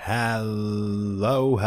Hello,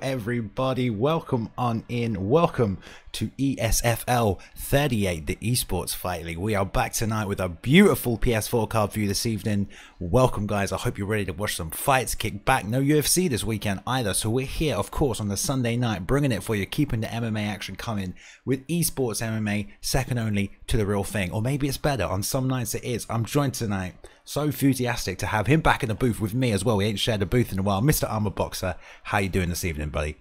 everybody. Welcome on in. Welcome to ESFL 38, the Esports Fight League. We are back tonight with a beautiful PS4 card for you this evening. Welcome, guys. I hope you're ready to watch some fights, kick back. No UFC this weekend either, so we're here, of course, on the Sunday night, bringing it for you, keeping the MMA action coming with Esports MMA, second only to the real thing. Or maybe it's better. On some nights it is. I'm joined tonight, so enthusiastic to have him back in the booth with me as well. We ain't shared a booth in a while. Mr. Armor Boxer, how you doing this evening, buddy?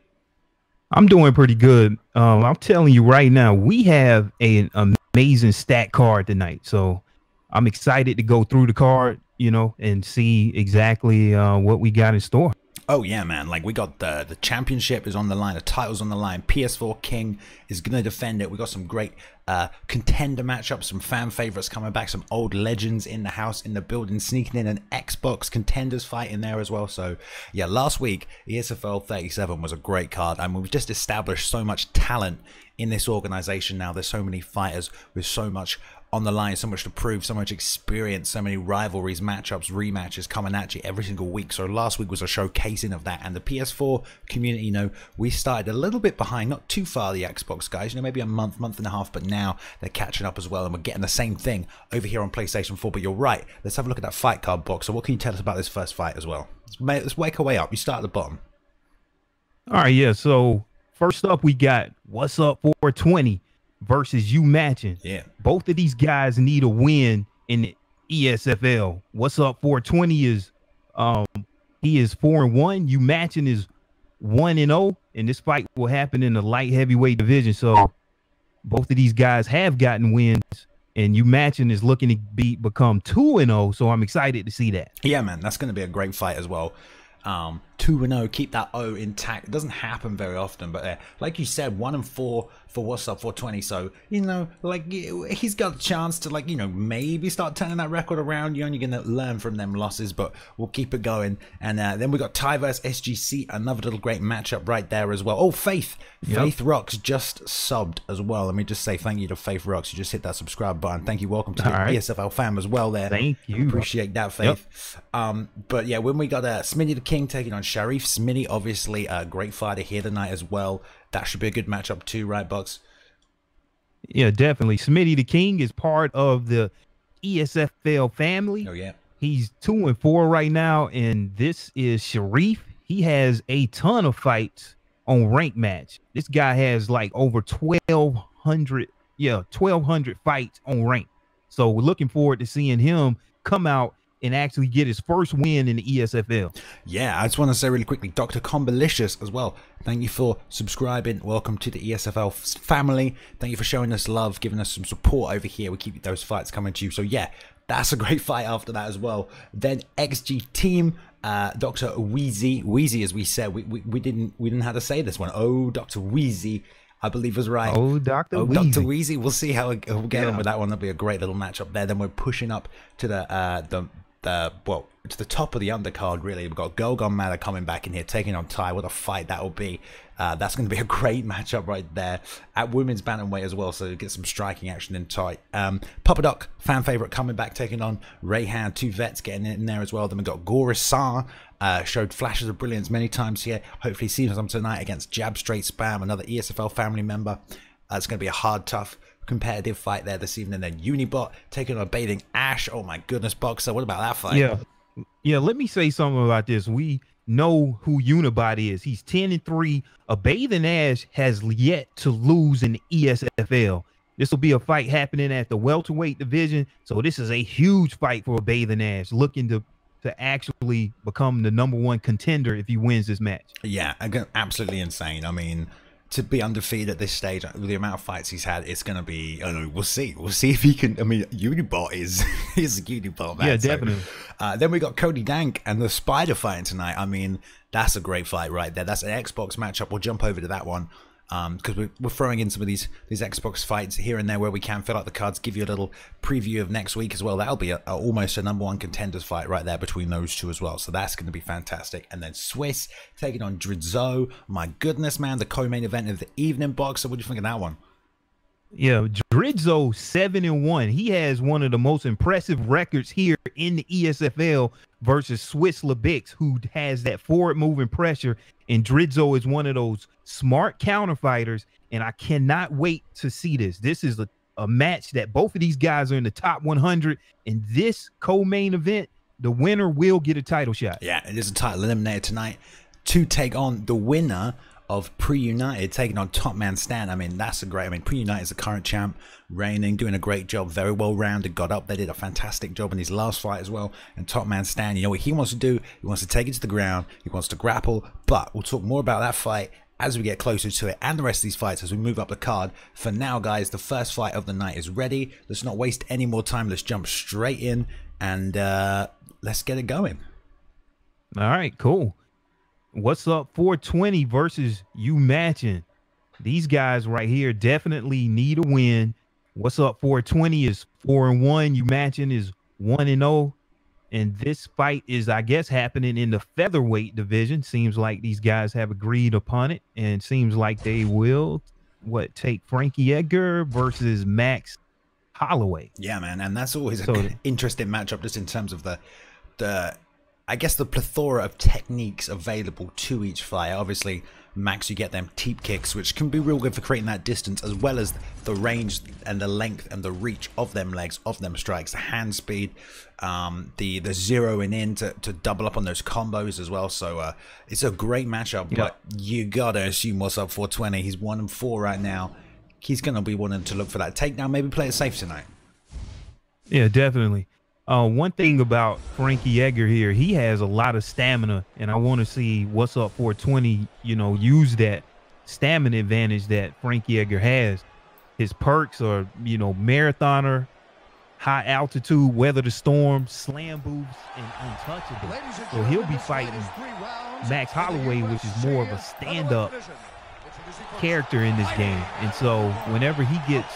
I'm doing pretty good. I'm telling you right now, we have an amazing stat card tonight. So I'm excited to go through the card, you know, and see exactly what we got in store. Oh yeah, man, like we got the championship is on the line, the title's on the line. PS4 King is gonna defend it. We got some great contender matchups, some fan favorites coming back, some old legends in the house, in the building, sneaking in an Xbox contenders fight in there as well. So yeah, last week ESFL 37 was a great card, and we've just established so much talent in this organization now. There's so many fighters with so much on the line, so much to prove, so much experience, so many rivalries, matchups, rematches coming at you every single week. So last week was a showcasing of that, and the PS4 community, you know, we started a little bit behind, not too far the Xbox guys, you know, maybe a month and a half, but now they're catching up as well, and we're getting the same thing over here on PlayStation 4. But you're right, let's have a look at that fight card box. So what can you tell us about this first fight as well? Let's wake our way up. You start at the bottom. All right, yeah, so first up we got What's Up 420 versus You Matching. Yeah, both of these guys need a win in the ESFL. What's Up 420 is he is 4-1. You Matching is 1-0, and this fight will happen in the light heavyweight division. So both of ththese guys have gotten wins, and You Matching is looking to become 2-0. So I'm excited to see that. Yeah, man, that's going to be a great fight as well. 2-0, keep that O intact. It doesn't happen very often, but like you said, 1-4 for What's Up 420. So, you know, like he's got a chance to, like, you know, maybe start turning that record around. You're only gonna learn from them losses, but we'll keep it going. And then we got Ty versus SGC, another little great matchup right there as well. Oh, Faith Rocks just subbed as well. Let me just say thank you to Faith Rocks. You just hit that subscribe button. Thank you. Welcome to the ESFL fam as well there. Thank you. Appreciate that, Faith. But yeah, when we got Smitty the King taking on Sharif. Smitty, obviously a great fighter here tonight as well. That should be a good matchup too, right, Bucks? Yeah, definitely. Smitty the King is part of the ESFL family. Oh yeah, he's 2-4 right now, and this is Sharif. He has a ton of fights on rank match. This guy has like over 1,200 fights on rank. So we're looking forward to seeing him come out and actually get his first win in the ESFL. Yeah, I just want to say really quickly, Dr. Combalicious as well. Thank you for subscribing. Welcome to the ESFL family. Thank you for showing us love, giving us some support over here. We keep those fights coming to you. So yeah, that's a great fight after that as well. Then XG Team, Dr. Wheezy, as we said, we didn't have to say this one. Oh, Dr. Wheezy, I believe was right. Oh, Dr. Wheezy. Dr. Wheezy. We'll see how we'll get on with that one. That'll be a great little matchup there. Then we're pushing up to well, to the top of the undercard, really. We've got Girl Gone Mad coming back in here, taking on Ty. What a fight that will be. That's going to be a great matchup right there at women's bantamweight as well, so get some striking action in tight. Papa Doc, fan favorite, coming back, taking on Rayhan. Two vets getting in there as well. Then we've got Gorisar, showed flashes of brilliance many times here. Hopefully sees them tonight against Jab Straight Spam, another ESFL family member. It's going to be a hard, tough, competitive fight there this evening. Then Unibot taking on a Bathing Ash. Oh my goodness, Boxer, what about that fight? Yeah, let me say something about this. We know who Unibot is. He's 10-3. A Bathing Ash has yet to lose in the ESFL. This will be a fight happening at the welterweight division, so this is a huge fight for a Bathing Ash, looking to actually become the #1 contender if he wins this match. Yeah, absolutely insane. I mean, to be undefeated at this stage, with the amount of fights he's had, it's going to be, I don't know, we'll see if he can. I mean, Unibot is a Unibot, man. Yeah, definitely. So, then we got Cody Dank and the Spider fighting tonight. I mean, that's a great fight right there. That's an Xbox matchup. We'll jump over to that one, because we're throwing in some of these Xbox fights here and there where we can fill out the cards, give you a little preview of next week as well. That'll be almost a #1 contenders fight right there between those two as well. So that's going to be fantastic. And then Swiss taking on Drizzo. My goodness, man, the co-main event of the evening, Boxer. What do you think of that one? Yeah, Drizzo 7-1. He has one of the most impressive records here in the ESFL versus Swiss Lebix, who has that forward moving pressure. And Drizzo is one of those smart counter fighters. And I cannot wait to see this. This is a match that both of these guys are in the top 100. In this co-main event, the winner will get a title shot. Yeah, it is a title eliminator tonight to take on the winner of Pre-United taking on Top Man Stan. I mean, that's a great, Pre-United is the current champ, reigning, doing a great job, very well rounded, got up. They did a fantastic job in his last fight as well. And Top Man Stan, you know what he wants to do? He wants to take it to the ground, he wants to grapple, but we'll talk more about that fight as we get closer to it and the rest of these fights as we move up the card. For now, guys, the first fight of the night is ready. Let's not waste any more time. Let's jump straight in and let's get it going. All right, cool. What's up 420 versus you matching? These guys right here definitely need a win. What's up 420 is 4-1. You matching is 1-0. And this fight is, I guess, happening in the featherweight division. Seems like these guys have agreed upon it, and seems like they will take Frankie Edgar versus Max Holloway. Yeah, man, and that's always an interesting matchup just in terms of the I guess the plethora of techniques available to each fighter. Obviously, Max, you get them teep kicks, which can be real good for creating that distance, as well as the range and the length and the reach of them legs, of them strikes, the hand speed, the zeroing in to double up on those combos as well. So it's a great matchup, but you gotta assume what's up 420. He's 1-4 right now. He's gonna be wanting to look for that takedown, maybe play it safe tonight. Yeah, definitely. One thing about Frankie Edgar here, he has a lot of stamina, and I want to see what's up 420, use that stamina advantage that Frankie Edgar has. His perks are, marathoner, high altitude, weather the storm, slam boots, and untouchable. So he'll be fighting Max Holloway, which is more of a stand-up character in this game. And so whenever he gets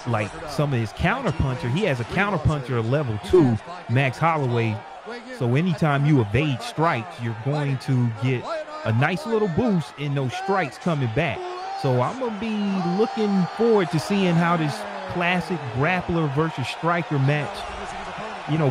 like some of his counter puncher, he has a counter puncher of level 2, Max Holloway. So anytime you evade strikes, you're going to get a nice little boost in those strikes coming back. So I'm gonna be looking forward to seeing how this classic grappler versus striker match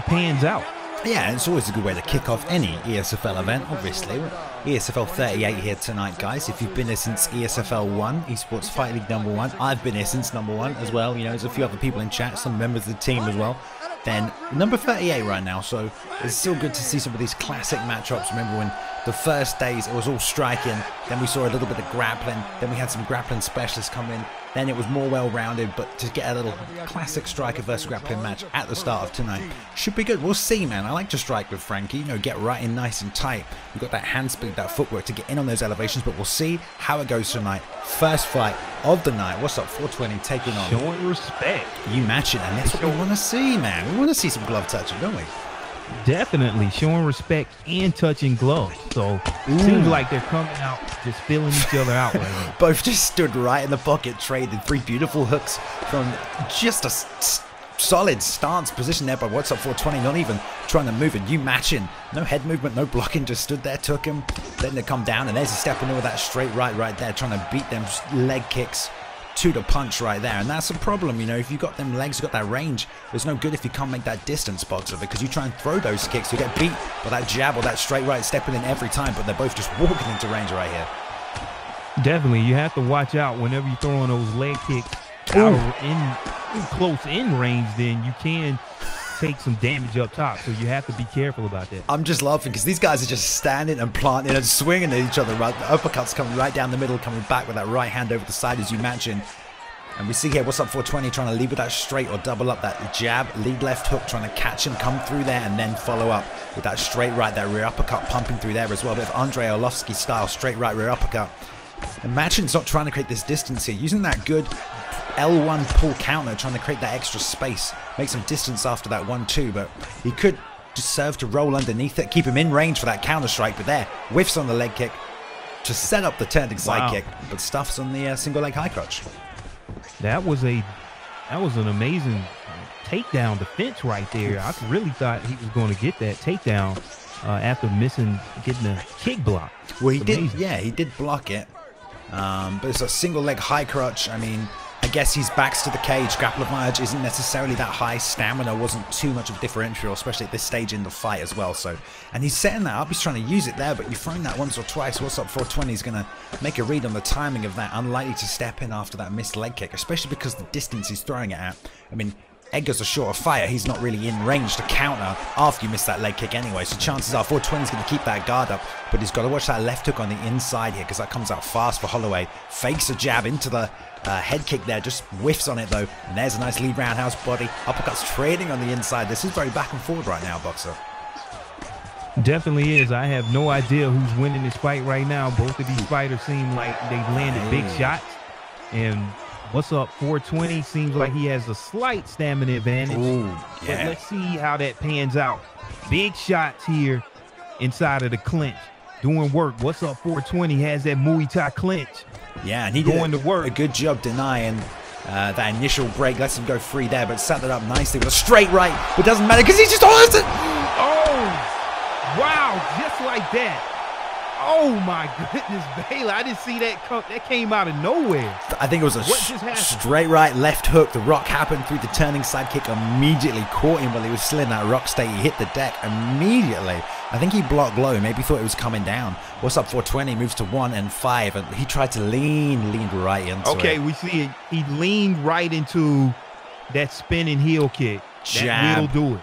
pans out. Yeah, it's always a good way to kick off any ESFL event, obviously. ESFL 38 here tonight, guys. If you've been here since ESFL 1, Esports Fight League #1, I've been here since #1 as well. There's a few other people in chat, some members of the team as well. Then number 38 right now, so it's still good to see some of these classic matchups. Remember when the first days it was all striking, then we saw a little bit of grappling, then we had some grappling specialists come in, then it was more well-rounded, but to get a little classic striker versus grappling match at the start of tonight should be good. We'll see, man. I like to strike with Frankie, get right in nice and tight. We've got that hand speed, that footwork to get in on those elevations, but we'll see how it goes tonight. First fight of the night. What's up, 420 taking on showing respect. You match it, and that's what we want to see, man. We want to see some glove touching, don't we? Definitely showing respect and touching gloves. So it seems like they're coming out just feeling each other out right now. Both just stood right in the pocket, traded 3 beautiful hooks from just a solid stance position there by what's up 420, not even trying to move it. You matching, no head movement, no blocking, just stood there, took him, letting it come down, and there's a step in with that straight right there, trying to beat them leg kicks to the punch right there. And that's a problem, if you've got them legs, you've got that range, it's no good if you can't make that distance box of it, because you try and throw those kicks, you get beat by that jab or that straight right stepping in every time, but they're both just walking into range right here. Definitely, you have to watch out whenever you're throwing those leg kicks out in close in range, then you can take some damage up top, so you have to be careful about that. I'm just laughing because these guys are just standing and planting and swinging at each other. Right, the uppercuts coming right down the middle, coming back with that right hand over the side as you mentioned. And we see here what's up 420 trying to lead with that straight or double up that jab, lead left hook, trying to catch him, come through there, and then follow up with that straight right, that rear uppercut pumping through there as well. A bit of Andrei Arlovsky style straight right rear uppercut. And Machin's not trying to create this distance here, using that good L1 pull counter, trying to create that extra space, make some distance after that 1-2, but he could just serve to roll underneath it, keep him in range for that counter strike, but there, whiffs on the leg kick to set up the turning side kick, but stuffs on the single leg high crotch. That was an amazing takedown defense right there. I really thought he was going to get that takedown after getting a kick block. Well, he did, yeah, he did block it, but it's a single leg high crotch. I mean, guess he's backs to the cage. Grapple advantage isn't necessarily that high. Stamina wasn't too much of a differential, especially at this stage in the fight as well. So, and he's setting that up. He's trying to use it there, but you've thrown that once or twice. What's up 420 is going to make a read on the timing of that. Unlikely to step in after that missed leg kick, especially because the distance he's throwing it at. I mean, Edgar's a shorter fighter. He's not really in range to counter after you miss that leg kick anyway. So chances are 420 is going to keep that guard up. But he's got to watch that left hook on the inside here because that comes out fast for Holloway. Fakes a jab into the head kick there. Just whiffs on it though. And there's a nice lead roundhouse body. Uppercuts trading on the inside. This is very back and forward right now, Boxer. Definitely is. I have no idea who's winning this fight right now. Both of these fighters seem like they've landed big shots. And what's up 420 seems like he has a slight stamina advantage. Ooh, yeah. But let's see how that pans out. Big shots here inside of the clinch. Doing work. What's up 420 has that Muay Thai clinch. Yeah, and he going did to work. A good job denying that initial break. Lets him go free there, but set that up nicely with a straight right. But it doesn't matter because he just holds it. Oh, wow, just like that. Oh my goodness, Baylor! I didn't see that come. That came out of nowhere. I think it was a straight right, left hook. The rock happened through the turning side kick. Immediately caught him while he was still in that rock state. He hit the deck immediately. I think he blocked low. Maybe thought it was coming down. What's up 420? Moves to 1 and 5, and he tried to leaned right into it. Okay, we see it. He leaned right into that spinning heel kick. Jab. That will do it.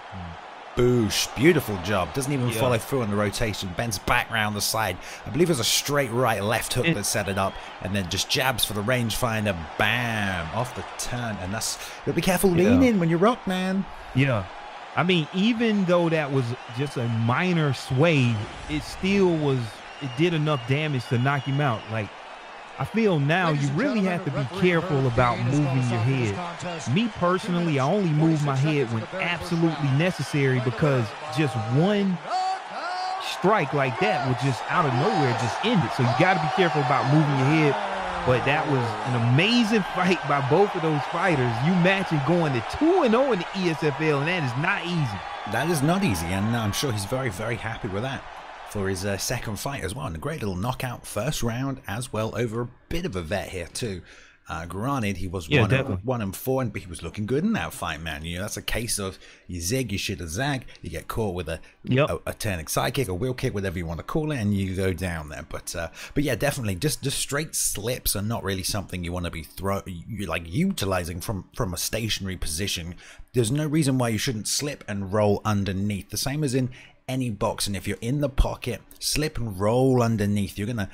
Boosh. Beautiful job. Doesn't even follow through on the rotation. Bends back round the side. I believe it was a straight right left hook that set it up. And then just jabs for the rangefinder. Bam. Off the turn. And that's... But be careful leaning when you rock, man. Yeah. I mean, even though that was just a minor sway, it still was... It did enough damage to knock him out. Like, I feel now you really have to be careful about moving your head. Me personally, I only move my head when absolutely necessary because just one strike like that would just out of nowhere just end it. So you got to be careful about moving your head. But that was an amazing fight by both of those fighters. You matching going to 2-0 in the ESFL, and that is not easy. That is not easy, and I'm sure he's very, very happy with that for his second fight as well. And a great little knockout first round as well over a bit of a vet here too. Granted, he was 1 and 4, but he was looking good in that fight, man. You know, that's a case of you zig, you should have zag, you get caught with a turning side kick, a wheel kick, whatever you want to call it, and you go down there. But yeah, definitely, just straight slips are not really something you want to be utilizing from a stationary position. There's no reason why you shouldn't slip and roll underneath. The same as in any boxing. If you're in the pocket, slip and roll underneath. You're gonna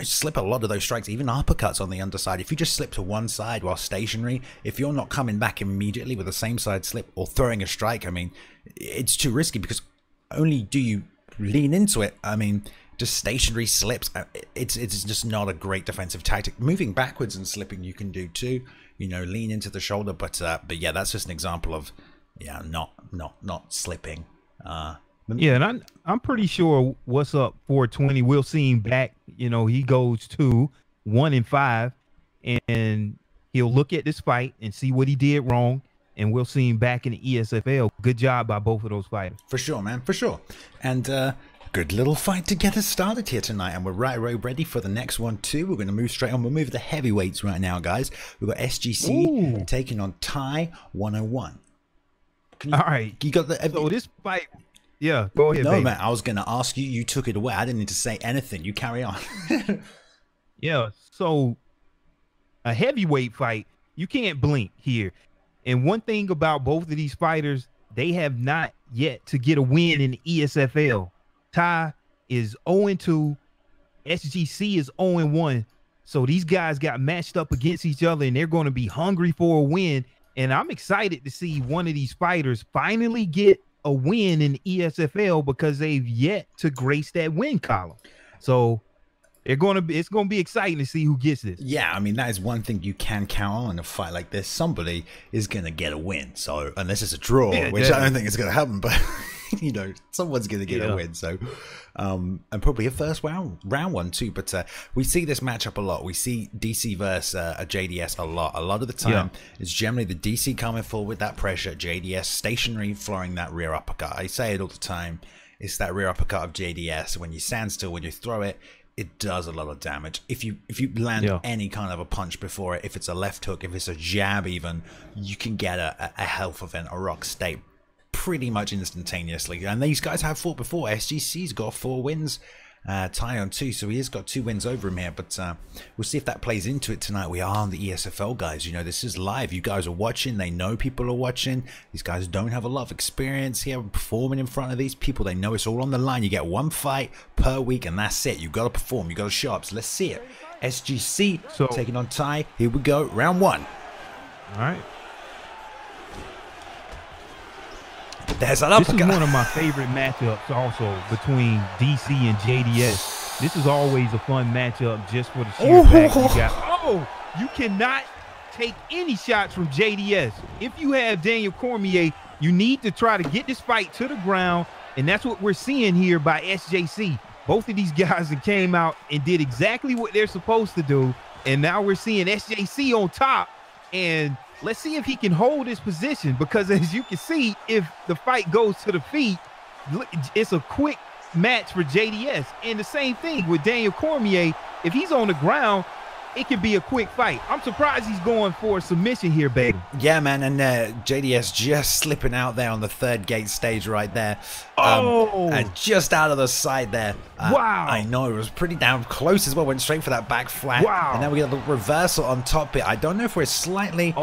slip a lot of those strikes, even uppercuts on the underside. If you just slip to one side while stationary, if you're not coming back immediately with the same side slip or throwing a strike, I mean, it's too risky because only do you lean into it. I mean, just stationary slips, it's just not a great defensive tactic. Moving backwards and slipping you can do too, you know, lean into the shoulder, but yeah, that's just an example of not slipping. Yeah, and I'm pretty sure what's up 420. We'll see him back. You know, he goes to 1 and 5, and he'll look at this fight and see what he did wrong, and we'll see him back in the ESFL. Good job by both of those fighters. For sure, man, for sure. And good little fight to get us started here tonight, and we're right ready for the next one too. We're going to move straight on. We'll move to the heavyweights right now, guys. We've got SGC taking on Thai 101. All right, you got the so this fight. Yeah, go ahead. No, baby. man, I was going to ask you. You took it away. I didn't need to say anything. You carry on. Yeah, so a heavyweight fight, you can't blink here. And one thing about both of these fighters, they have not yet to get a win in the ESFL. Ty is 0-2. SGC is 0-1. So these guys got matched up against each other, and they're going to be hungry for a win. And I'm excited to see one of these fighters finally get a win in the ESFL because they've yet to grace that win column. So it's going to be exciting to see who gets this. Yeah, I mean, that is one thing you can count on in a fight like this. Somebody is going to get a win. So unless it's a draw, which definitely. I don't think is going to happen, but you know, someone's going to get a win. So and probably a first round one too. But we see this matchup a lot. We see DC versus a JDS a lot. A lot of the time, it's generally the DC coming forward with that pressure, JDS stationary, flooring that rear uppercut. I say it all the time. It's that rear uppercut of JDS. When you stand still, when you throw it, it does a lot of damage. If you land any kind of a punch before it, if it's a left hook, if it's a jab even, you can get a health event, a rock state pretty much instantaneously. And these guys have fought before. SGC's got 4 wins. Ty on 2, so he has got 2 wins over him here, but we'll see if that plays into it tonight. We are on the ESFL, guys. You know, this is live. You guys are watching. They know people are watching. These guys don't have a lot of experience here performing in front of these people. They know it's all on the line. You get 1 fight per week, and that's it. You've got to perform. You've got to show up. So let's see it. SGC taking on Ty. Here we go. Round 1. All right. There's an uppercut. This is one of my favorite matchups also between DC and JDS. This is always a fun matchup just for the sheer fact you got. You cannot take any shots from JDS. If you have Daniel Cormier, you need to try to get this fight to the ground, and that's what we're seeing here by SJC. Both of these guys that came out and did exactly what they're supposed to do, and now we're seeing SJC on top, and let's see if he can hold his position, because as you can see, if the fight goes to the feet, it's a quick match for JDS. And the same thing with Daniel Cormier. If he's on the ground, it could be a quick fight. I'm surprised he's going for a submission here, baby. Yeah, man, and JDS just slipping out there on the 3rd gate stage right there. And just out of the side there. Wow. I know, it was pretty damn close as well. Went straight for that back flat. Wow. And then we got the reversal on top bit. I don't know if we're slightly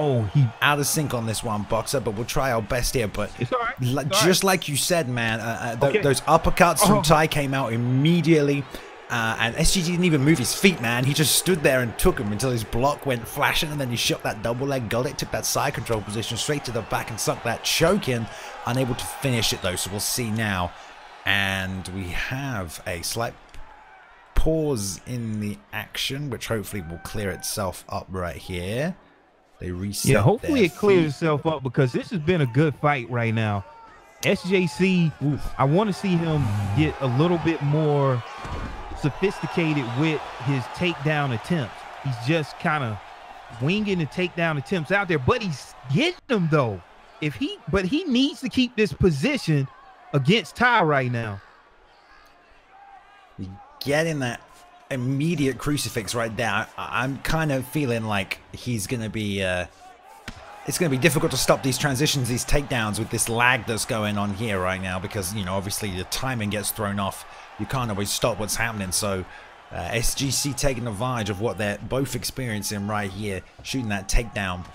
out of sync on this one, Boxer, but we'll try our best here. But it's all right. Just like you said, man, those uppercuts from Ty came out immediately. And SGG didn't even move his feet, man. He just stood there and took him until his block went flashing, and then he shot that double leg, got it, took that side control position straight to the back and sucked that choke in. Unable to finish it, though, so we'll see now. And we have a slight pause in the action, which hopefully will clear itself up right here. They reset. Yeah, hopefully it clears itself up, because this has been a good fight right now. SJC, I want to see him get a little bit more sophisticated with his takedown attempts. He's just kind of winging the takedown attempts out there, but he's getting them though. But he needs to keep this position against Ty right now. Getting that immediate crucifix right there. I'm kind of feeling like he's going to be it's going to be difficult to stop these transitions, these takedowns, with this lag that's going on here right now, because, you know, obviously the timing gets thrown off. You can't always stop what's happening. So SGC taking advantage of what they're both experiencing right here, shooting that takedown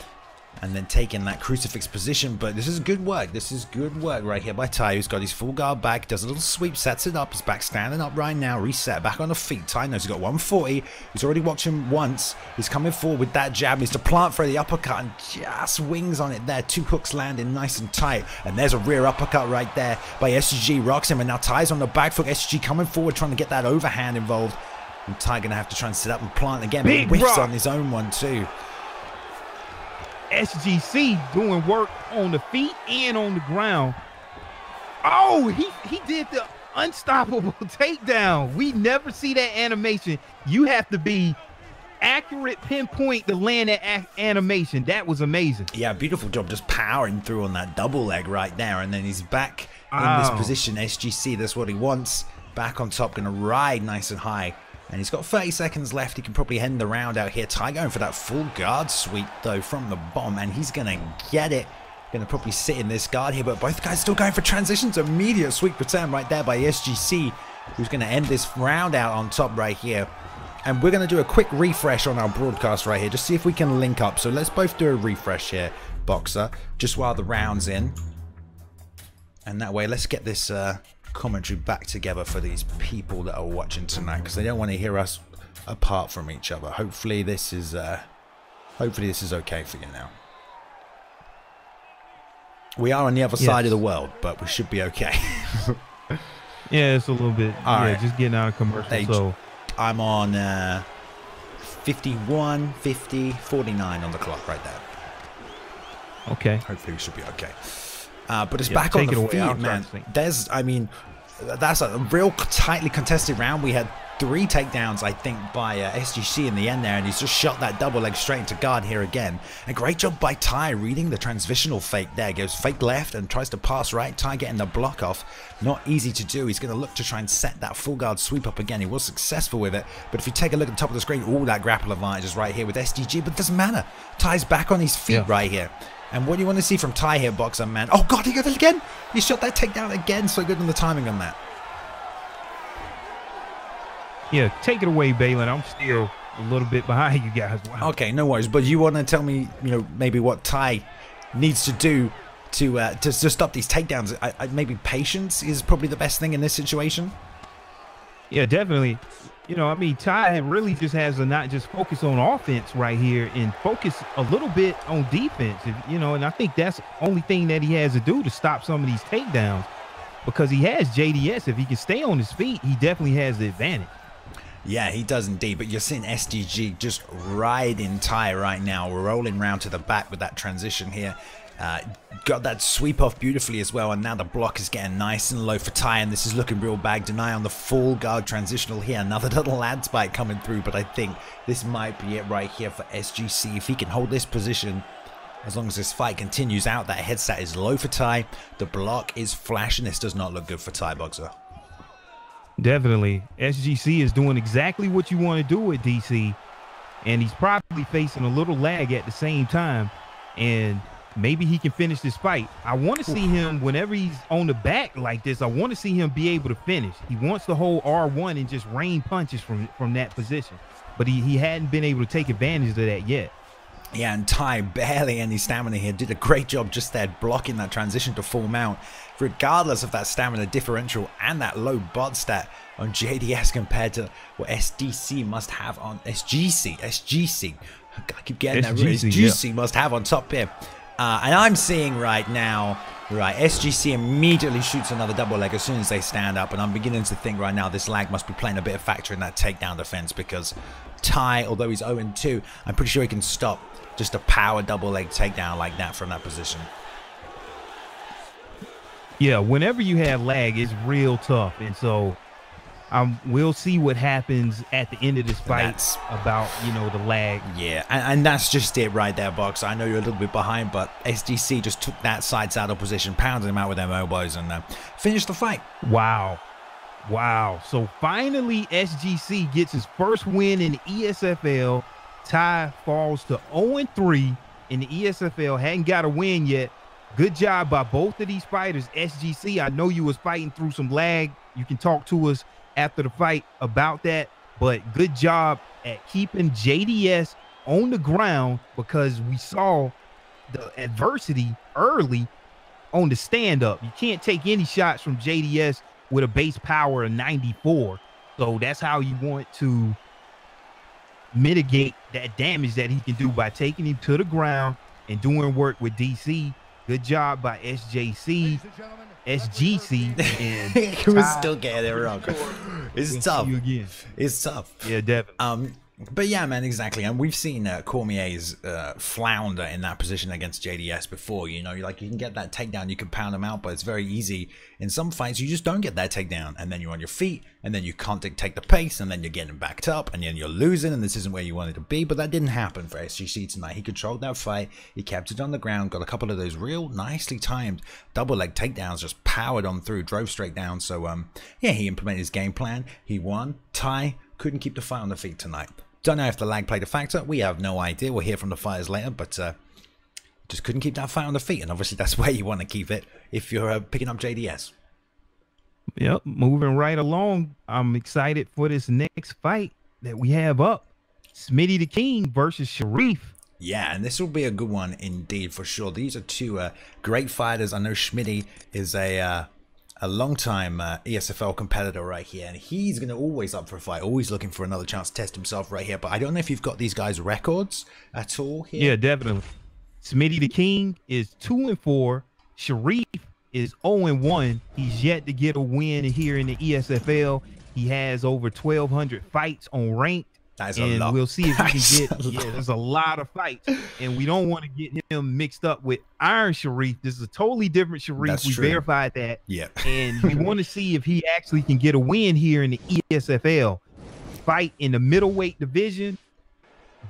and then taking that crucifix position. But this is good work. This is good work right here by Ty, who's got his full guard back, does a little sweep, sets it up. His back standing up right now, reset, back on the feet. Ty knows he's got 140. He's already watched him once. He's coming forward with that jab. Needs to plant for the uppercut and just wings on it there. 2 hooks landing nice and tight. And there's a rear uppercut right there by SGG. Rocks him, and now Ty's on the back foot. SGG coming forward, trying to get that overhand involved. And Ty going to have to try and sit up and plant again. But he whiffs on his own one too. SGC doing work on the feet and on the ground. Oh, he did the unstoppable takedown. We never see that animation. You have to be accurate, pinpoint to land that animation. That was amazing. Yeah, beautiful job just powering through on that double leg right there. And then he's back in this position. SGC, that's what he wants. Back on top, going to ride nice and high. And he's got 30 seconds left. He can probably end the round out here. Ty going for that full guard sweep, though, from the bottom. And he's going to get it. Going to probably sit in this guard here. But both guys still going for transitions. Immediate sweep return right there by SGC, who's going to end this round out on top right here. And we're going to do a quick refresh on our broadcast right here. Just see if we can link up. So let's both do a refresh here, Boxer. Just while the round's in. And that way, let's get this commentary back together for these people that are watching tonight, because they don't want to hear us apart from each other. Hopefully this is okay for you now. We are on the other side of the world, but we should be okay. Yeah, it's a little bit. All right. Just getting out of commercial. So I'm on 51, 50, 49 on the clock right there. Okay. Hopefully we should be okay. But it's back on the feet, man. I mean, that's a real tightly contested round. We had 3 takedowns, I think, by SGC in the end there, and he's just shot that double leg straight into guard here again. A great job by Ty reading the transitional fake there. Goes fake left and tries to pass right. Ty getting the block off. Not easy to do. He's going to look to try and set that full guard sweep up again. He was successful with it, but if you take a look at the top of the screen, all that grapple advantage is right here with SGG, but it doesn't matter. Ty's back on his feet right here. And what do you want to see from Ty here, Boxer Man? Oh God, he got it again. He shot that takedown again. So good on the timing on that. Yeah, take it away, Balin. I'm still a little bit behind you guys. Wow. Okay, no worries. But you want to tell me, you know, maybe what Ty needs to do to stop these takedowns? Maybe patience is probably the best thing in this situation. Yeah, definitely. You know, I mean, Ty really just has to not just focus on offense right here and focus a little bit on defense. You know, and I think that's the only thing that he has to do to stop some of these takedowns, because he has JDS. If he can stay on his feet, he definitely has the advantage. Yeah, he does indeed, but you're seeing SDG just riding Ty right now, rolling round to the back with that transition here. Got that sweep off beautifully as well, and now the block is getting nice and low for Ty, and this is looking real bad. Deny on the full guard transitional here. Another little land spike coming through, but I think this might be it right here for SGC. If he can hold this position, as long as this fight continues out, that headset is low for Ty. The block is flashing. This does not look good for Ty, Boxer. Definitely. SGC is doing exactly what you want to do with DC, and he's probably facing a little lag at the same time, and maybe he can finish this fight. I want to see him, whenever he's on the back like this, I want to see him be able to finish. He wants to hold R1 and just rain punches from that position, but he hadn't been able to take advantage of that yet. Yeah, and Ty, barely any stamina here, did a great job just there blocking that transition to full mount, regardless of that stamina differential and that low bot stat on JDS compared to what SDC must have on SGC. I keep getting that right. SGC must have on top here. And I'm seeing right now, SGC immediately shoots another double leg as soon as they stand up, and I'm beginning to think right now this lag must be playing a bit of factor in that takedown defense, because Ty, although he's 0-2, I'm pretty sure he can stop just a power double leg takedown like that from that position. Yeah, whenever you have lag, it's real tough, and so we'll see what happens at the end of this fight about, you know, the lag. Yeah, and that's just it right there, Box. I know you're a little bit behind, but SDC just took that side saddle position, pounded him out with them elbows, and finished the fight. Wow. So finally, SGC gets his first win in the ESFL. Ty falls to 0-3 in the ESFL. Hadn't got a win yet. Good job by both of these fighters. SGC, I know you was fighting through some lag. You can talk to us after the fight about that, but good job at keeping JDS on the ground, because we saw the adversity early on the stand-up. You can't take any shots from JDS with a base power of 94, so that's how you want to mitigate that damage that he can do, by taking him to the ground and doing work with DC. Good job by SGC, and he was still getting it wrong. It's tough. It's tough. Yeah, definitely. But yeah, man, exactly. And we've seen Cormier's flounder in that position against JDS before. You know, like, you can get that takedown, you can pound him out, but it's very easy. In some fights, you just don't get that takedown, and then you're on your feet, and then you can't dictate the pace, and then you're getting backed up, and then you're losing, and this isn't where you wanted to be. But that didn't happen for SGC tonight. He controlled that fight. He kept it on the ground, got a couple of those real nicely timed double leg takedowns, just powered on through, drove straight down. So, yeah, he implemented his game plan. He won. Ty couldn't keep the fight on the feet tonight. Don't know if the lag played a factor. We have no idea. We'll hear from the fighters later, but just couldn't keep that fight on the feet, and obviously that's where you want to keep it if you're picking up JDS. Yep, moving right along. I'm excited for this next fight that we have up. Smitty the King versus Sharif. Yeah, and this will be a good one indeed, for sure. These are two great fighters. I know Smitty is a long-time ESFL competitor right here, and he's going to always up for a fight, always looking for another chance to test himself right here. But I don't know if you've got these guys' records at all here. Yeah, definitely. Smitty the King is 2-4. Sharif is 0-1. He's yet to get a win here in the ESFL. He has over 1,200 fights on ranked. That's a lot. We'll see if we can get, there's a lot of fights, and we don't want to get him mixed up with Iron Sharif. This is a totally different Sharif. That's we true. verified that. Yeah. And we want to see if he actually can get a win here in the ESFL. fight in the middleweight division.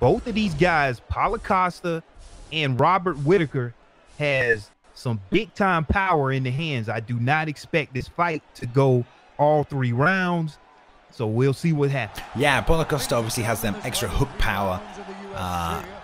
Both of these guys, Paulo Costa and Robert Whittaker, has some big-time power in the hands. I do not expect this fight to go all 3 rounds, so we'll see what happens. Yeah, Paulo Costa obviously has them extra hook power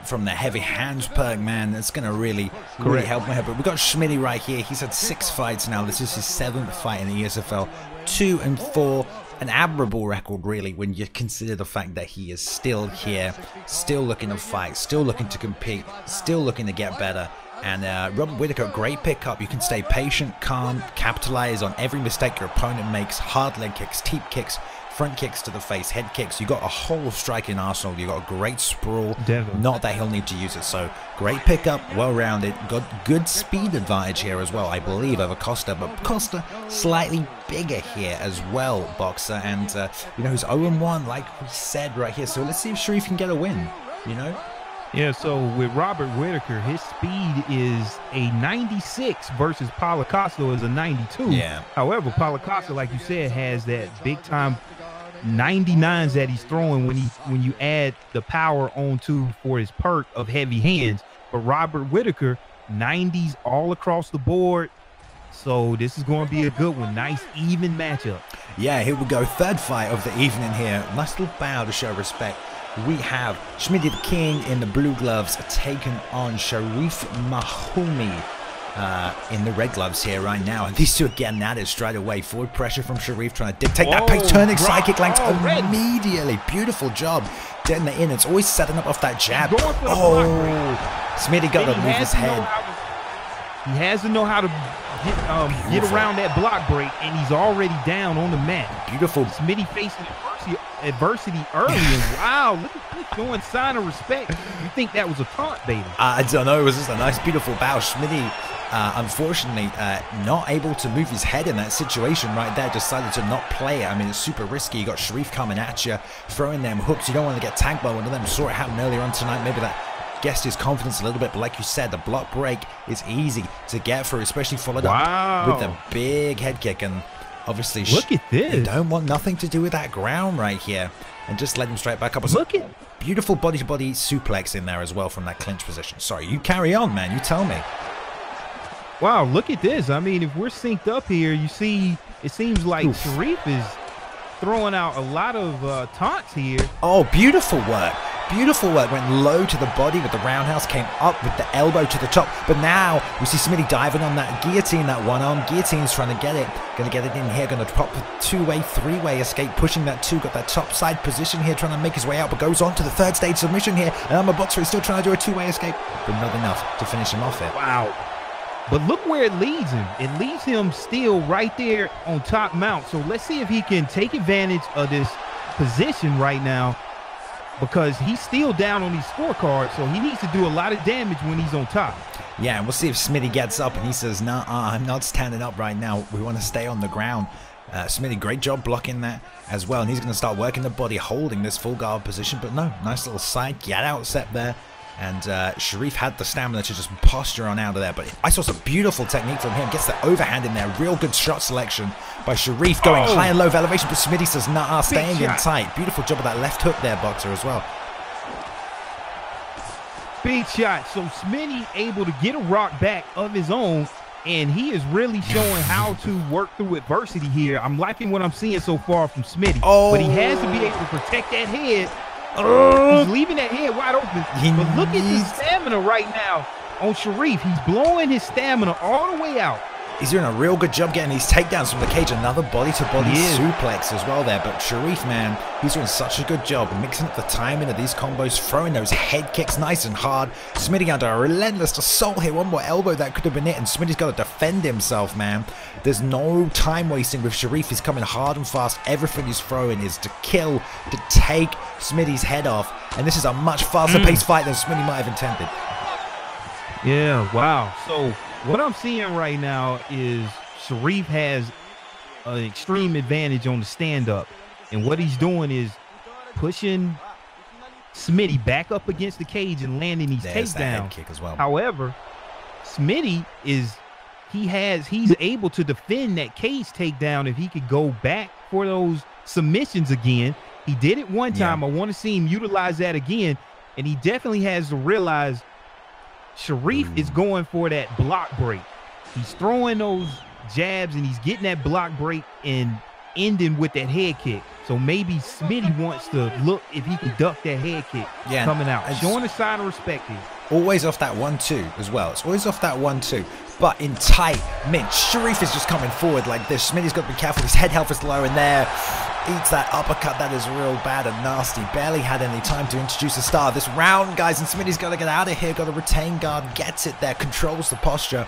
from the heavy hands perk, man. That's going to really help him. But we've got Schmitty right here. He's had 6 fights now. This is his 7th fight in the ESFL. 2-4. An admirable record, really, when you consider the fact that he is still here, still looking to fight, still looking to compete, still looking to get better. And Robert Whittaker, great pickup. You can stay patient, calm, capitalize on every mistake your opponent makes. Hard leg kicks, teep kicks, front kicks to the face, head kicks. You got a whole striking arsenal. You got a great sprawl. Definitely. Not that he'll need to use it. So great pickup, well-rounded. Got good speed advantage here as well, I believe, over Costa. But Costa slightly bigger here as well, boxer. And you know, he's 0-1, like we said right here. So let's see if Sharif can get a win. You know. Yeah, so with Robert Whittaker, his speed is a 96 versus Paulo Costa is a 92. Yeah. However, Paulo Costa, like you said, has that big-time 99s that he's throwing when you add the power onto for his perk of heavy hands. But Robert Whittaker, 90s all across the board. So this is going to be a good one. Nice, even matchup. Yeah, here we go. 3rd fight of the evening here. Nice little bow to show respect. We have Schmitty the King in the blue gloves taking on Sharif Mahmoumi in the red gloves here right now. And these two are getting at it straight away. Forward pressure from Sharif trying to dictate that pace. Turning side kick lands immediately. Beautiful job getting that in. It's always setting up off that jab. Schmitty got to move his head. He has to know how to get around that block break, and he's already down on the mat. Beautiful. Schmitty facing adversity early, and wow, look at this, showing sign of respect. You think that was a taunt, baby? I don't know. It was just a nice, beautiful bow. Schmitty, unfortunately, not able to move his head in that situation right there. Decided to not play it. I mean, it's super risky. You got Sharif coming at you, throwing them hooks. You don't want to get tagged by one of them. Saw it happen earlier on tonight. Maybe that guessed his confidence a little bit, but like you said, the block break is easy to get through, especially followed up with a big head kick. And obviously, look at this. They don't want nothing to do with that ground right here, and just let him straight back up. Look at beautiful body-to-body suplex in there as well from that clinch position. Sorry, you carry on, man. You tell me. Wow, look at this. I mean, if we're synced up here, you see, it seems like Sharif is throwing out a lot of taunts here. Oh, beautiful work. Beautiful work. Went low to the body with the roundhouse, came up with the elbow to the top. But now we see Schmitty diving on that guillotine, that one-arm guillotine's trying to get it. Going to get it in here. Going to pop the 2-way, 3-way escape, pushing that 2. Got that top side position here, trying to make his way out, but goes on to the 3rd stage submission here. And I'm a boxer. He's still trying to do a 2-way escape, but not enough to finish him off here. Wow. But look where it leads him. It leaves him still right there on top mount. So let's see if he can take advantage of this position right now, because he's still down on these scorecards, so he needs to do a lot of damage when he's on top. Yeah, and we'll see if Schmitty gets up and he says, nah, I'm not standing up right now. We want to stay on the ground. Schmitty, great job blocking that as well. And he's going to start working the body, holding this full guard position. But no, nice little side get out set there. And Sharif had the stamina to just posture on out of there. But I saw some beautiful technique from him. Gets the overhand in there. Real good shot selection by Sharif, going high and low of elevation. But Schmitty says, nah, staying in tight. Beautiful job of that left hook there, boxer, as well. Big shot. So Schmitty able to get a rock back of his own. And he is really showing how to work through adversity here. I'm liking what I'm seeing so far from Schmitty. But he has to be able to protect that head. He's leaving that head wide open. But look at the stamina right now on Sharif. He's blowing his stamina all the way out. He's doing a real good job getting these takedowns from the cage. Another body-to-body suplex as well there. But Sharif, man, he's doing such a good job mixing up the timing of these combos, throwing those head kicks nice and hard. Schmitty under a relentless assault here. One more elbow that could have been it, and Schmitty's got to defend himself, man. There's no time wasting with Sharif. He's coming hard and fast. Everything he's throwing is to kill, to take Schmitty's head off. And this is a much faster-paced fight than Schmitty might have intended. Yeah, wow. So what I'm seeing right now is Sharif has an extreme advantage on the stand-up. And what he's doing is pushing Schmitty back up against the cage and landing these takedowns. Kick as well. However, Schmitty is he's able to defend that cage takedown if he could go back for those submissions again. He did it one time. I want to see him utilize that again. And he definitely has to realize Sharif is going for that block break. He's throwing those jabs and he's getting that block break and ending with that head kick. So maybe Smitty wants to look if he can duck that head kick coming out. Showing a sign of respect here. Always off that 1-2 as well. It's always off that 1-2. But in tight mid, Sharif is just coming forward like this. Smitty's got to be careful. His head health is low in there. Eats that uppercut. That is real bad and nasty. Barely had any time to introduce a star this round, guys. And Smitty's got to get out of here. Got to retain guard. Gets it there. Controls the posture.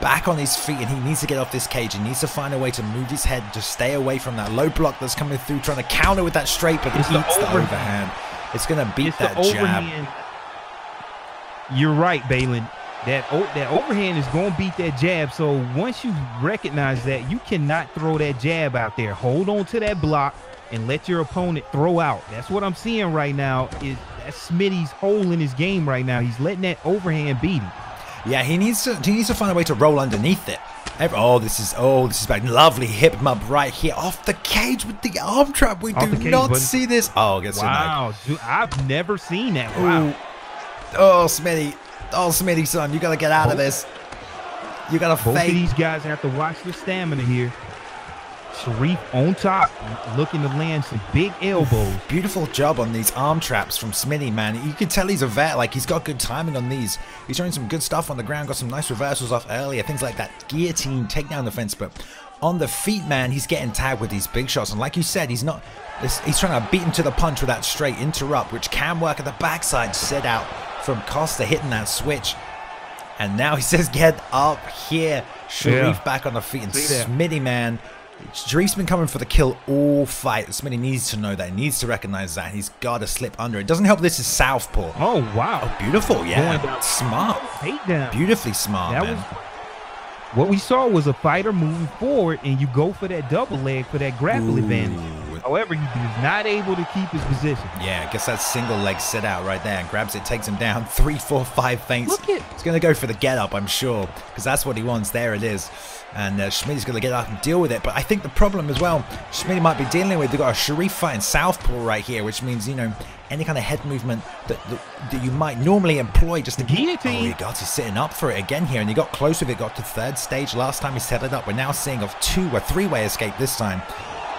Back on his feet, and he needs to get off this cage. He needs to find a way to move his head to stay away from that low block that's coming through, trying to counter with that straight, but it eats the overhand. It's going to beat that jab. You're right, Balin. That overhand is going to beat that jab. So once you recognize that, you cannot throw that jab out there. Hold on to that block and let your opponent throw out. That's what I'm seeing right now. Is that Smitty's hole in his game right now. He's letting that overhand beat him. Yeah, he needs to find a way to roll underneath it. This is back. Lovely hip him up right here off the cage with the arm trap. We do not see this. Oh, gets wow, dude, I've never seen that. Wow. Oh, Smitty, son, you gotta get out of this. You gotta fake. Both of these guys have to watch the stamina here. Sharif on top, looking to land some big elbows. Beautiful job on these arm traps from Smitty, man. You can tell he's a vet. Like, he's got good timing on these. He's showing some good stuff on the ground. Got some nice reversals off earlier. Things like that guillotine takedown defense. But on the feet, man, he's getting tagged with these big shots. And like you said, he's trying to beat him to the punch with that straight interrupt, which can work at the backside. Set out from Costa hitting that switch. And now he says, get up here. Sharif back on the feet. And Smitty, man, Sharif's been coming for the kill all fight. Smitty needs to know that. He needs to recognize that. He's got to slip under. It doesn't help this is southpaw. Oh, wow. Oh, beautiful. Yeah. Smart. Beautifully smart, man. What we saw was a fighter moving forward, and you go for that double leg for that grapple advantage. However, he was not able to keep his position. Yeah, I guess that single leg sit out right there and grabs it, takes him down. 3, 4, 5 feints. He's going to go for the get up, I'm sure, because that's what he wants. There it is. And Smitty's going to get up and deal with it. But I think the problem as well, Smitty might be dealing with, they've got a Sharif fighting southpaw right here, which means, you know, any kind of head movement that you might normally employ just to guillotine. Oh, he's sitting up for it again here, and he got close with it, got to third stage last time he set it up. We're now seeing a 2 or 3-way escape this time,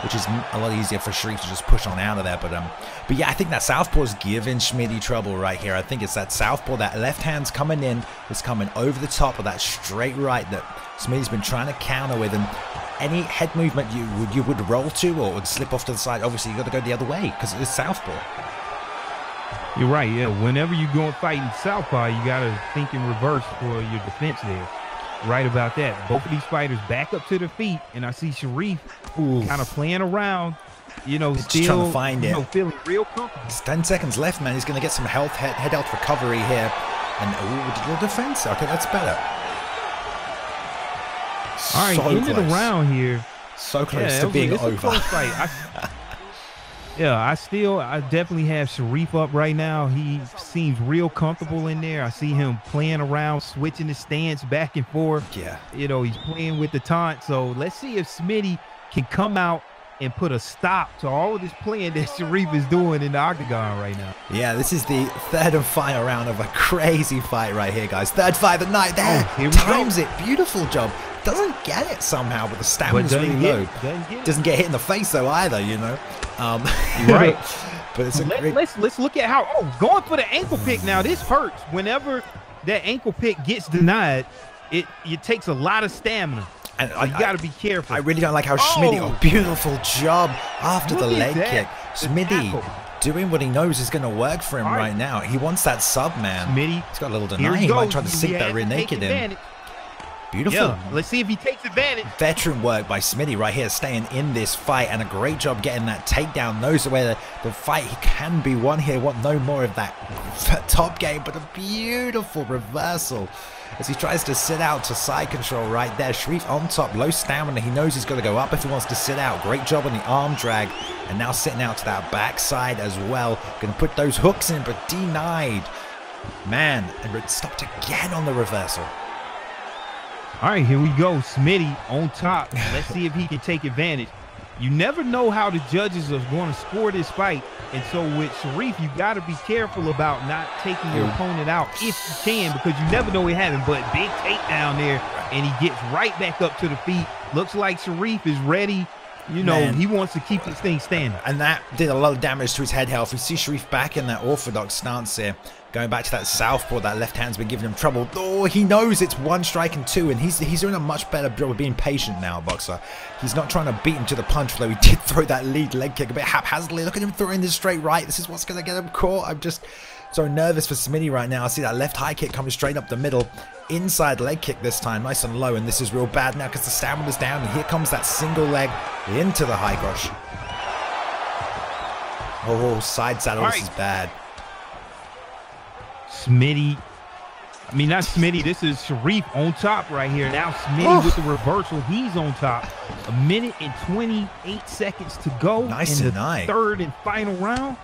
which is a lot easier for Sharif to just push on out of there. But yeah, I think that southpaw is giving Smitty trouble right here. I think it's that southpaw, that left hand's coming in, it's coming over the top of that straight right that Smitty's been trying to counter with, and any head movement you would roll to or would slip off to the side, obviously you got to go the other way because it is southpaw. You're right, yeah. Whenever you go and fight in southpaw, you got to think in reverse for your defense there. Right about that. Both of these fighters back up to their feet, and I see Sharif kind of playing around, you know, still trying to find it. Feeling real comfortable. It's 10 seconds left, man. He's going to get some head health recovery here. And the defense. Okay, that's better. All right, end of the round here. So close to being over. It's a close fight. I definitely have Sharif up right now. He seems real comfortable in there. I see him playing around, switching his stance back and forth. Yeah. You know, he's playing with the taunt. So let's see if Smitty can come out and put a stop to all of this playing that Sharif is doing in the octagon right now. Yeah, this is the third and final round of a crazy fight right here, guys. Third fight of the night there. Times it. Beautiful job. Doesn't get it somehow, but the stamina's really low. Doesn't get hit in the face though either, you know. Right. But it's let's look at how going for the ankle pick now. This hurts. Whenever that ankle pick gets denied, it takes a lot of stamina. And you got to be careful. I really don't like how Smitty. Beautiful job after the leg kick. Smitty doing what he knows is going to work for him right now. He wants that sub, man. Smitty, he's got a little deny. He might try to sink that rear naked in. Beautiful. Yeah, let's see if he takes advantage. Veteran work by Smitty right here, staying in this fight, and a great job getting that takedown. Knows where the fight he can be won here. Want no more of that top game, but a beautiful reversal as he tries to sit out to side control right there. Sharif on top, low stamina. He knows he's got to go up if he wants to sit out. Great job on the arm drag, and now sitting out to that backside as well. Going to put those hooks in, but denied. Man, and stopped again on the reversal. All right, here we go. Smitty on top. Let's see if he can take advantage. you never know how the judges are going to score this fight. And so with Sharif, you got to be careful about not taking your opponent out if you can, because you never know what happened. But big takedown there, and he gets right back up to the feet. Looks like Sharif is ready. You know, man, he wants to keep this thing standing. And that did a lot of damage to his head health. We see Sharif back in that orthodox stance here. Going back to that southpaw, that left hand's been giving him trouble. Oh, he knows it's 1 strike and 2, and he's doing a much better job of being patient now, Boxer. He's not trying to beat him to the punch, although he did throw that lead leg kick a bit haphazardly. Look at him throwing this straight right. This is what's going to get him caught. I'm just so nervous for Smitty right now. I see that left high kick coming straight up the middle. Inside leg kick this time, nice and low, and this is real bad now because the stamina's down, and here comes that single leg into the high cross. Oh, side saddle, this is bad. Smitty, I mean, not Smitty, this is Sharif on top right here. Now Smitty with the reversal, he's on top. 1 minute and 28 seconds to go. Nice in and the nice. Third and final round.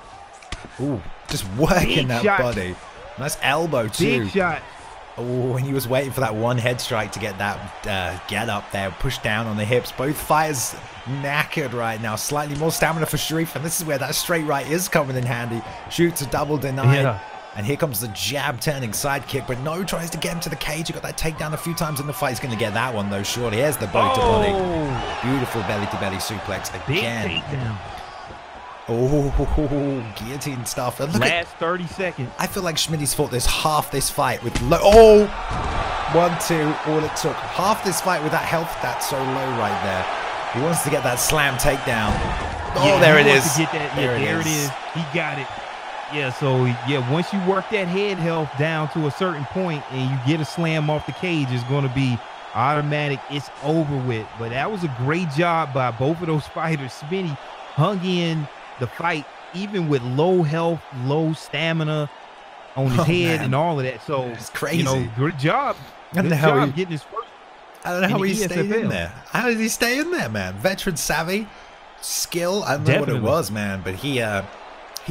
Ooh, just working big that shot. Body. Nice elbow too. Big shot. Oh, and he was waiting for that one head strike to get that get up there, push down on the hips. Both fighters knackered right now. Slightly more stamina for Sharif, and this is where that straight right is coming in handy. Shoots a double denied. Yeah. And here comes the jab turning side kick, but no, tries to get him to the cage. He got that takedown a few times in the fight. He's going to get that one though, surely. Here's the belly to body. Beautiful belly to belly suplex again. Big takedown. Oh, guillotine stuff. And look last 30 seconds. I feel like Schmitty's fought half this fight with low. Oh, 1-2, all it took. Half this fight with that health that's so low right there. He wants to get that slam takedown. Oh, yeah, there it is. Get that. Yeah, there it is. He got it. Yeah, so yeah, once you work that head health down to a certain point and you get a slam off the cage, it's going to be automatic. It's over with. But that was a great job by both of those fighters. Smitty hung in the fight, even with low health, low stamina on his head and all of that. So it's crazy. You know, good job. Good job getting his first. I don't know how he stayed in there. How did he stay in there, man? Veteran savvy, skill. I don't know what it was, man, but he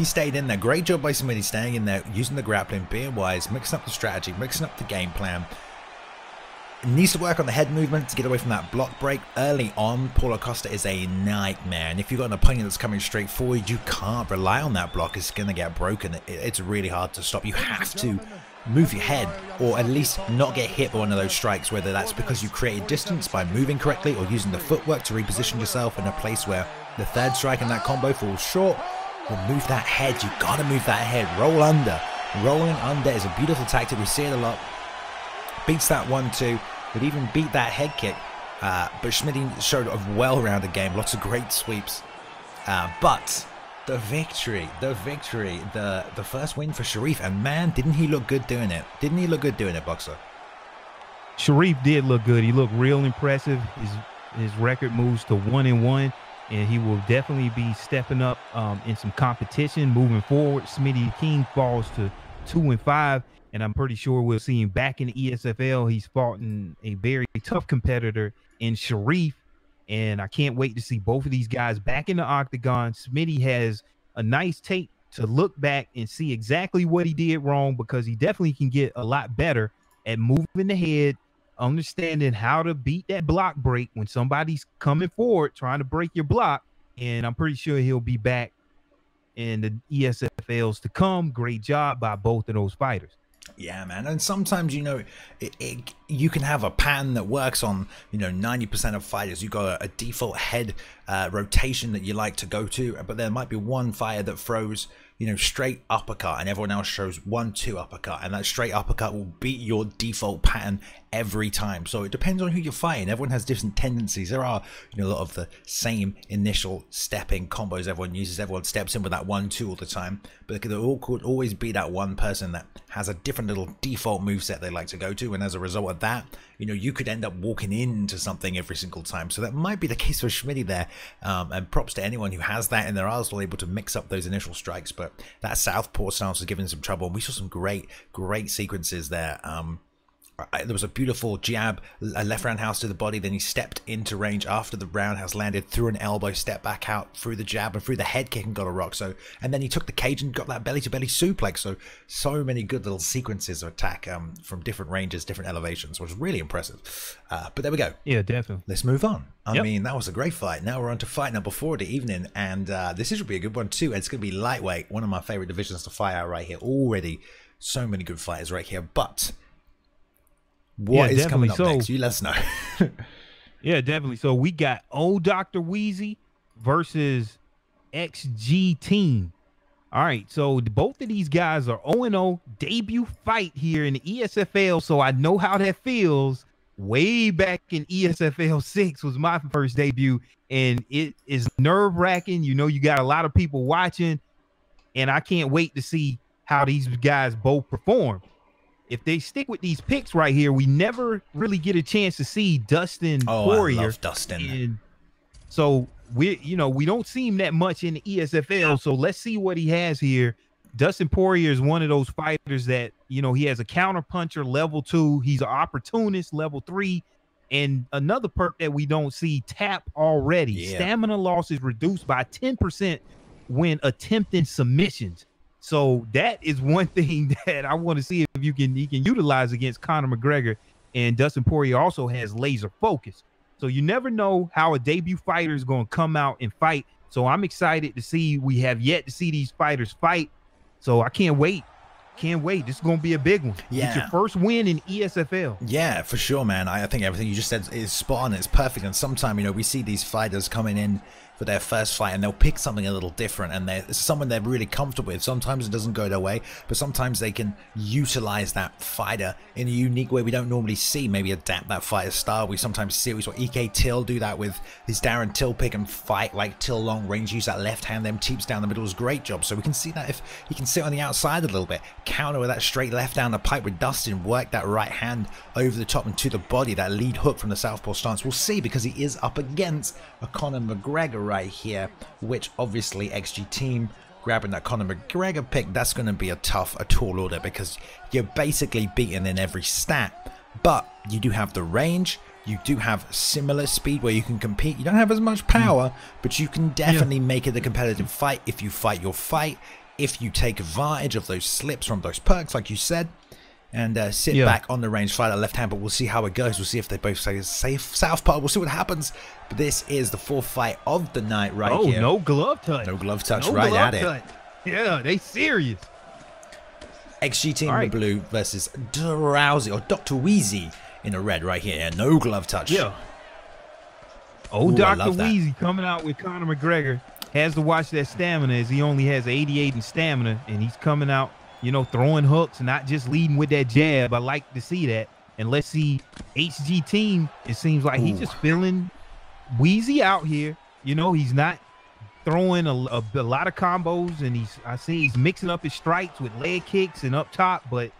stayed in there. Great job by somebody staying in there, using the grappling, being wise, mixing up the strategy, mixing up the game plan. It needs to work on the head movement to get away from that block break. Early on, Paulo Costa is a nightmare. And if you've got an opponent that's coming straight forward, you can't rely on that block. It's going to get broken. It's really hard to stop. You have to move your head, or at least not get hit by one of those strikes, whether that's because you created distance by moving correctly or using the footwork to reposition yourself in a place where the third strike in that combo falls short. Well, move that head. You got to move that head. Roll under. Rolling under is a beautiful tactic. We see it a lot. Beats that 1-2. Would even beat that head kick. But Schmitty showed a well-rounded game. Lots of great sweeps. But the victory, the first win for Sharif. And man, didn't he look good doing it? Didn't he look good doing it, Boxer? Sharif did look good. He looked real impressive. His record moves to 1-1. And he will definitely be stepping up in some competition moving forward. Smitty King falls to 2-5, and I'm pretty sure we'll see him back in the ESFL. He's fought in a very tough competitor in Sharif, and I can't wait to see both of these guys back in the octagon. Smitty has a nice tape to look back and see exactly what he did wrong, because he definitely can get a lot better at moving the head, understanding how to beat that block break when somebody's coming forward trying to break your block. And I'm pretty sure he'll be back in the ESFLs to come. Great job by both of those fighters. Yeah, man. And sometimes, you know, you can have a pattern that works on, you know, 90% of fighters. You've got a default head rotation that you like to go to, but there might be one fighter that throws, you know, straight uppercut, and everyone else shows 1-2 uppercut, and that straight uppercut will beat your default pattern every time. So it depends on who you're fighting. Everyone has different tendencies. There are, you know, a lot of the same initial stepping combos everyone uses. Everyone steps in with that 1-2 all the time, but there could always be that one person that has a different little default moveset they like to go to, and as a result of that, you know, you could end up walking into something every single time. So that might be the case for Schmitty there, and props to anyone who has that in their arsenal, able to mix up those initial strikes. But that southpaw stance was giving some trouble, and we saw some great sequences there. There was a beautiful jab, a left roundhouse to the body. Then he stepped into range after the roundhouse landed, through an elbow, stepped back out through the jab and through the head kick and got a rock. So, and then he took the cage and got that belly to belly suplex. So many good little sequences of attack from different ranges, different elevations, which was really impressive. But there we go. Yeah, definitely. Let's move on. I mean, that was a great fight. Now we're on to fight number 4 of the evening, and this should be a good one too. It's going to be lightweight, one of my favorite divisions to fight out right here. Already, so many good fighters right here, but. What is coming up next? You let us know. Yeah, definitely. So we got old Dr. Weezy versus XG Team. All right, so both of these guys are 0-0 debut fight here in the ESFL, so I know how that feels. Way back in ESFL 6 was my first debut, and it is nerve-wracking. You know, you got a lot of people watching, and I can't wait to see how these guys both perform. If they stick with these picks right here, we never really get a chance to see Dustin Poirier. I love Dustin. And so we don't see him that much in the ESFL. So let's see what he has here. Dustin Poirier is one of those fighters that, he has a counter puncher level 2. He's an opportunist level 3. And another perk that we don't see, tap already. Yeah. Stamina loss is reduced by 10% when attempting submissions. So that is one thing that I want to see if he can utilize against Conor McGregor. And Dustin Poirier also has laser focus. So you never know how a debut fighter is going to come out and fight. So I'm excited to see. We have yet to see these fighters fight. So I can't wait. Can't wait. This is going to be a big one. Yeah. It's your first win in ESFL. Yeah, for sure, man. I think everything you just said is spot on. It's perfect. And sometimes, we see these fighters coming in for their first fight and they'll pick something a little different, and it's someone they're really comfortable with. Sometimes it doesn't go their way, but sometimes they can utilize that fighter in a unique way we don't normally see. Maybe adapt that fighter's style. We sometimes see, we saw EK Till do that with his Darren Till pick and fight like Till long range, use that left hand, then teeps down the middle. Was a great job. So we can see that if he can sit on the outside a little bit, counter with that straight left down the pipe with Dustin, work that right hand over the top and to the body, that lead hook from the southpaw stance. We'll see, because he is up against a Conor McGregor right here, which obviously XG Team grabbing that Conor McGregor pick, that's going to be a tall order, because you're basically beaten in every stat, but you do have the range, you do have similar speed where you can compete. You don't have as much power, but you can definitely make it a competitive fight if you fight your fight, if you take advantage of those slips from those perks like you said, and sit back on the range, fight that left hand. But we'll see how it goes. We'll see if they both say safe southpaw. We'll see what happens. But this is the 4th fight of the night right here. Oh, no glove touch. No glove touch, no right glove at touch. It. Yeah, they serious. XG Team in the blue versus Drowsy or Dr. Weezy in the red right here. No glove touch. Yeah. Oh, Dr. Weezy coming out with Conor McGregor. Has to watch that stamina, as he only has 88 in stamina, and he's coming out, throwing hooks, not just leading with that jab. I like to see that. And let's see HG Team. It seems like he's just feeling Weezy out here. He's not throwing a lot of combos, and I see he's mixing up his strikes with leg kicks and up top, but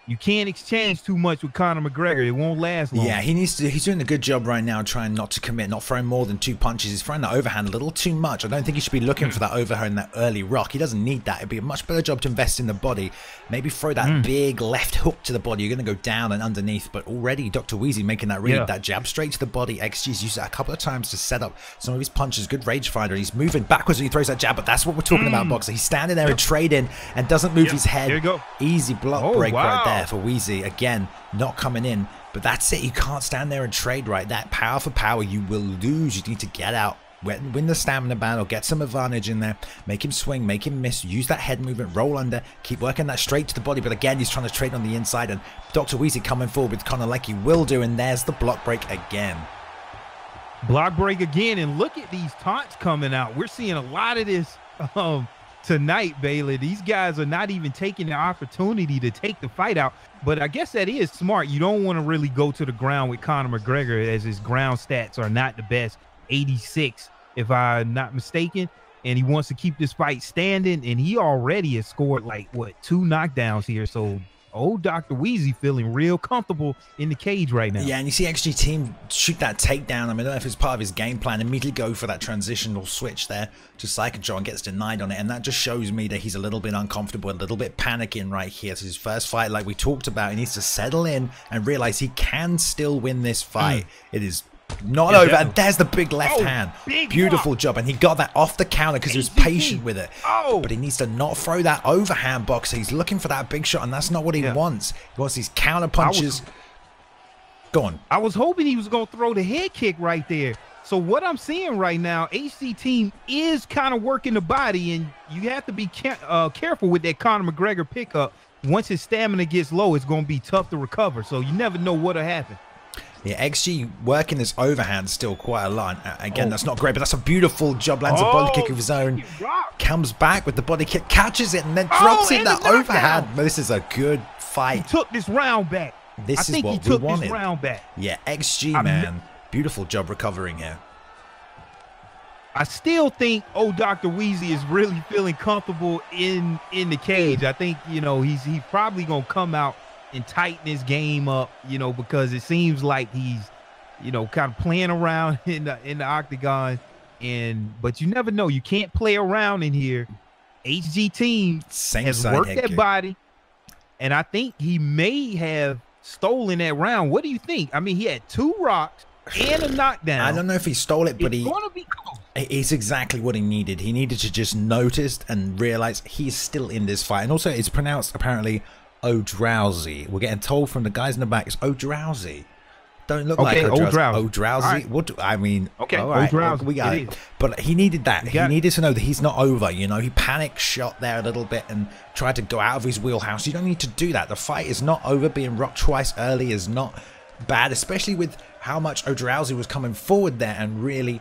you can't exchange too much with Conor McGregor. It won't last long. Yeah, he's doing a good job right now trying not to commit, not throwing more than 2 punches. He's throwing that overhand a little too much. I don't think he should be looking for that overhand, that early rock. He doesn't need that. It'd be a much better job to invest in the body. Maybe throw that big left hook to the body. You're going to go down and underneath, but already Dr. Weezy making that read, that jab straight to the body. XG's used that a couple of times to set up some of his punches. Good rage finder. He's moving backwards when he throws that jab, but that's what we're talking about, Boxer. He's standing there and trading and doesn't move his head. Here you go. Easy block break right there for Weezy. Again, not coming in, but that's it. You can't stand there and trade right. That power for power, you will lose. You need to get out, win the stamina battle, get some advantage in there, make him swing, make him miss, use that head movement, roll under, keep working that straight to the body. But again, he's trying to trade on the inside, and Dr. Weezy coming forward with Conor like he will do, and there's the block break again. Block break again, and look at these taunts coming out. We're seeing a lot of this tonight, Bailey. These guys are not even taking the opportunity to take the fight out, but I guess that is smart. You don't want to really go to the ground with Conor McGregor, as his ground stats are not the best, 86 if I'm not mistaken, and he wants to keep this fight standing, and he already has scored like 2 knockdowns here. So old Dr. Weezy feeling real comfortable in the cage right now. Yeah, and you see XG Team shoot that takedown. I mean, I don't know if it's part of his game plan. Immediately go for that transitional switch there to side control and gets denied on it. And that just shows me that he's a little bit uncomfortable, a little bit panicking right here. It's his first fight, like we talked about. He needs to settle in and realize he can still win this fight. It is not over. And there's the big left hand. Beautiful job. And he got that off the counter because he was patient with it. But he needs to not throw that overhand boxer. He's looking for that big shot, and that's not what he wants. He wants these counter punches. Go on. I was hoping he was going to throw the head kick right there. So what I'm seeing right now, HC Team is kind of working the body, and you have to be careful with that Conor McGregor pickup. Once his stamina gets low, it's going to be tough to recover. So you never know what'll happen. Yeah, XG working this overhand still quite a lot. Again, that's not great, but that's a beautiful job. Lands a body kick of his own. Comes back with the body kick, catches it, and then drops in that overhand. But this is a good fight. He took this round back. This is what we wanted. Yeah, XG, man. Beautiful job recovering here. I still think old Dr. Weezy is really feeling comfortable in the cage. I think, you know, he's probably going to come out and tighten his game up, you know, because it seems like he's, you know, kind of playing around in the octagon. But you never know. You can't play around in here. HG Team has worked that body, and I think he may have stolen that round. What do you think? I mean, he had 2 rocks and a knockdown. I don't know if he stole it, but it's gonna be close. It's exactly what he needed. He needed to just notice and realize he's still in this fight. And also, it's pronounced apparently O'Drowsy. We're getting told from the guys in the back it's O'Drowsy. Don't look like O'Drowsy. O'Drowsy. Right. What do I mean? Okay, all right, O'Drowsy. We got it. But he needed that. He needed to know that he's not over. You know, he panic shot there a little bit and tried to go out of his wheelhouse. You don't need to do that. The fight is not over. Being rocked twice early is not bad, especially with how much O'Drowsy was coming forward there and really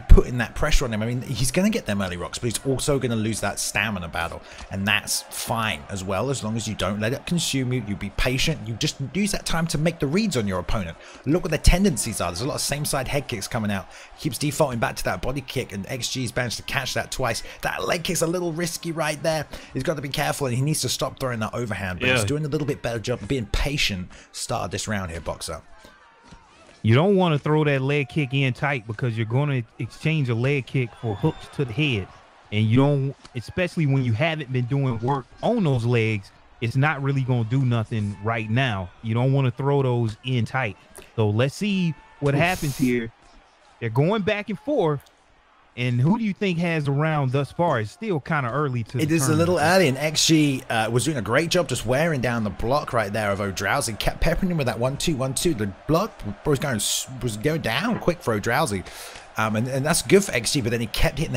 putting that pressure on him. I mean, he's going to get them early rocks, but he's also going to lose that stamina battle, and that's fine as well, as long as you don't let it consume you. You be patient. You just use that time to make the reads on your opponent. Look what their tendencies are. There's a lot of same-side head kicks coming out. He keeps defaulting back to that body kick, and XG's managed to catch that twice. That leg kick's a little risky right there. He's got to be careful, and he needs to stop throwing that overhand, but he's doing a little bit better job being patient. Started this round here, Boxer. You don't want to throw that leg kick in tight because you're going to exchange a leg kick for hooks to the head. And you don't, especially when you haven't been doing work on those legs, it's not really going to do nothing right now. You don't want to throw those in tight. So let's see what happens here. They're going back and forth. And who do you think has the round thus far? It's still kind of early to It is a little early, and XG was doing a great job just wearing down the block right there of O'Drowsy. Kept peppering him with that 1-2, 1-2. The block was going down quick for O'Drowsy. And that's good for XG, but then he kept hitting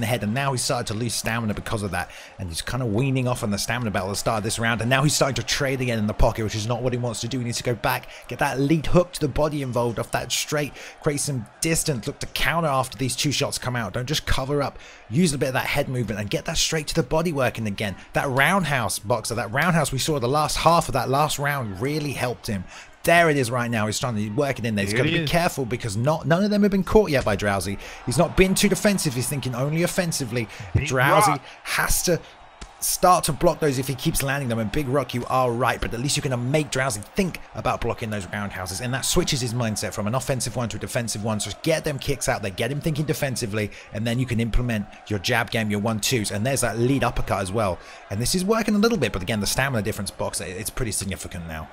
the head, and now he started to lose stamina because of that. And he's kind of weaning off on the stamina battle at the start of this round, and now he's starting to trade again in the pocket, which is not what he wants to do. He needs to go back, get that lead hook to the body involved off that straight, create some distance, look to counter after these 2 shots come out. Don't just cover up. Use a bit of that head movement and get that straight to the body working again. That roundhouse, Boxer, that roundhouse we saw the last half of that last round really helped him. There it is right now. He's trying to work it in there. He's got to be careful because none of them have been caught yet by Drowsy. He's not been too defensive. He's thinking only offensively. Drowsy has to start to block those if he keeps landing them. And Big Rock, you are right, but at least you're going to make Drowsy think about blocking those roundhouses, and that switches his mindset from an offensive one to a defensive one. So get them kicks out there, get him thinking defensively, and then you can implement your jab game, your 1-2s, and there's that lead uppercut as well. And this is working a little bit, but again, the stamina difference, Box, it's pretty significant now.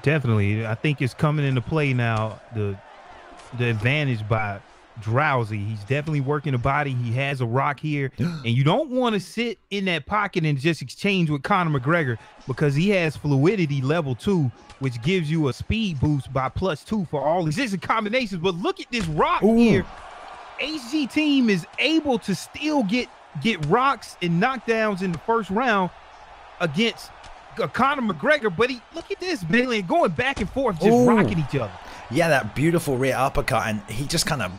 Definitely. I think it's coming into play now, the advantage by Drowsy. He's definitely working the body. He has a rock here, and you don't want to sit in that pocket and just exchange with Conor McGregor because he has fluidity level 2, which gives you a speed boost by +2 for all existing combinations. But look at this rock here. HG Team is able to still get rocks and knockdowns in the first round against Conor McGregor, but look at this, Billy, going back and forth, just rocking each other. Yeah, that beautiful rear uppercut, and he just kind of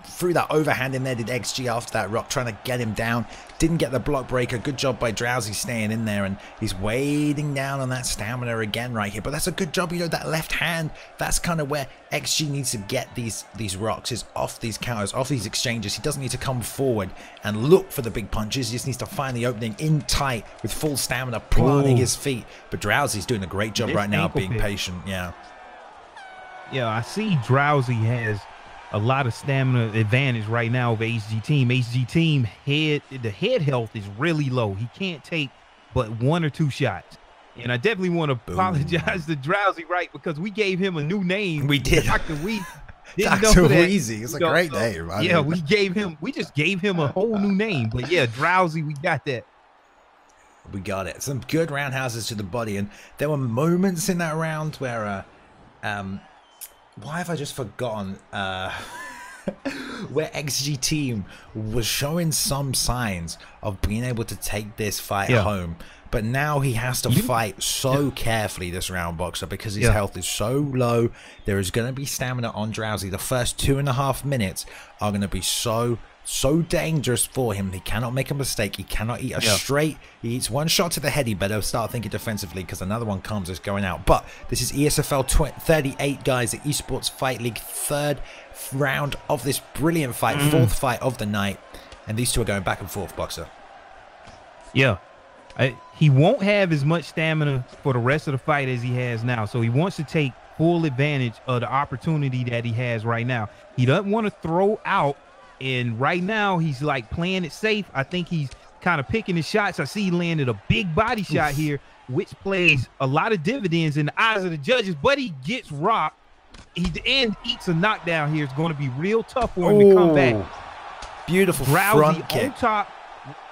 threw that overhand in there, did XG after that rock, trying to get him down. Didn't get the block breaker. Good job by Drowsy staying in there, and he's weighting down on that stamina again right here. But that's a good job, you know, that left hand. That's kind of where XG needs to get these rocks, is off these counters, off these exchanges. He doesn't need to come forward and look for the big punches. He just needs to find the opening in tight with full stamina, planting his feet. But Drowsy's doing a great job right now, being patient. Yeah. Yeah, I see Drowsy has a lot of stamina advantage right now over HG Team. HG Team the head health is really low. He can't take but 1 or 2 shots. And I definitely want to apologize to Drowsy, right? Because we gave him a new name. We did. Dr. We didn't know that. Wheezy. It's a great name. Right? Yeah, we just gave him a whole new name. But yeah, Drowsy, we got that. We got it. Some good roundhouses to the body. And there were moments in that round where why have I just forgotten where XG Team was showing some signs of being able to take this fight home, but now he has to fight so carefully this round, Boxer, because his health is so low. There is going to be stamina on Drowsy. The first 2.5 minutes are going to be so dangerous for him. He cannot make a mistake. He cannot eat a straight. He eats one shot to the head. He better start thinking defensively, because another one comes, it's going out. But this is ESFL 38, guys, the Esports Fight League, 3rd round of this brilliant fight, 4th fight of the night, and these two are going back and forth, Boxer. Yeah. He won't have as much stamina for the rest of the fight as he has now, so he wants to take full advantage of the opportunity that he has right now. He doesn't want to throw out. And right now, he's like playing it safe. I think he's kind of picking his shots. I see he landed a big body shot here, which plays a lot of dividends in the eyes of the judges, but he gets rocked. And eats a knockdown here. It's going to be real tough for him to come back. Beautiful Drowsy front kick. On top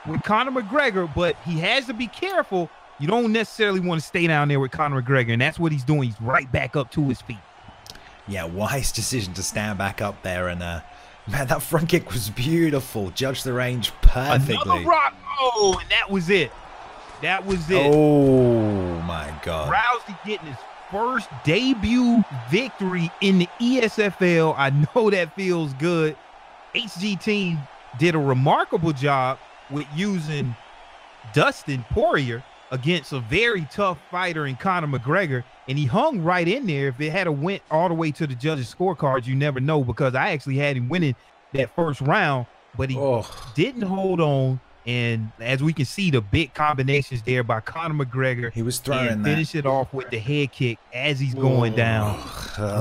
with Conor McGregor, but he has to be careful. You don't necessarily want to stay down there with Conor McGregor, and that's what he's doing. He's right back up to his feet. Yeah, wise decision to stand back up there, and man, that front kick was beautiful. Judged the range perfectly. Another rock. Oh, and that was it. That was it. Oh, my God. Drowsy getting his first debut victory in the ESFL. I know that feels good. HG Team did a remarkable job with using Dustin Poirier against a very tough fighter in Conor McGregor, and he hung right in there. If it had went all the way to the judges' scorecards, you never know, because I actually had him winning that first round, but he didn't hold on. And as we can see, the big combinations there by Conor McGregor. He was throwing that. Finish it off with the head kick as he's going down.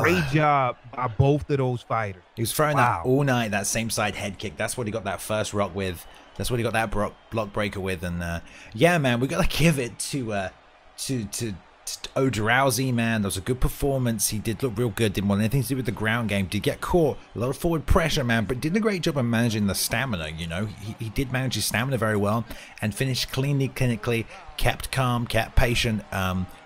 Great job by both of those fighters. He was throwing that all night, that same side head kick. That's what he got that first rock with. That's what he got that block breaker with. And yeah, man, we got to give it to Drowsy, man. That was a good performance. He did look real good. Didn't want anything to do with the ground game. Did get caught. A lot of forward pressure, man, but did a great job of managing the stamina, you know. He did manage his stamina very well and finished cleanly, clinically, kept calm, kept patient,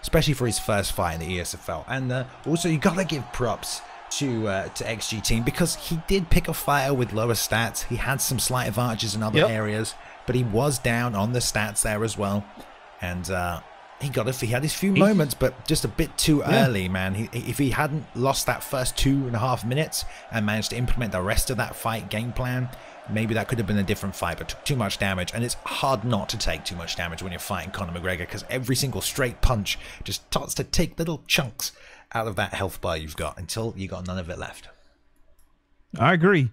especially for his first fight in the ESFL. And also, you got to give props to XG Team, because he did pick a fighter with lower stats. He had some slight advantages in other areas, but he was down on the stats there as well. And he had his few moments, but just a bit too early, man. If he hadn't lost that first 2.5 minutes and managed to implement the rest of that fight game plan, maybe that could have been a different fight, but took too much damage. And it's hard not to take too much damage when you're fighting Conor McGregor, because every single straight punch just starts to take little chunks out of that health bar you've got until you got none of it left. I agree.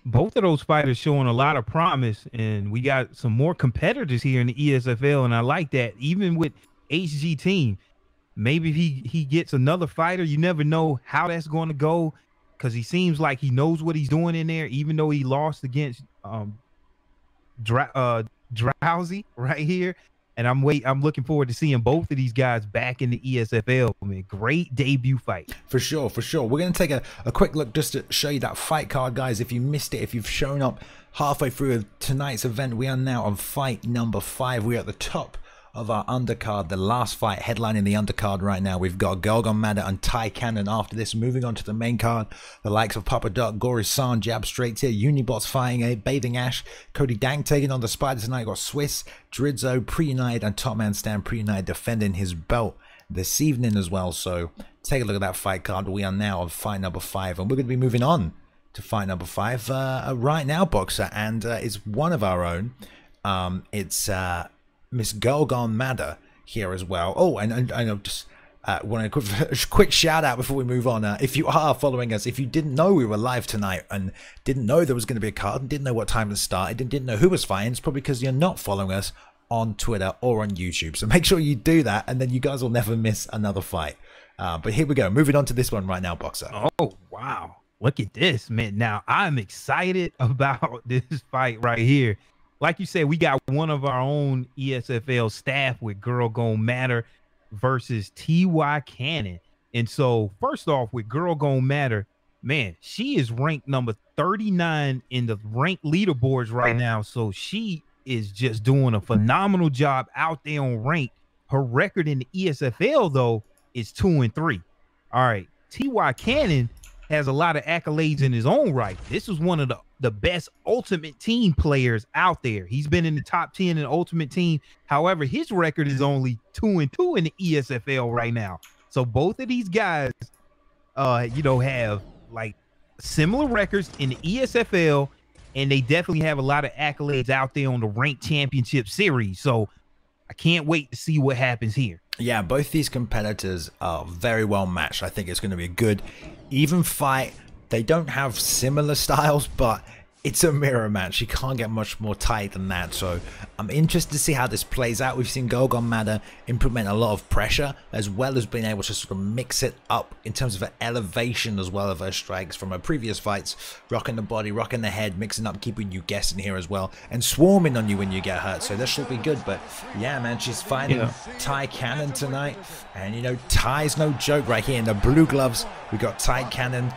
Both of those fighters showing a lot of promise, and we got some more competitors here in the ESFL, and I like that. Even with HG Team, maybe he gets another fighter. You never know how that's going to go, because he seems like he knows what he's doing in there, even though he lost against Drowsy right here. And I'm looking forward to seeing both of these guys back in the ESFL. I mean, great debut fight. For sure, for sure. We're going to take a quick look just to show you that fight card, guys. If you missed it, if you've shown up halfway through tonight's event, we are now on fight number 5. We are at the top of our undercard, the last fight headlining the undercard right now. We've got Golgon Mada and Ty Cannon after this. Moving on to the main card, the likes of Papa Duck, Goris-san, Jab Straight here, Unibot's fighting a Bathing Ash, Cody Dank taking on the Spider tonight. Got Swiss, Drizzo, Pre-United, and Top Man Stan Pre-United defending his belt this evening as well. So take a look at that fight card. We are now on fight number 5, and we're going to be moving on to fight number 5 right now, Boxer, and it's one of our own. It's Miss Girl Gone Madder here as well. Oh, and I just want a quick shout out before we move on. If you are following us, if you didn't know we were live tonight and didn't know there was going to be a card and didn't know what time it started and didn't know who was fighting, it's probably because you're not following us on Twitter or on YouTube. So make sure you do that, and then you guys will never miss another fight. But here we go. Moving on to this one right now, Boxer. Oh, wow. Look at this, man. Now, I'm excited about this fight right here. Like you said, we got one of our own ESFL staff with Girl Gone Matter versus T.Y. Cannon. And so, first off, with Girl Gone Matter, man, she is ranked number 39 in the ranked leaderboards right now. So she is just doing a phenomenal job out there on ranked. Her record in the ESFL, though, is 2-3. All right. T.Y. Cannon has a lot of accolades in his own right. This is one of the best Ultimate Team players out there. He's been in the top 10 in Ultimate Team. However, his record is only 2-2 in the ESFL right now. So both of these guys, you know, have like similar records in the ESFL, and they definitely have a lot of accolades out there on the ranked championship series. So I can't wait to see what happens here. Yeah, both these competitors are very well matched. I think it's going to be a good, even fight. They don't have similar styles, but it's a mirror match. You can't get much more tight than that. So I'm interested to see how this plays out. We've seen Girl Gone Madder implement a lot of pressure, as well as being able to sort of mix it up in terms of her elevation as well of her strikes from her previous fights, rocking the body, rocking the head, mixing up, keeping you guessing here as well, and swarming on you when you get hurt. So that should be good. But yeah, man, she's fighting Ty Cannon tonight, and you know, Ty's no joke right here in the blue gloves. We got Ty Cannon.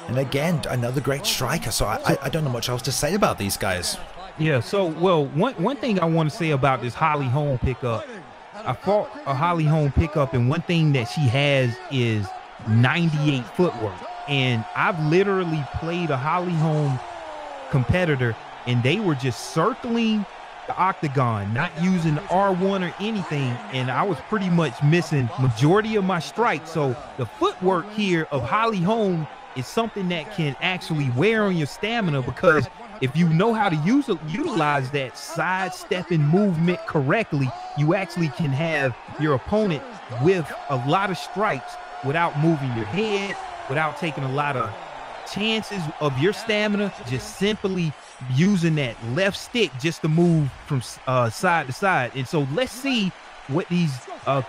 And again, another great striker. So I don't know much else to say about these guys. Yeah, so, well, one thing I want to say about this Holly Holm pickup, I fought a Holly Holm pickup, and one thing that she has is 98 footwork. And I've literally played a Holly Holm competitor, and they were just circling the octagon, not using R1 or anything, and I was pretty much missing majority of my strikes. So the footwork here of Holly Holm is something that can actually wear on your stamina, because if you know how to utilize that sidestepping movement correctly, you actually can have your opponent with a lot of strikes without moving your head, without taking a lot of chances of your stamina, just simply using that left stick just to move from side to side. And so let's see what these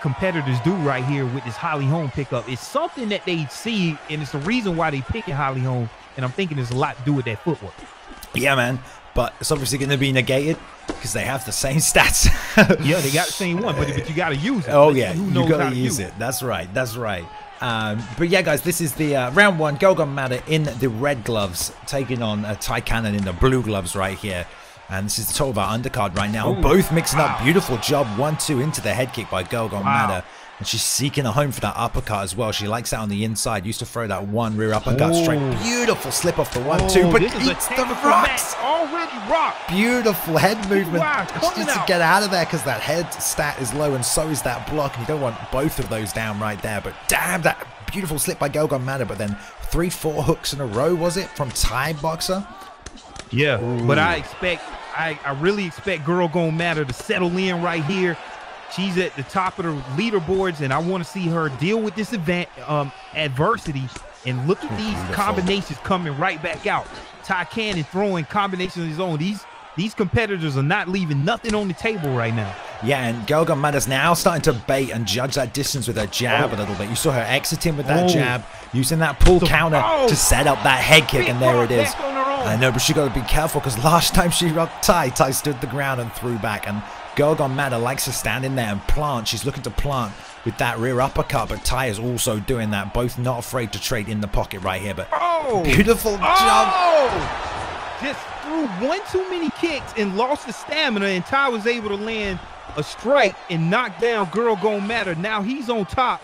competitors do right here with this Holly Holm pickup. It's something that they see, and it's the reason why they picking Holly Holm, and I'm thinking there's a lot to do with that footwork. Yeah, man, but it's obviously going to be negated because they have the same stats. Yeah, they got the same one, but you got to use it. Oh yeah, you got to use it. That's right, that's right. But yeah, guys, this is the round one. Girl Gone Madder in the red gloves, taking on Ty Cannon in the blue gloves right here. And this is the top of our undercard right now. Ooh, both mixing up. Beautiful job. 1-2 into the head kick by Girl Gone Madder. And she's seeking a home for that uppercut as well. She likes that on the inside. Used to throw that one rear uppercut straight. Beautiful slip off the 1-2, but eats the rocks. Already rocked. Beautiful head movement. Just needs to out. get out of there because that head stat is low, and so is that block. And you don't want both of those down right there. But damn, that beautiful slip by Girl Gone Madder. But then 3-4 hooks in a row, was it, from Thai Boxer? Yeah, Ooh. but I really expect Girl Gone Madder to settle in right here. She's at the top of the leaderboards, and I want to see her deal with this adversity. And look at these combinations coming right back out. Ty Cannon throwing combinations of his own. These competitors are not leaving nothing on the table right now. Yeah, and Girl Gone Madder's now starting to bait and judge that distance with her jab a little bit. You saw her exiting with that jab, using that pull counter to set up that head kick, and there it is. I know, but she got to be careful because last time she rocked Ty stood the ground and threw back, and Girl Gone Madder likes to stand in there and plant. She's looking to plant with that rear uppercut, but Ty is also doing that. Both not afraid to trade in the pocket right here, but beautiful jump. Just threw one too many kicks and lost the stamina, and Ty was able to land a strike and knock down Girl Gone Madder. Now he's on top.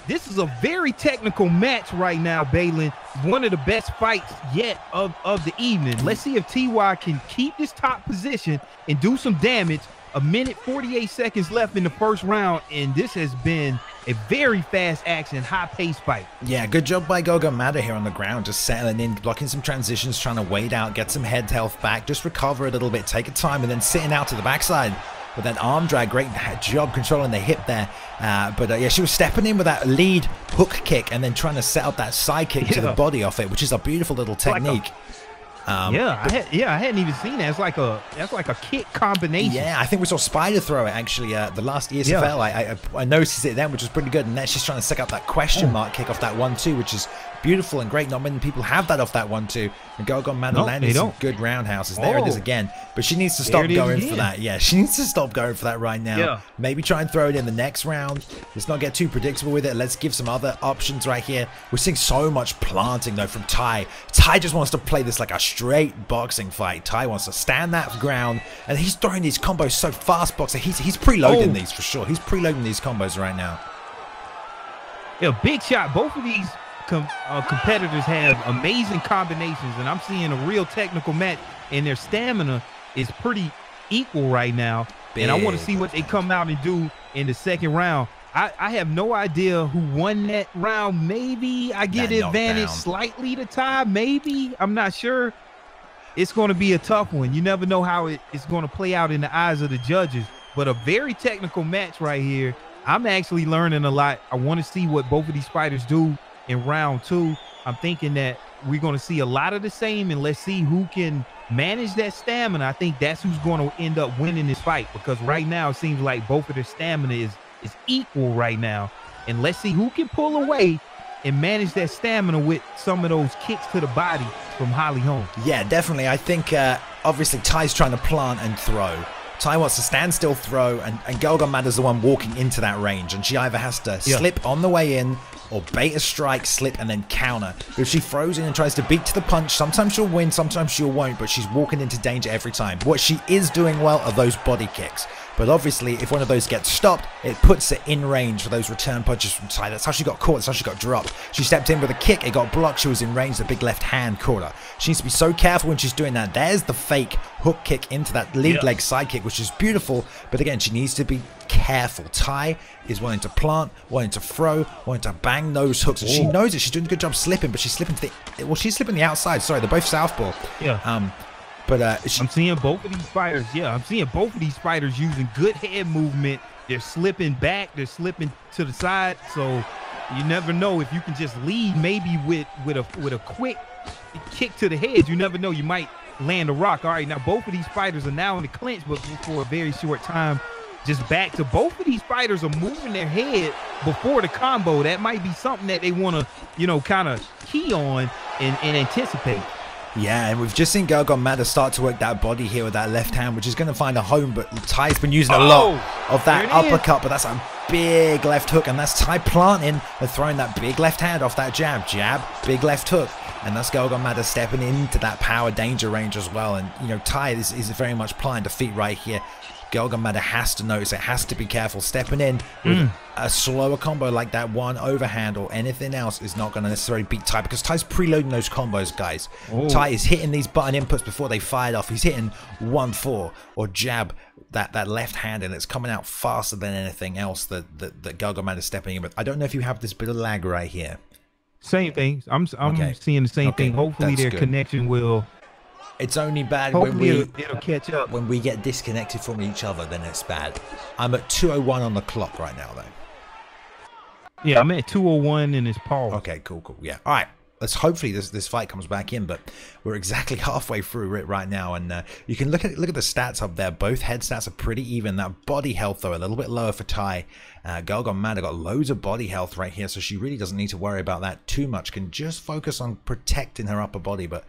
This is a very technical match right now, Balin. One of the best fights yet of the evening. Let's see if TY can keep this top position and do some damage A minute 48 seconds left in the first round, and this has been a very fast action, high-paced fight. Yeah, good job by Gogo Mada here on the ground, just settling in, blocking some transitions, trying to wait out, get some head health back, just recover a little bit, take a time, and then sitting out to the backside with that arm drag. Great job controlling the hip there. Yeah, she was stepping in with that lead hook kick and then trying to set up that side kick to the body off it, which is a beautiful little technique. I hadn't even seen that. That's like a kick combination. Yeah, I think we saw Spider throw it actually. The last ESFL, I noticed it then, which was pretty good. And now she's trying to set up that question mark kick off that 1-2, which is beautiful and great. Not many people have that off that 1-2. And Gogo Mada landed some good roundhouses. There it is again. But she needs to stop going for that. Yeah, she needs to stop going for that right now. Yeah. Maybe try and throw it in the next round. Let's not get too predictable with it. Let's give some other options right here. We're seeing so much planting though from Ty. Ty just wants to play this like a straight boxing fight. Ty wants to stand that ground, and he's throwing these combos so fast, boxer. He's preloading these for sure. He's preloading these combos right now. Yeah, big shot. Both of these competitors have amazing combinations, and I'm seeing a real technical match, and their stamina is pretty equal right now. And I want to see what they come out and do in the second round. I have no idea who won that round. Maybe I get the advantage slightly to Ty. Maybe. I'm not sure. It's going to be a tough one. You never know how it's going to play out in the eyes of the judges. But a very technical match right here. I'm actually learning a lot. I want to see what both of these fighters do in round 2. I'm thinking that we're going to see a lot of the same, and let's see who can manage that stamina. I think that's who's going to end up winning this fight, because right now it seems like both of their stamina is equal right now. And let's see who can pull away and manage that stamina with some of those kicks to the body from Holly Holm. Yeah, definitely. I think obviously Ty's trying to plant and throw. Ty wants to stand still, throw, and Gogo Mada's the one walking into that range, and she either has to slip on the way in or bait a strike, slip, and then counter. If she throws in and tries to beat to the punch, sometimes she'll win, sometimes she won't, but she's walking into danger every time. What she is doing well are those body kicks. But obviously, if one of those gets stopped, it puts it in range for those return punches from Ty. That's how she got caught. That's how she got dropped. She stepped in with a kick. It got blocked. She was in range. The big left hand caught her. She needs to be so careful when she's doing that. There's the fake hook kick into that lead leg side kick, which is beautiful. But again, she needs to be careful. Ty is wanting to plant, wanting to throw, wanting to bang those hooks. And she knows it. She's doing a good job slipping, but she's slipping to the... Well, she's slipping the outside. Sorry, they're both southpaw. Yeah. But I'm seeing both of these fighters. Yeah, I'm seeing both of these fighters using good head movement. They're slipping back. They're slipping to the side. So you never know if you can just lead maybe with a quick kick to the head. You never know. You might land a rock. All right, now both of these fighters are now in the clinch, but for a very short time. Just back to both of these fighters are moving their head before the combo. That might be something that they want to, kind of key on and anticipate. Yeah, and we've just seen Gogo Mada start to work that body here with that left hand, which is going to find a home, but Ty's been using a lot of that uppercut, but that's a big left hook, and that's Ty planting and throwing that big left hand off that jab, big left hook, and that's Gogo Mada stepping into that power danger range as well. And, Ty is very much planting defeat right here. Gogo Mada has to notice it, has to be careful. Stepping in with a slower combo like that one overhand or anything else is not going to necessarily beat Ty, because Ty's preloading those combos, guys. Ty is hitting these button inputs before they fired off. He's hitting 1-4 or jab that left hand, and it's coming out faster than anything else that Gogo Mada is stepping in with. I don't know if you have this bit of lag right here. Same thing. I'm seeing the same thing. Hopefully their connection will... It's only bad when it'll catch up. When we get disconnected from each other, then it's bad. I'm at 2:01 on the clock right now, though. Yeah, I'm at 2:01 in this pause. Okay, cool. Yeah. All right. Let's hopefully this fight comes back in, but we're exactly halfway through it right now, and you can look at the stats up there. Both head stats are pretty even. That body health though a little bit lower for Ty. Gogo Mada got loads of body health right here, so she really doesn't need to worry about that too much. Can just focus on protecting her upper body, but.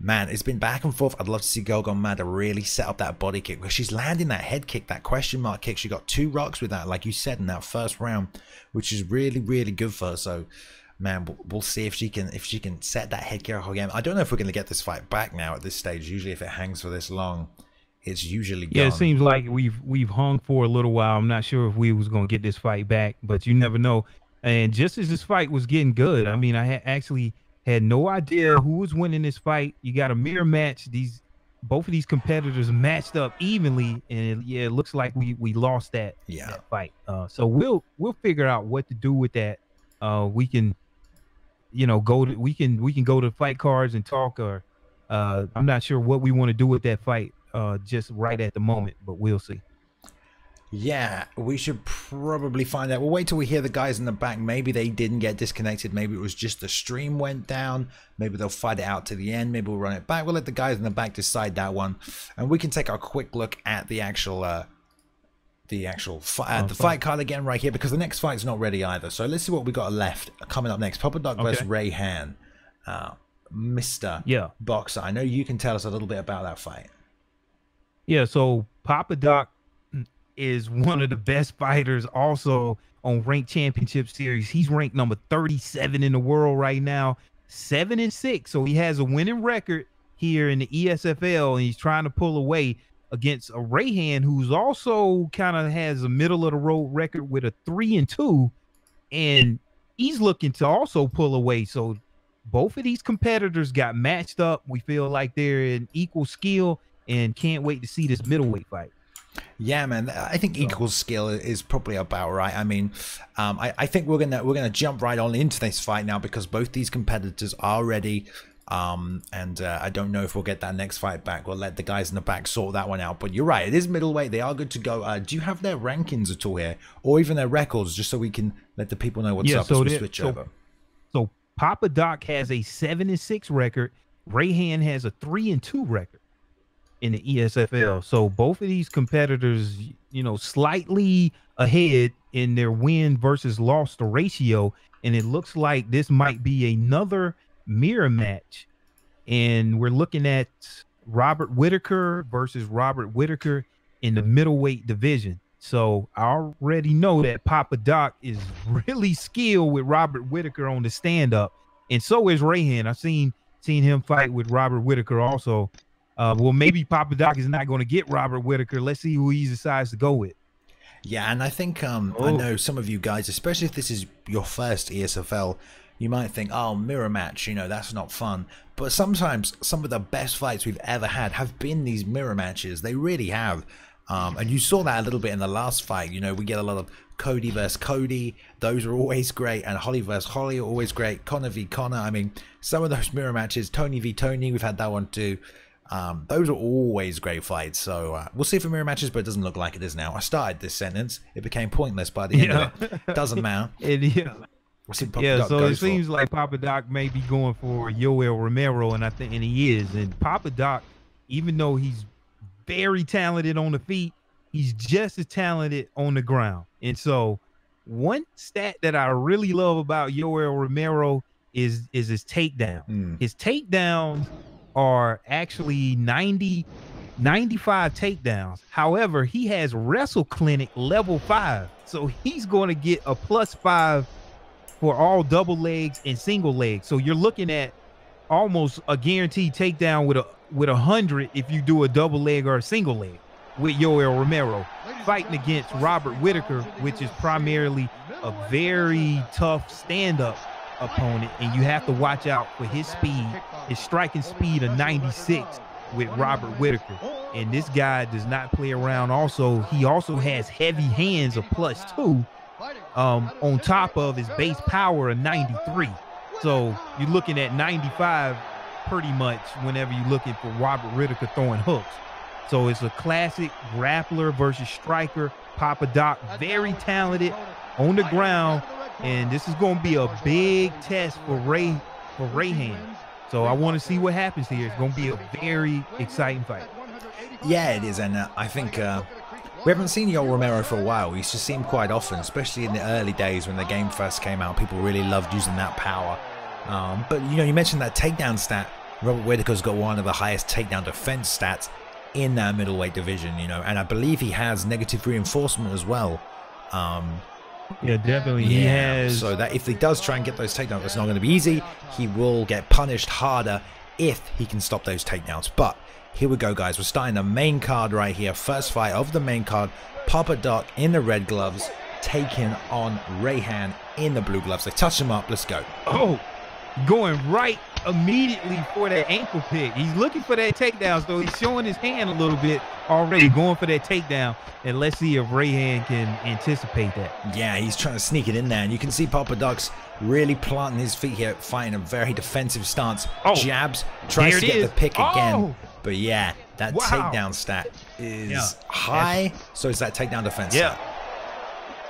Man, it's been back and forth. I'd love to see Gogo Mada really set up that body kick, because she's landing that head kick, that question mark kick. She got 2 rocks with that, like you said, in that first round, which is really, really good for her. So, man, we'll see if she can set that head kick again. I don't know if we're going to get this fight back now at this stage. Usually, if it hangs for this long, it's usually gone. Yeah, it seems like we've hung for a little while. I'm not sure if we was going to get this fight back, but you never know. And just as this fight was getting good, I mean, I actually had no idea who was winning this fight. You got a mirror match. These both of these competitors matched up evenly, and it looks like we lost that fight. So we'll figure out what to do with that. We can, we can go to fight cards and talk, or I'm not sure what we want to do with that fight just right at the moment, but we'll see. Yeah, we should probably find out. We'll wait till we hear the guys in the back. Maybe they didn't get disconnected. Maybe it was just the stream went down. Maybe they'll fight it out to the end. Maybe we'll run it back. We'll let the guys in the back decide that one. And we can take a quick look at the actual fight card again right here, because the next fight's not ready either. So let's see what we got left coming up next. Papa Doc versus Ray Han. Mr. Boxer. I know you can tell us a little bit about that fight. Yeah, so Papa Doc is one of the best fighters also on Ranked Championship Series. He's ranked number 37 in the world right now, 7-6. So he has a winning record here in the ESFL, and he's trying to pull away against a Rayhan who's also kind of has a middle of the road record with a 3-2, and he's looking to also pull away. So both of these competitors got matched up. We feel like they're in equal skill and can't wait to see this middleweight fight. Yeah, man, I think equal skill is probably about right. I mean, I think we're gonna jump right on into this fight now, because both these competitors are ready. I don't know if we'll get that next fight back. We'll let the guys in the back sort that one out. But you're right, it is middleweight. They are good to go. Do you have their rankings at all here, or even their records, just so we can let the people know what's up as we switch over? So Papa Doc has a 7-6 record. Rayhan has a 3-2 record in the ESFL. So both of these competitors, slightly ahead in their win versus loss to ratio, and it looks like this might be another mirror match. And we're looking at Robert Whitaker versus Robert Whitaker in the middleweight division. So I already know that Papa Doc is really skilled with Robert Whitaker on the stand-up, and so is Rayhan. I've seen him fight with Robert Whitaker also. Well, maybe Papa Doc is not going to get Robert Whitaker. Let's see who he decides to go with. Yeah, and I think I know some of you guys, especially if this is your first ESFL, you might think, oh, mirror match, that's not fun. But sometimes some of the best fights we've ever had have been these mirror matches. They really have. And you saw that a little bit in the last fight. We get a lot of Cody versus Cody. Those are always great. And Holly versus Holly are always great. Connor v Connor. I mean, some of those mirror matches, Tony v Tony, we've had that one too. Those are always great fights. So we'll see if it mirror matches, but it doesn't look like it is now. I started this sentence. It became pointless by the end of it. Doesn't matter. We'll see so it seems like Papa Doc may be going for Yoel Romero, and he is. And Papa Doc, even though he's very talented on the feet, he's just as talented on the ground. And so one stat that I really love about Yoel Romero is his takedown. His takedowns are actually 95 takedowns. However, he has Wrestle Clinic level 5. So he's going to get a +5 for all double legs and single legs. So you're looking at almost a guaranteed takedown with 100 if you do a double leg or a single leg with Yoel Romero, fighting against Robert Whitaker, which is primarily a very tough stand-up opponent, and you have to watch out for his speed, his striking speed of 96 with Robert Whitaker. And this guy does not play around. Also, he also has heavy hands of +2 on top of his base power of 93. So you're looking at 95 pretty much whenever you're looking for Robert Whitaker throwing hooks. So it's a classic grappler versus striker. Papa Doc, very talented on the ground, and this is going to be a big test for Rayhan. So I want to see what happens here. It's going to be a very exciting fight. Yeah, it is, and I think we haven't seen Yoel Romero for a while. We used to see him quite often, especially in the early days when the game first came out. People really loved using that power. But you mentioned that takedown stat. Robert Whitaker's got one of the highest takedown defense stats in that middleweight division, and I believe he has negative reinforcement as well. Yeah, definitely. He has. So that if he does try and get those takedowns, it's not going to be easy. He will get punished harder if he can stop those takedowns. But here we go, guys. We're starting the main card right here. First fight of the main card. Papa Doc in the red gloves taking on Rayhan in the blue gloves. They touch him up. Let's go. Oh, going right immediately for that ankle pick. He's looking for that takedown, so he's showing his hand a little bit already, going for that takedown. And let's see if Rayhan can anticipate that. Yeah, he's trying to sneak it in there. And you can see Papa Doc's really planting his feet here, fighting a very defensive stance. Jabs, tries to get the pick again. But yeah, that takedown stat is high. So is that takedown defense stat.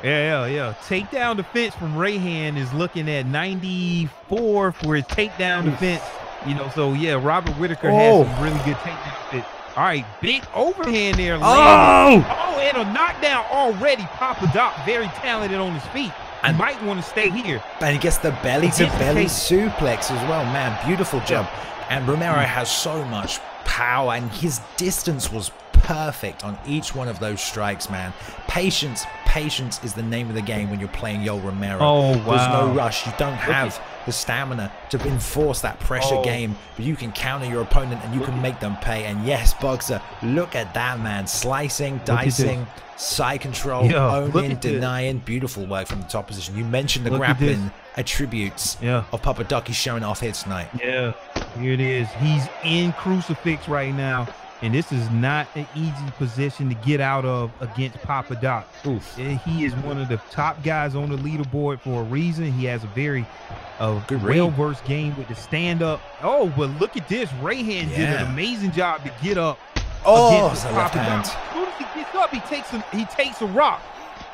Yeah. Takedown defense from Rayhan is looking at 94 for his takedown defense. You know, so yeah, Robert Whitaker has some really good takedown defense. All right, big overhand there. And a knockdown already. Papa Doc, very talented on his feet. And might want to stay here. And he gets the belly-to-belly suplex as well. Man, beautiful job. And Romero has so much power, and his distance was perfect on each one of those strikes, man. Patience is the name of the game when you're playing Yoel Romero. There's no rush. You don't have the stamina to enforce that pressure game, but you can counter your opponent and you can make them pay. And yes, Boxer, look at that, man. Slicing, dicing, side control, owning, denying. Beautiful work from the top position. You mentioned the grappling attributes of Papa Doc. He's showing off here tonight. Yeah, here it is. He's in crucifix right now. And this is not an easy position to get out of against Papa Doc. He is one of the top guys on the leaderboard for a reason. He has a very good well-versed game with the stand-up. But look at this. Rayhan did an amazing job to get up against Papa Doc. As soon as he gets up, he takes a rock.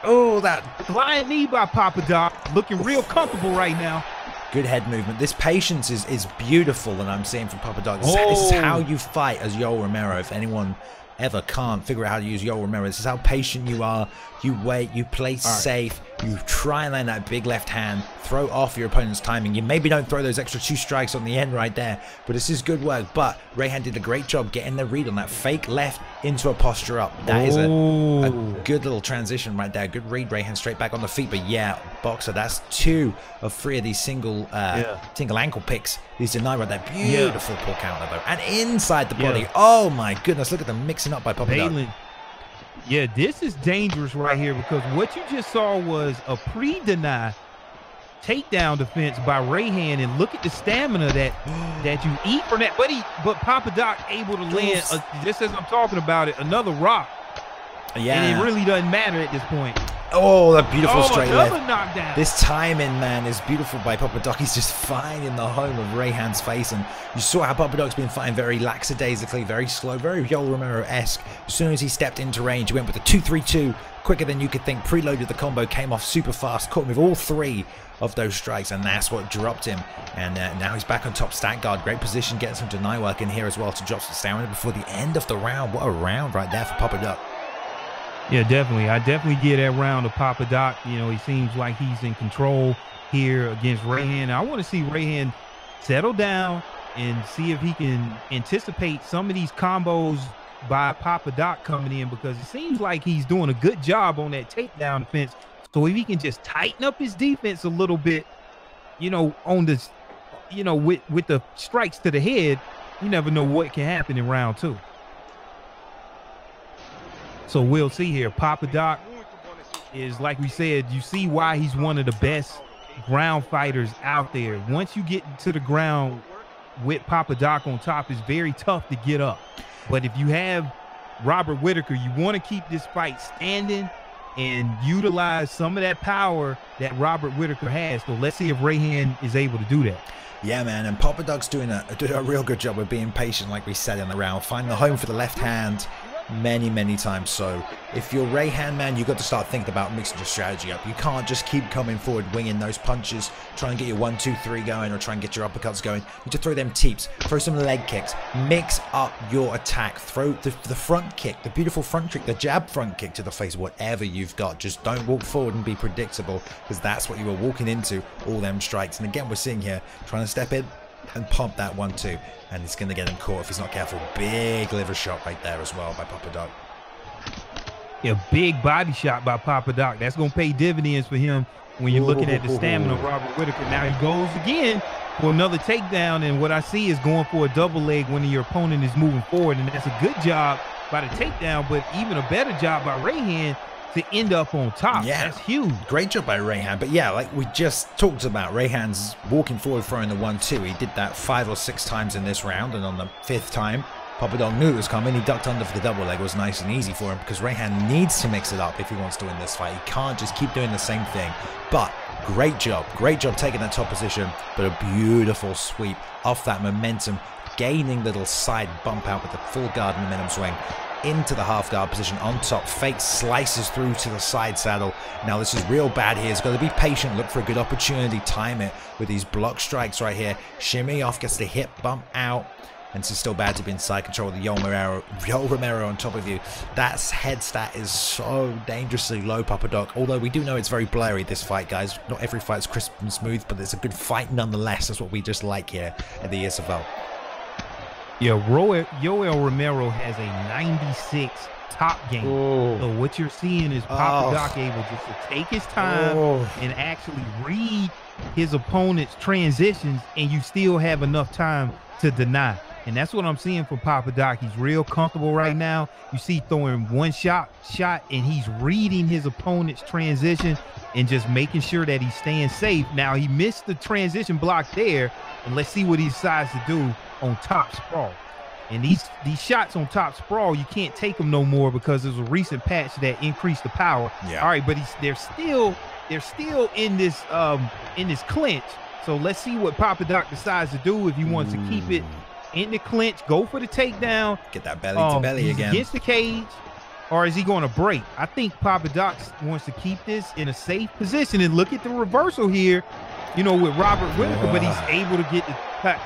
That flying knee by Papa Doc. Looking real comfortable right now. Good head movement. This patience is beautiful that I'm seeing from Papa Doc. This is how you fight as Yoel Romero. If anyone ever can't figure out how to use Yoel Romero, this is how patient you are. You wait, you play safe, you try and land that big left hand, throw off your opponent's timing. You maybe don't throw those extra 2 strikes on the end right there, but this is good work. But Rayhan did a great job getting the read on that fake left into a posture up. That is a good little transition right there. Good read, Rayhan straight back on the feet. But yeah, Boxer, that's 2 of 3 of these single ankle picks. He's denied right there. Beautiful pull counter though. And inside the body. Oh my goodness, look at them mixing up by Papa Doc. Yeah, this is dangerous right here, because what you just saw was a pre-deny takedown defense by Rayhan, and look at the stamina that you eat from that. But Papa Doc able to land, just as I'm talking about it, another rock. And it really doesn't matter at this point. That beautiful straight left. Knockdown. This timing, man, is beautiful by Papa Doc. He's just finding the home of Rayhan's face. And you saw how Papa Doc's been fighting very lackadaisically, very slow, very Yoel Romero-esque. As soon as he stepped into range, he went with a 2-3-2, quicker than you could think. Preloaded the combo, came off super fast, caught him with all 3 of those strikes, and that's what dropped him. And now he's back on top stat guard. Great position, getting some deny work in here as well to drop some stamina before the end of the round. What a round right there for Papa Doc. Yeah, definitely. I definitely get that round of Papa Doc. You know, he seems like he's in control here against Rayhan. I want to see Rayhan settle down and see if he can anticipate some of these combos by Papa Doc coming in, because it seems like he's doing a good job on that takedown defense. So if he can just tighten up his defense a little bit, you know, on this, you know, with the strikes to the head, you never know what can happen in round 2. So we'll see here. Papa Doc is, like we said, you see why he's one of the best ground fighters out there. Once you get to the ground with Papa Doc on top, it's very tough to get up. But if you have Robert Whitaker, you want to keep this fight standing and utilize some of that power that Robert Whitaker has. So let's see if Rayhan is able to do that. Yeah, man, and Papa Doc's doing a real good job of being patient, like we said in the round, finding the home for the left hand many times. So if you're Rayhan, man, you've got to start thinking about mixing your strategy up. You can't just keep coming forward, winging those punches, try and get your 1, 2, 3 going, or try and get your uppercuts going. You need to throw them teeps, throw some leg kicks, mix up your attack, throw the front kick, the beautiful front kick, the jab front kick to the face, whatever you've got. Just don't walk forward and be predictable, because that's what you were walking into, all them strikes. And again, we're seeing here, trying to step in and pump that 1-2, and it's going to get him caught if he's not careful. Big liver shot right there as well by Papa Doc. Yeah, big body shot by Papa Doc. That's going to pay dividends for him when you're looking at the stamina of Robert Whitaker. Now he goes again for another takedown, and what I see is going for a double leg when your opponent is moving forward, and that's a good job by the takedown, but even a better job by Rayhan to end up on top. Yeah. That's huge. Great job by Rayhan. But yeah, like we just talked about, Rayhan's walking forward, throwing the 1-2. He did that 5 or 6 times in this round, and on the 5th time, Papa Doc knew it was coming. He ducked under for the double leg. It was nice and easy for him because Rayhan needs to mix it up if he wants to win this fight. He can't just keep doing the same thing. But great job taking that top position, but a beautiful sweep off that momentum, gaining little side bump out with the full guard momentum swing into the half guard position on top. Fake slices through to the side saddle. Now this is real bad here. He's got to be patient, look for a good opportunity, time it with these block strikes right here. Shimmy off, gets the hip bump out. And this is still bad to be in side control with the Yoel Romero on top of you. That head stat is so dangerously low, Papa Doc. Although we do know it's very blurry, this fight, guys. Not every fight's crisp and smooth, but it's a good fight nonetheless. That's what we just like here at the ESFL. Yeah, Yoel Romero has a 96 top game. So what you're seeing is Papa Doc able just to take his time and actually read his opponent's transitions, and you still have enough time to deny. And that's what I'm seeing from Papa Doc. He's real comfortable right now. You see throwing one shot, and he's reading his opponent's transition and just making sure that he's staying safe. Now, he missed the transition block there, and let's see what he decides to do on top sprawl. And these shots on top sprawl, you can't take them no more because there's a recent patch that increased the power. Yeah. All right, but they're still in this clinch. So let's see what Papa Doc decides to do. If he wants to keep it in the clinch, go for the takedown. Get that belly to belly again. Against the cage, or is he going to break? I think Papa Doc wants to keep this in a safe position. And look at the reversal here, you know, with Robert Whitaker, but he's able to get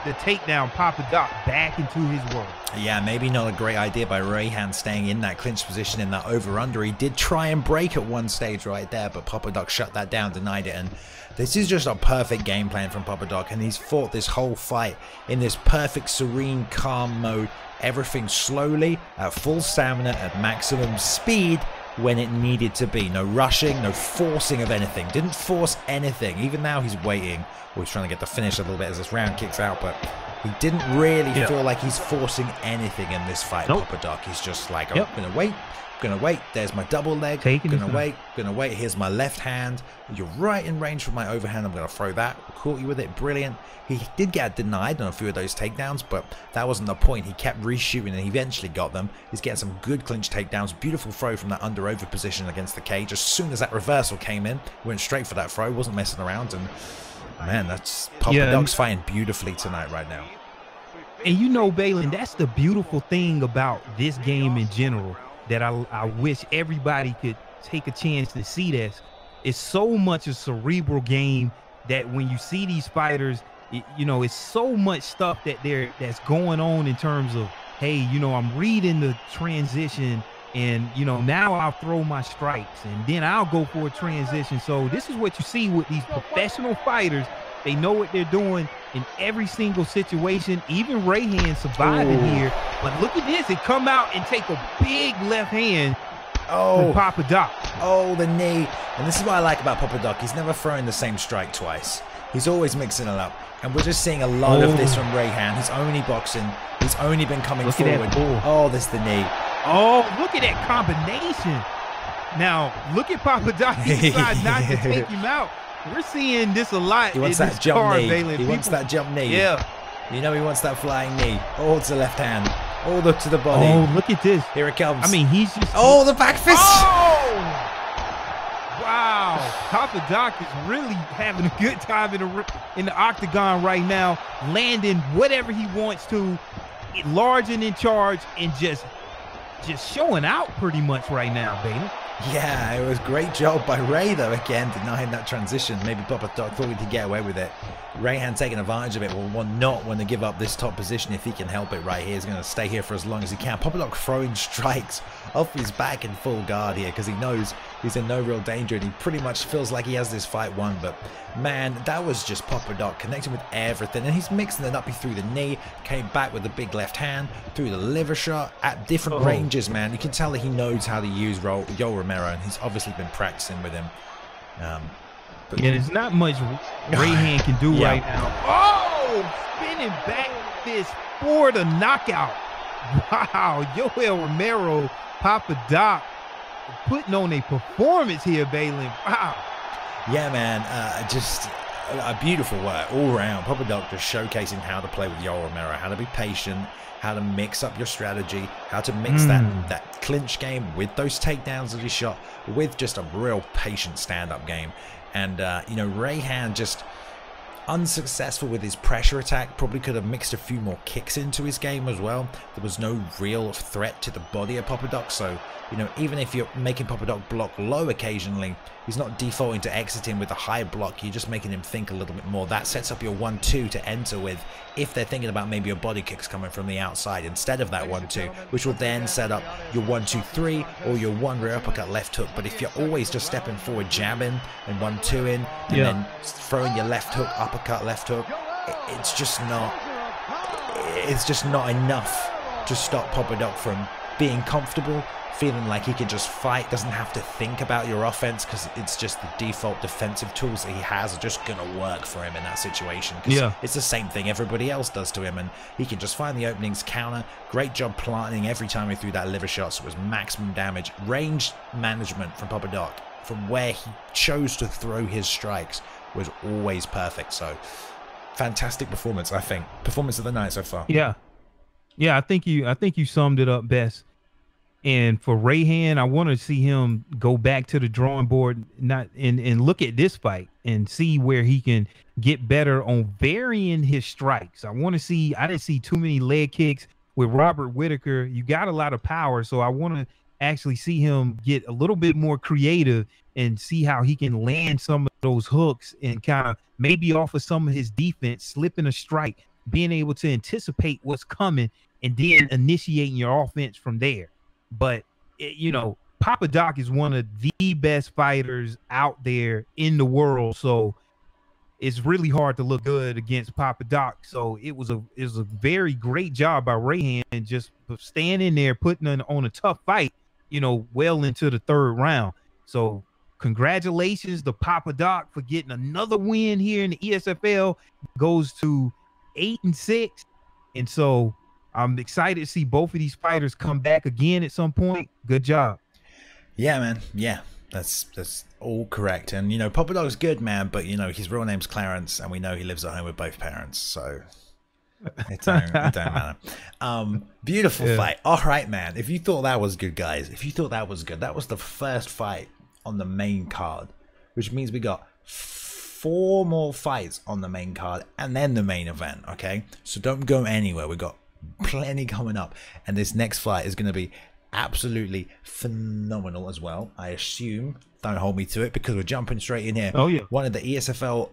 the takedown Papa Doc back into his world. Yeah, maybe not a great idea by Rayhan staying in that clinch position in that over-under. He did try and break at one stage right there, but Papa Doc shut that down, denied it. And this is just a perfect game plan from Papa Doc, and he's fought this whole fight in this perfect, serene, calm mode. Everything slowly, at full stamina, at maximum speed when it needed to be. No rushing, no forcing of anything. Didn't force anything. Even now he's waiting. Or he's trying to get the finish a little bit as this round kicks out, but he didn't really feel like he's forcing anything in this fight, Papa Doc. He's just like, I'm gonna wait, there's my double leg, gonna wait, here's my left hand, you're right in range for my overhand, I'm gonna throw that, caught you with it, brilliant. He did get denied on a few of those takedowns, but that wasn't the point. He kept reshooting and he eventually got them. He's getting some good clinch takedowns, beautiful throw from that under-over position against the cage. As soon as that reversal came in, went straight for that throw, wasn't messing around, and man, that's Papa Doc's fighting beautifully tonight right now. And you know, Balin, that's the beautiful thing about this game in general, that I wish everybody could take a chance to see this. It's so much a cerebral game that when you see these fighters, you know, it's so much stuff that's going on in terms of, hey, you know, I'm reading the transition, and, you know, now I'll throw my strikes, and then I'll go for a transition. So this is what you see with these professional fighters. They know what they're doing in every single situation. Even Rayhan surviving here. But look at this. It come out and take a big left hand from Papa Doc. Oh, the knee. And this is what I like about Papa Doc. He's never throwing the same strike twice. He's always mixing it up. And we're just seeing a lot of this from Rayhan. He's only boxing. He's only been coming forward. Oh, there's the knee. Oh, look at that combination. Now, look at Papa Doc. He decides not to take him out. We're seeing this a lot. He wants that jump knee. He wants that jump knee. Yeah. You know he wants that flying knee. Oh, it's the left hand. Oh, look to the body. Oh, look at this. Here it comes. I mean, he's just... Oh, the back fist. Oh! Wow. Papa Doc is really having a good time in the octagon right now, landing whatever he wants to, large and in charge, and just showing out pretty much right now, baby. Yeah, it was a great job by Ray, though, again, denying that transition. Maybe Papa Doc thought he could get away with it. Rayhan taking advantage of it, will not want to give up this top position if he can help it right here. He's going to stay here for as long as he can. Papa Doc throwing strikes off his back in full guard here because he knows he's in no real danger and he pretty much feels like he has this fight won. But man, that was just Papa Doc connecting with everything, and he's mixing it up. He threw the knee, came back with the big left hand, threw the liver shot at different ranges, man. You can tell that he knows how to use Yoel Romero, and he's obviously been practicing with him. But there's not much Rayhan can do right now. Oh, spinning back fist for the knockout. Wow, Yoel Romero, Papa Doc putting on a performance here, Balin. Wow. Yeah, man. Just a beautiful work all around. Papa Doc just showcasing how to play with Yoel Romero, how to be patient, how to mix up your strategy, how to mix that clinch game with those takedowns that he shot, with just a real patient stand-up game. And, you know, Rayhan just unsuccessful with his pressure attack. Probably could have mixed a few more kicks into his game as well. There was no real threat to the body of Papa Doc, so you know, even if you're making Papa Doc block low occasionally, he's not defaulting to exiting with a high block. You're just making him think a little bit more. That sets up your 1-2 to enter with if they're thinking about maybe your body kicks coming from the outside instead of that 1-2, which will then set up your 1-2-3 or your 1 rear uppercut left hook. But if you're always just stepping forward, jabbing and 1-2 in, and then throwing your left hook, uppercut, left hook, it's just not enough to stop Papa Doc from being comfortable, feeling like he can just fight, doesn't have to think about your offense, because it's just the default defensive tools that he has are just going to work for him in that situation. It's the same thing everybody else does to him, and he can just find the openings, counter. Great job planting every time he threw that liver shot, so it was maximum damage. Range management from Papa Doc, from where he chose to throw his strikes, was always perfect. So fantastic performance, I think. Performance of the night so far. Yeah, I think you summed it up best. And for Rayhan, I want to see him go back to the drawing board, and look at this fight and see where he can get better on varying his strikes. I want to see. I didn't see too many leg kicks with Robert Whitaker. You got a lot of power, so I want to actually see him get a little bit more creative and see how he can land some of those hooks and kind of maybe off of some of his defense, slipping a strike, being able to anticipate what's coming, and then initiating your offense from there. But, you know, Papa Doc is one of the best fighters out there in the world. So it's really hard to look good against Papa Doc. So it was a very great job by Rayhan, just standing there, putting on a tough fight, you know, well into the 3rd round. So congratulations to Papa Doc for getting another win here in the ESFL. Goes to 8-6. And so I'm excited to see both of these fighters come back again at some point. Good job. Yeah, man. Yeah, that's all correct. And, you know, Papa Dog's good, man, but, you know, his real name's Clarence, and we know he lives at home with both parents, so it don't matter. Beautiful fight. All right, man. If you thought that was good, guys, if you thought that was good, that was the first fight on the main card, which means we got 4 more fights on the main card and then the main event, okay? So don't go anywhere. We got plenty coming up, and this next fight is going to be absolutely phenomenal as well, I assume. Don't hold me to it, because we're jumping straight in here. Oh yeah, one of the ESFL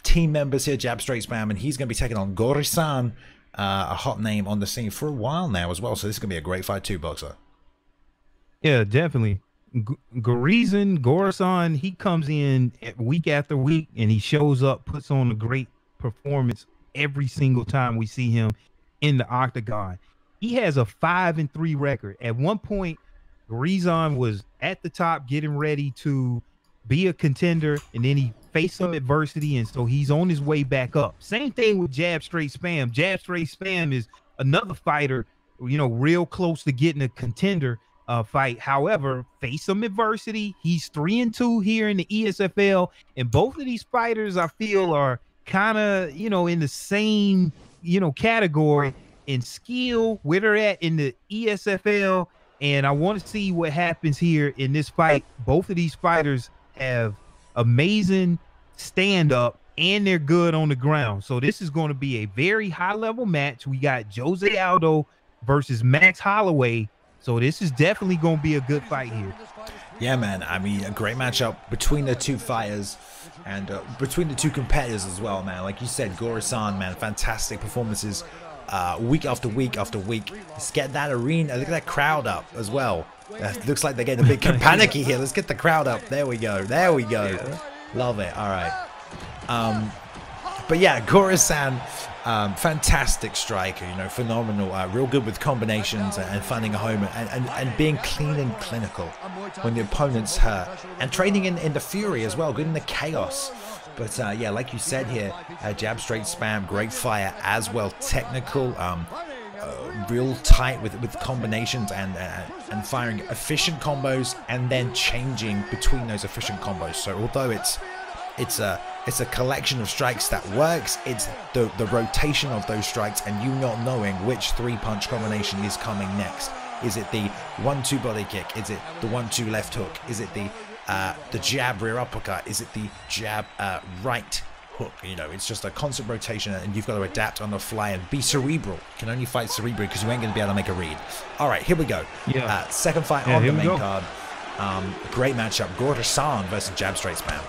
team members here, Jab Straight Spam, and he's going to be taking on Gori-san, a hot name on the scene for a while now as well. So this is going to be a great fight too, Boxer. Yeah, definitely. Gori-san, he comes in week after week, and he shows up, puts on a great performance every single time we see him in the octagon. He has a 5-3 record. At one point, Gori-san was at the top, getting ready to be a contender, and then he faced some adversity, and so he's on his way back up. Same thing with Jab Straight Spam. Jab Straight Spam is another fighter, you know, real close to getting a contender fight. However, face some adversity. He's 3-2 here in the ESFL, and both of these fighters, I feel, are kind of, you know, in the same, you know, category in skill, where they're at in the ESFL. And I want to see what happens here in this fight. Both of these fighters have amazing stand-up, and they're good on the ground. So this is going to be a very high-level match. We got Jose Aldo versus Max Holloway. So this is definitely going to be a good fight here. Yeah, man. I mean, a great matchup between the two fighters, and between the two competitors as well, man. Like you said, Gori-san, man, fantastic performances week after week after week. Let's get that arena, look at that crowd up as well. Looks like they're getting a bit panicky here. Let's get the crowd up. There we go. There we go. Yeah. Love it. All right. But yeah, Gori-san, fantastic striker, you know, phenomenal, real good with combinations and finding a home, and being clean and clinical when the opponent's hurt, and trading in the fury as well, good in the chaos. But yeah, like you said here, Jab Straight Spam, great fire as well, technical, real tight with combinations and firing efficient combos and then changing between those efficient combos. So although it's a collection of strikes that works, it's the rotation of those strikes and you not knowing which 3-punch combination is coming next. Is it the 1-2 body kick? Is it the 1-2 left hook? Is it the jab rear uppercut? Is it the jab right hook? You know, it's just a constant rotation and you've got to adapt on the fly and be cerebral. You can only fight cerebrally because you ain't going to be able to make a read. All right, here we go. Yeah. Second fight on the main card. Great matchup. Gorgeous-san versus jab straight spam.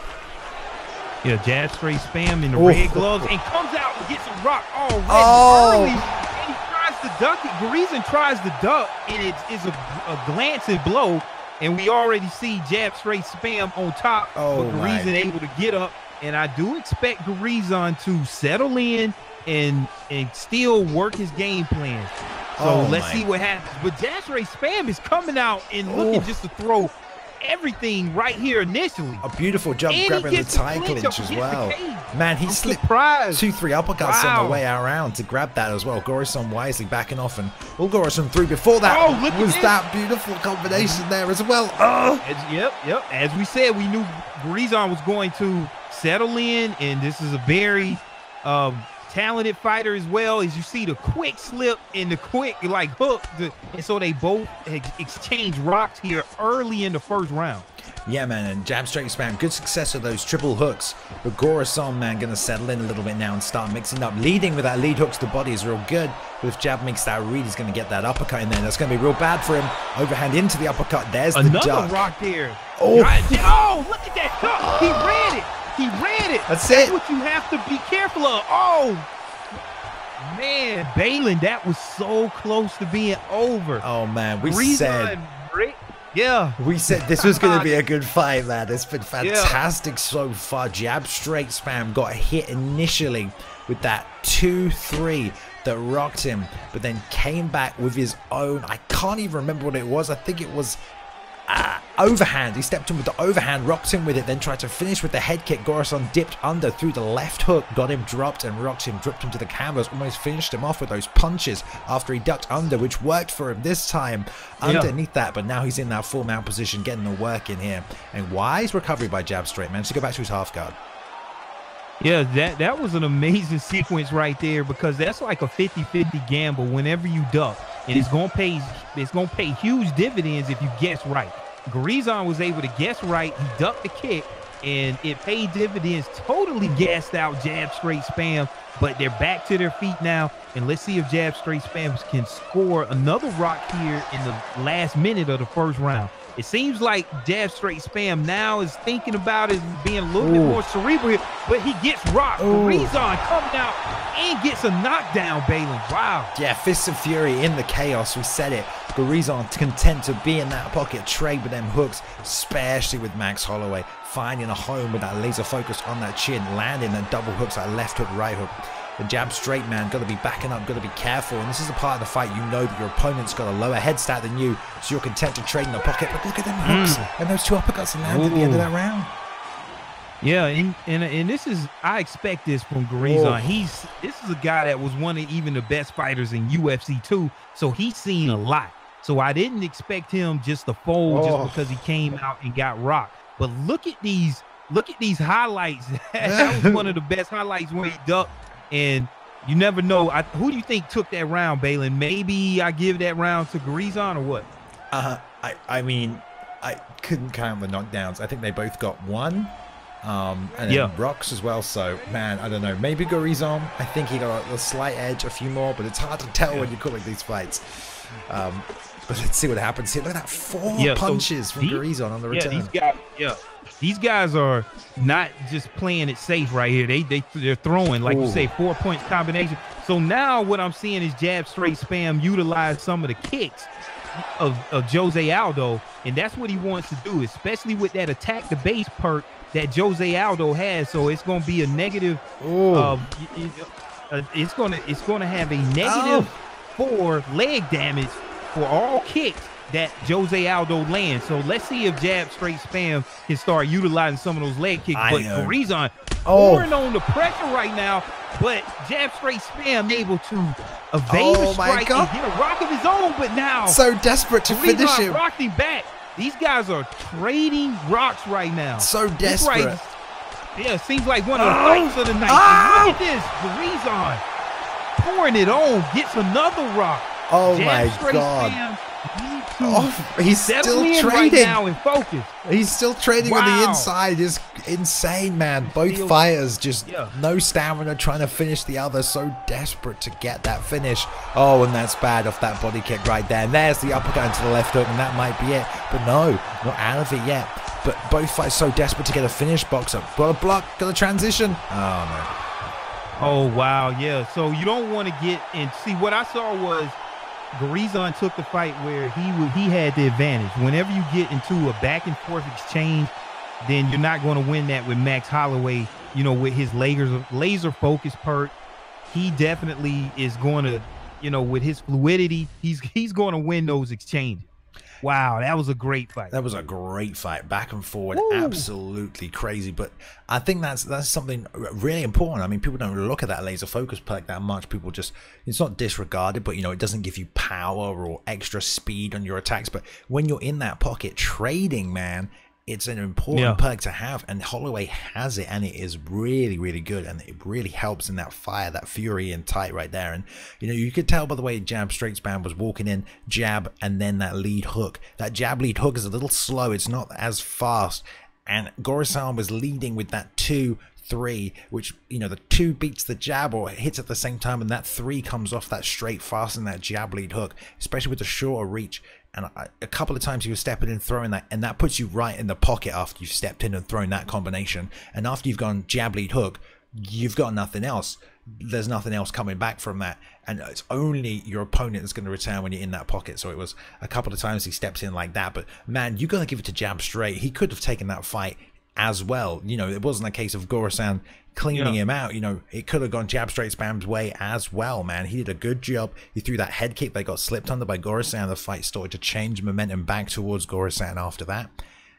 Yeah, jab straight spam in the red gloves and comes out and gets a rock early. And he tries to duck it. Guriza tries to duck, and it's a glancing blow. And we already see jab straight spam on top. But Guriza able to get up. And I do expect Guriza to settle in and still work his game plan. So let's see what happens. But jab straight spam is coming out and looking just to throw everything right here initially. A beautiful jump, grabbing the tie clinch as well. Man, he slipped 2-3 uppercuts on the way around to grab that as well. Gorgeous-san wisely backing off, and Gorgeous-san through before that was that beautiful combination there as well. Yep. As we said, we knew Guriza was going to settle in, and this is a very talented fighter as well. As you see the quick slip and the quick hook, and so they both exchange rocks here early in the first round. Yeah, man, and jab straight spam, good success of those triple hooks. But Gorgeous-san, man, gonna settle in a little bit now and start mixing up. Leading with that lead hook to the body is real good. But if jab makes that read, he's gonna get that uppercut in there. That's gonna be real bad for him. Overhand into the uppercut. There's the duck. Another rock there. Oh, look at that hook. He ran it. That's what you have to be careful of. Man, Balin, that was so close to being over. Oh, man, we said this was going to be a good fight, man. It's been fantastic so far. Jab straight spam got hit initially with that 2-3 that rocked him, but then came back with his own. I can't even remember what it was. I think it was overhand. He stepped in with the overhand, rocked him with it, then tried to finish with the head kick. Gorgeous-san dipped under through the left hook, got him dropped and rocked him, dripped him to the canvas, almost finished him off with those punches after he ducked under, which worked for him this time underneath that. But now he's in that full mount position, getting the work in here. And wise recovery by jab straight, managed to go back to his half guard. Yeah, that was an amazing sequence right there, because that's like a 50-50 gamble whenever you duck, and it's gonna pay huge dividends if you guess right. Guriza was able to guess right. He ducked the kick, and it paid dividends. Totally gassed out jab straight spam, but they're back to their feet now, and let's see if jab straight spam can score another rock here in the last minute of the first round. It seems like jab straight spam now is thinking about it being a little bit more cerebral here, but he gets rocked. Guriza coming out and gets a knockdown, Balin. Wow. Yeah, fists of fury in the chaos. We said it. Guriza content to be in that pocket, trade with them hooks, especially with Max Holloway, finding a home with that laser focus on that chin, landing the double hooks, that left hook, right hook. The jab straight, man, got to be backing up, got to be careful. And this is the part of the fight you know that your opponent's got a lower head stat than you, so you're content to trade in the pocket. But look at them hooks and those 2 uppercuts and landed at the end of that round. Yeah, and this is, I expect this from Guriza. This is a guy that was one of even the best fighters in UFC too, so he's seen a lot. So I didn't expect him just to fold just because he came out and got rocked. But look at these highlights. That was one of the best highlights when he ducked. And you never know. Who do you think took that round, Balin? Maybe I give that round to Guriza or what? I mean, I couldn't count the knockdowns. I think they both got 1. And then rocks as well. So, man, I don't know. Maybe Guriza, I think he got a slight edge, a few more, but it's hard to tell when you're calling these fights. But let's see what happens here. Look at that 4 punches from Guriza on the return. These guys are not just playing it safe right here. They're throwing, like you say, 4-point combination. So now what I'm seeing is jab straight spam utilize some of the kicks of Jose Aldo, and that's what he wants to do, especially with that attack the base perk that Jose Aldo has. So it's going to be a negative. It's going to have a negative 4 leg damage for all kicks that Jose Aldo lands. So let's see if jab straight spam can start utilizing some of those leg kicks. But Guriza pouring on the pressure right now, but jab straight spam able to evade the strike and get a rock of his own, but now so desperate to finish him. Rocked him back. These guys are trading rocks right now. So desperate. Yeah, seems like one of the fights of the night. Look at this, Garizon pouring it on, gets another rock. Oh my God. He's still trading right now and focus. He's still trading on the inside. It's insane, man. Both fighters just no stamina, trying to finish the other, so desperate to get that finish. Oh, and that's bad off that body kick right there. And there's the uppercut into the left hook, and that might be it. But no, not out of it yet. But both fighters so desperate to get a finish. Boxer, got a block, got a transition. Oh, man. Oh, wow, yeah. So you don't want to get in. See, what I saw was Garizon took the fight where he had the advantage. Whenever you get into a back and forth exchange, then you're not going to win that with Max Holloway, you know, with his laser focus perk. He definitely is going to, you know, with his fluidity, he's going to win those exchanges. Wow, that was a great fight. That was a great fight, back and forward, absolutely crazy. But I think that's something really important. I mean, people don't look at that laser focus perk that much. People just, it's not disregarded, but you know, it doesn't give you power or extra speed on your attacks. But when you're in that pocket trading, man, it's an important perk to have, and Holloway has it, and it is really, really good, and it really helps in that fire, that fury and tight right there. And you know, you could tell by the way jab straight spam was walking in, jab, and then that lead hook. That jab lead hook is a little slow, it's not as fast, and Gorasan was leading with that 2-3, which, you know, the 2 beats the jab or hits at the same time, and that 3 comes off that straight fast and that jab lead hook, especially with the shorter reach. And a couple of times he was stepping in, throwing that, and that puts you right in the pocket after you've stepped in and thrown that combination. And after you've gone jab lead hook, you've got nothing else. There's nothing else coming back from that, and it's only your opponent that's going to return when you're in that pocket. So it was a couple of times he steps in like that, but man, you got to give it to jab straight. He could have taken that fight as well. You know, it wasn't a case of Gorasan cleaning him out. You know, it could have gone jab straight spam's way as well, man. He did a good job. He threw that head kick that got slipped under by Gorasan. The fight started to change momentum back towards Gorasan after that.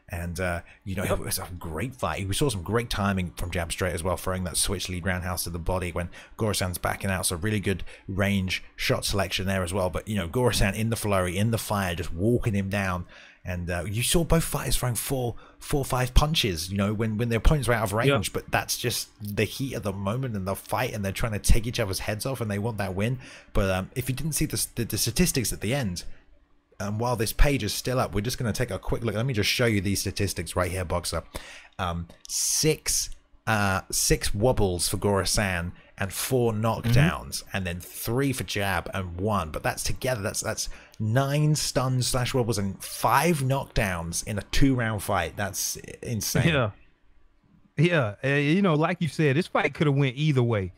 And you know, it was a great fight. We saw some great timing from jab straight as well, throwing that switch lead roundhouse to the body when Gorasan's backing out. So really good range shot selection there as well. But you know, Gorasan in the flurry, in the fire, just walking him down. And you saw both fighters throwing four or five punches, you know, when their opponents were out of range. But that's just the heat of the moment and the fight, and they're trying to take each other's heads off, and they want that win. But if you didn't see the statistics at the end, while this page is still up, we're just going to take a quick look. Let me just show you these statistics right here, Boxer. 6 wobbles for Gorasan and 4 knockdowns, and then 3 for jab and 1. But that's together. That's 9 stuns / wobbles and 5 knockdowns in a 2-round fight. That's insane. Yeah. You know, like you said, this fight could have went either way.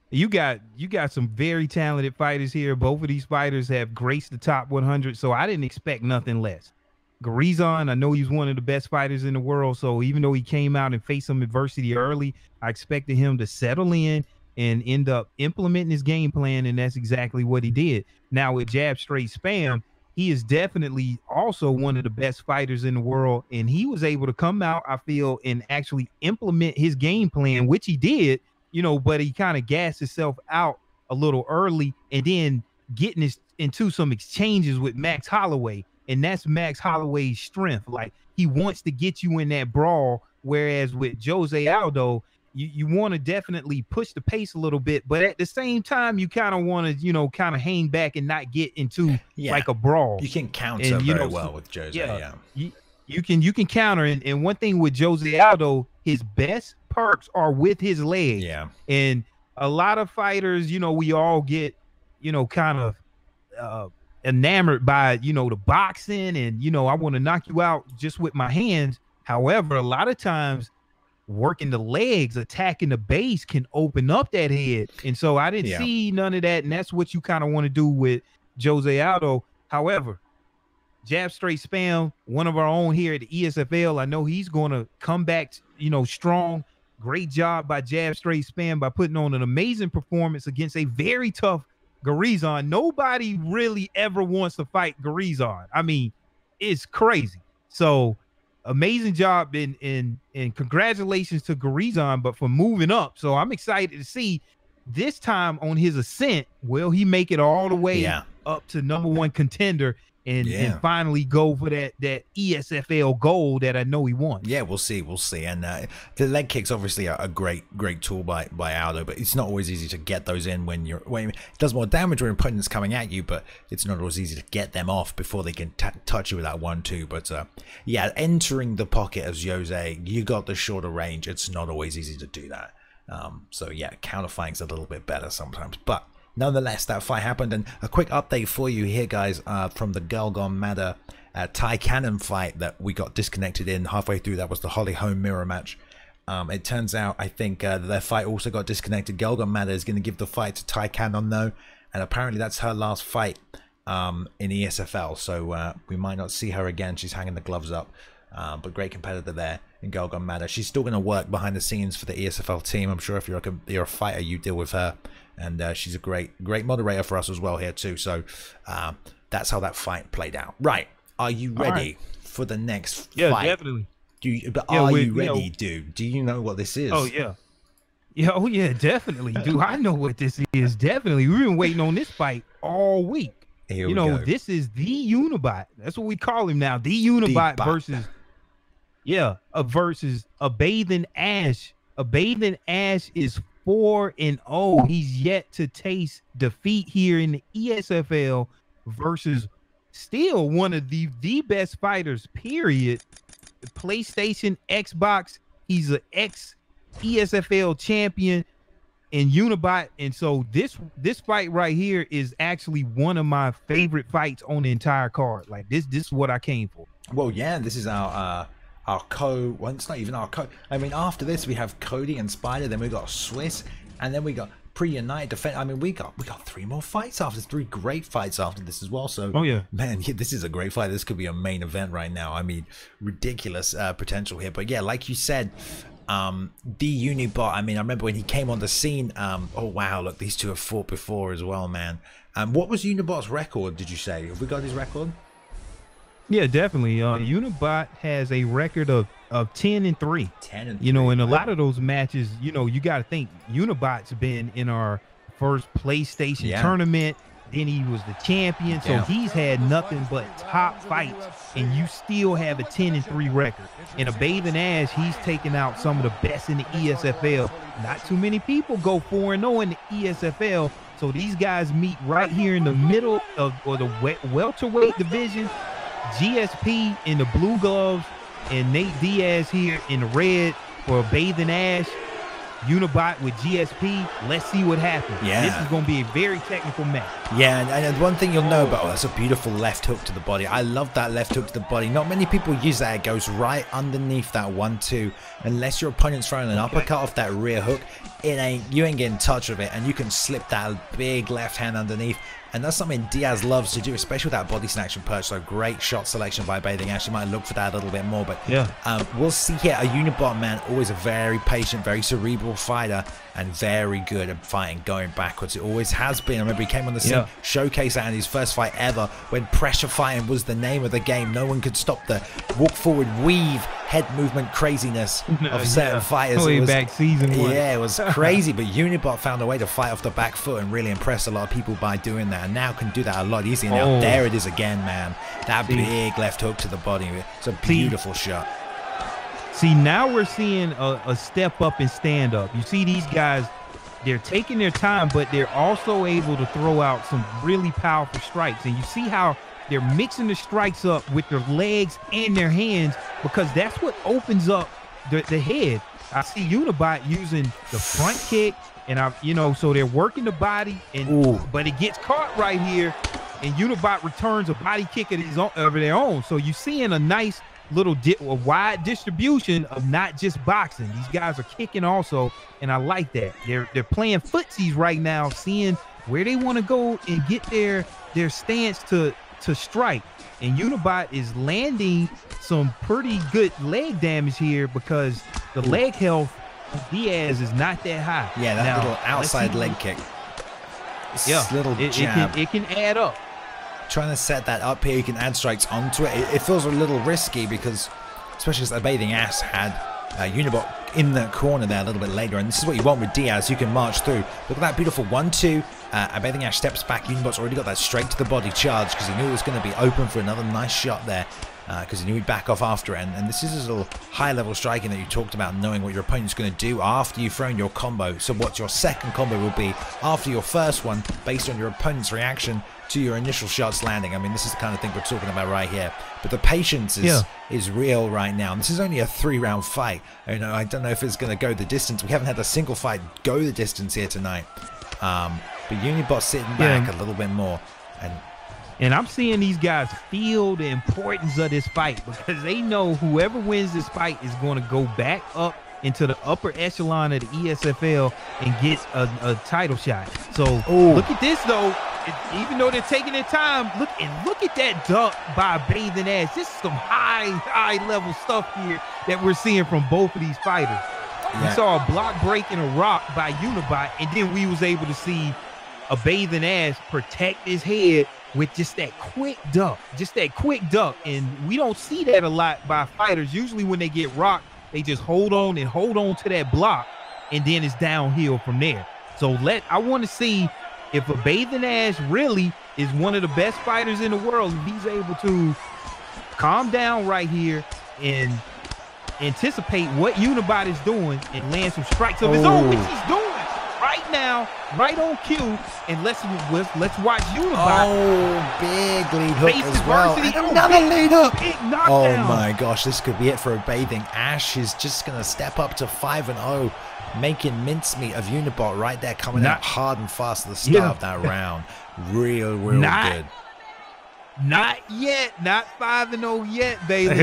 You got some very talented fighters here. Both of these fighters have graced the top 100, so I didn't expect nothing less. Garizon, I know he's one of the best fighters in the world, so even though he came out and faced some adversity early, I expected him to settle in and end up implementing his game plan, and that's exactly what he did. Now with jab straight spam, he is definitely also one of the best fighters in the world, and he was able to come out, I feel, and actually implement his game plan, which he did, you know, but he kind of gassed himself out a little early, and then getting into some exchanges with Max Holloway, and that's Max Holloway's strength. Like, he wants to get you in that brawl, whereas with Jose Aldo, you want to definitely push the pace a little bit, but at the same time, you kind of want to, you know, kind of hang back and not get into like a brawl. You can counter very well with Jose. You can counter, and one thing with Jose Aldo, his best perks are with his legs. And a lot of fighters, you know, we all get, you know, kind of enamored by, you know, the boxing, and, you know, I want to knock you out just with my hands. However, a lot of times working the legs, attacking the base can open up that head. And so I didn't see none of that. And that's what you kind of want to do with Jose Aldo. However, jab straight spam, one of our own here at the ESFL, I know he's going to come back, you know, strong. Great job by jab straight spam by putting on an amazing performance against a very tough Garizon. Nobody really ever wants to fight Garizon. I mean, it's crazy. So amazing job in congratulations to Garizon, but for moving up. So I'm excited to see this time on his ascent, will he make it all the way up to #1 contender and finally go for that ESFL goal that I know he wants? Yeah, we'll see. And the leg kicks obviously are a great tool by Aldo, but it's not always easy to get those in when it does more damage when your opponent's coming at you, but it's not always easy to get them off before they can touch you with that 1-2. But yeah, entering the pocket as Jose, you got the shorter range. It's not always easy to do that. So yeah, counter fighting's a little bit better sometimes, but nonetheless, that fight happened. And a quick update for you here, guys, from the Girl Gone Madder Ty Cannon fight that we got disconnected in halfway through. That was the Holly Holm mirror match. It turns out, I think their fight also got disconnected. Girl Gone Madder is going to give the fight to Ty Cannon though, and apparently that's her last fight in ESFL. So we might not see her again. She's hanging the gloves up. But great competitor there in Girl Gone Madder. She's still going to work behind the scenes for the ESFL team. I'm sure if you're a fighter, you deal with her, and she's a great moderator for us as well here too. So that's how that fight played out. Right? Are you ready for the next fight? Yeah, definitely. Are you ready, dude? Do you know what this is? Oh yeah. Oh yeah, definitely. Do I know what this is? Definitely. We've been waiting on this fight all week. Here we go. This is the Unibot. That's what we call him now. The Unibot versus versus a Bathing Ash. A Bathing Ash is 4-0. He's yet to taste defeat here in the ESFL versus still one of the best fighters, period. PlayStation, Xbox. He's an ex-ESFL champion in Unibot. And so this fight right here is actually one of my favorite fights on the entire card. Like this is what I came for. Well, yeah, this is our well, it's not even our co. I mean, after this we have Cody and Spider, then we got Swiss, and then we got Pre-United Defense. I mean, we got 3 more fights after this, 3 great fights after this as well. So, oh yeah, man, this is a great fight. This could be a main event right now. I mean, ridiculous potential here. But yeah, like you said, the Unibot. I mean, I remember when he came on the scene. Oh wow, look, these two have fought before as well, man. What was Unibot's record? Did you say? Have we got his record? Yeah, definitely. Unibot has a record of 10-3. 10-3. You know, in a lot of those matches, you know, you got to think Unibot's been in our first PlayStation tournament. Then he was the champion, so he's had nothing but top fights, and you still have a 10-3 record. In a Bathing Ash, he's taken out some of the best in the ESFL. Not too many people go 4-0 in the ESFL, so these guys meet right here in the middle of the welterweight division. GSP in the blue gloves and Nate Diaz here in the red for a Bathing Ash. Unibot with GSP. Let's see what happens. Yeah, this is going to be a very technical match. Yeah, and one thing you'll know about, that's a beautiful left hook to the body. I love that left hook to the body. Not many people use that. It goes right underneath that 1-2. Unless your opponent's throwing an uppercut off that rear hook, you ain't getting touch of it, and you can slip that big left hand underneath. And that's something Diaz loves to do, especially with that body snatch and perch. So great shot selection by Bathing Ash. You might look for that a little bit more, but we'll see here. A Unibot, man, always a very patient, very cerebral fighter, and very good at fighting going backwards. It always has been. I remember he came on the scene, showcase that in his first fight ever, when pressure fighting was the name of the game. No one could stop the walk forward, weave, head movement craziness of certain fighters. Way back season 1. Yeah, it was crazy, but Unibot found a way to fight off the back foot and really impress a lot of people by doing that, and now can do that a lot easier. Now there it is again, man. That big left hook to the body. It's a beautiful shot. See, now we're seeing a step up and stand up. You see these guys, they're taking their time, but they're also able to throw out some really powerful strikes. And you see how they're mixing the strikes up with their legs and their hands, because that's what opens up the head. I see Unibot using the front kick, and so they're working the body, but it gets caught right here, and Unibot returns a body kick of their own. So you're seeing a nice little wide distribution of not just boxing. These guys are kicking also, and I like that. They're playing footsies right now, seeing where they want to go and get their stance to strike. And Unibot is landing some pretty good leg damage here, because the leg health of Diaz is not that high. Yeah, that little outside leg kick. Little jab. It can add up. Trying to set that up here, you can add strikes onto it. It feels a little risky, because especially as a Bathing Ass had Unibot in the corner there a little bit later, and this is what you want with Diaz. You can march through. Look at that beautiful 1-2. Bathing Ash steps back. Unibot's already got that straight to the body charge because he knew it was going to be open for another nice shot there, because he knew he'd back off after it. And this is a little high-level striking that you talked about, knowing what your opponent's going to do after you've thrown your combo. So what your second combo will be after your first one, based on your opponent's reaction to your initial shots landing. I mean, this is the kind of thing we're talking about right here. But the patience is real right now. And this is only a 3-round fight. I don't know if it's going to go the distance. We haven't had a single fight go the distance here tonight. But Unibot sitting back a little bit more. And I'm seeing these guys feel the importance of this fight, because they know whoever wins this fight is going to go back up into the upper echelon of the ESFL and get a title shot. So look at this, though. Even though they're taking their time, look at that duck by Bathing Ash. This is some high level stuff here that we're seeing from both of these fighters. We saw a block break and a rock by Unibot, and then we was able to see a Bathing Ash protect his head with just that quick duck, and we don't see that a lot by fighters. Usually when they get rocked, they just hold on to that block, and then it's downhill from there. So I want to see if a Bathing Ash really is one of the best fighters in the world, if he's able to calm down right here and anticipate what Unibot is doing and land some strikes of his own, which he's doing right now, right on cue. And let's watch Unibot. Oh, big lead hook as well. And another lead hook. Oh my gosh, this could be it for a Bathing Ash. He's just going to step up to 5-0. Making mincemeat of Unibot right there, coming out hard and fast at the start of that round. Real good. Not yet. Not 5-0 yet, baby.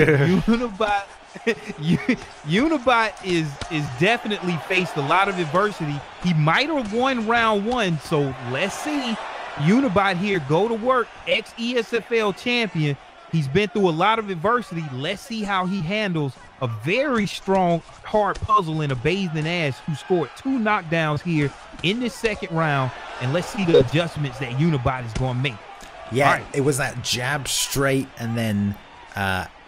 Unibot is definitely faced a lot of adversity. He might have won round 1, so let's see. Unibot here, go to work, ex-ESFL champion. He's been through a lot of adversity. Let's see how he handles a very strong, hard puzzle in a Bathing Ash, who scored 2 knockdowns here in this second round. And let's see the adjustments that Unibot is going to make. Yeah, It was that jab straight and then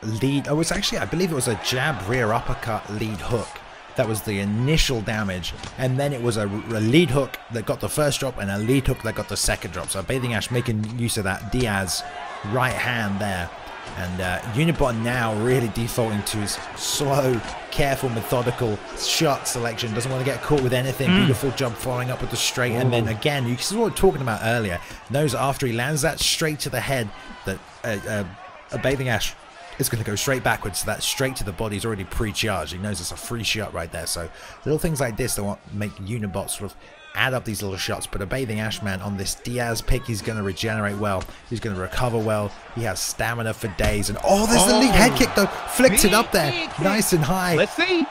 lead. Oh, it's actually, I believe it was a jab rear uppercut lead hook. That was the initial damage. And then it was a lead hook that got the first drop and a lead hook that got the second drop. So Bathing Ash making use of that Diaz right hand there. And Unibot now really defaulting to his slow, careful, methodical shot selection. Doesn't want to get caught with anything. Beautiful job following up with the straight. And then again, you see what we were talking about earlier. Knows after he lands that straight to the head that a Bathing Ash is going to go straight backwards. So that straight to the body is already pre-charged. He knows it's a free shot right there. So little things like this that make Unibot sort of add up these little shots. But a Bathing Ash, man, on this Diaz pick, he's going to regenerate well. He's going to recover well. He has stamina for days. And there's the lead head kick though. Flicked it up there, nice and high. Let's see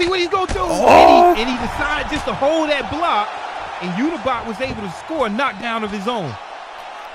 what he's going to do. And he decided just to hold that block, and Unibot was able to score a knockdown of his own.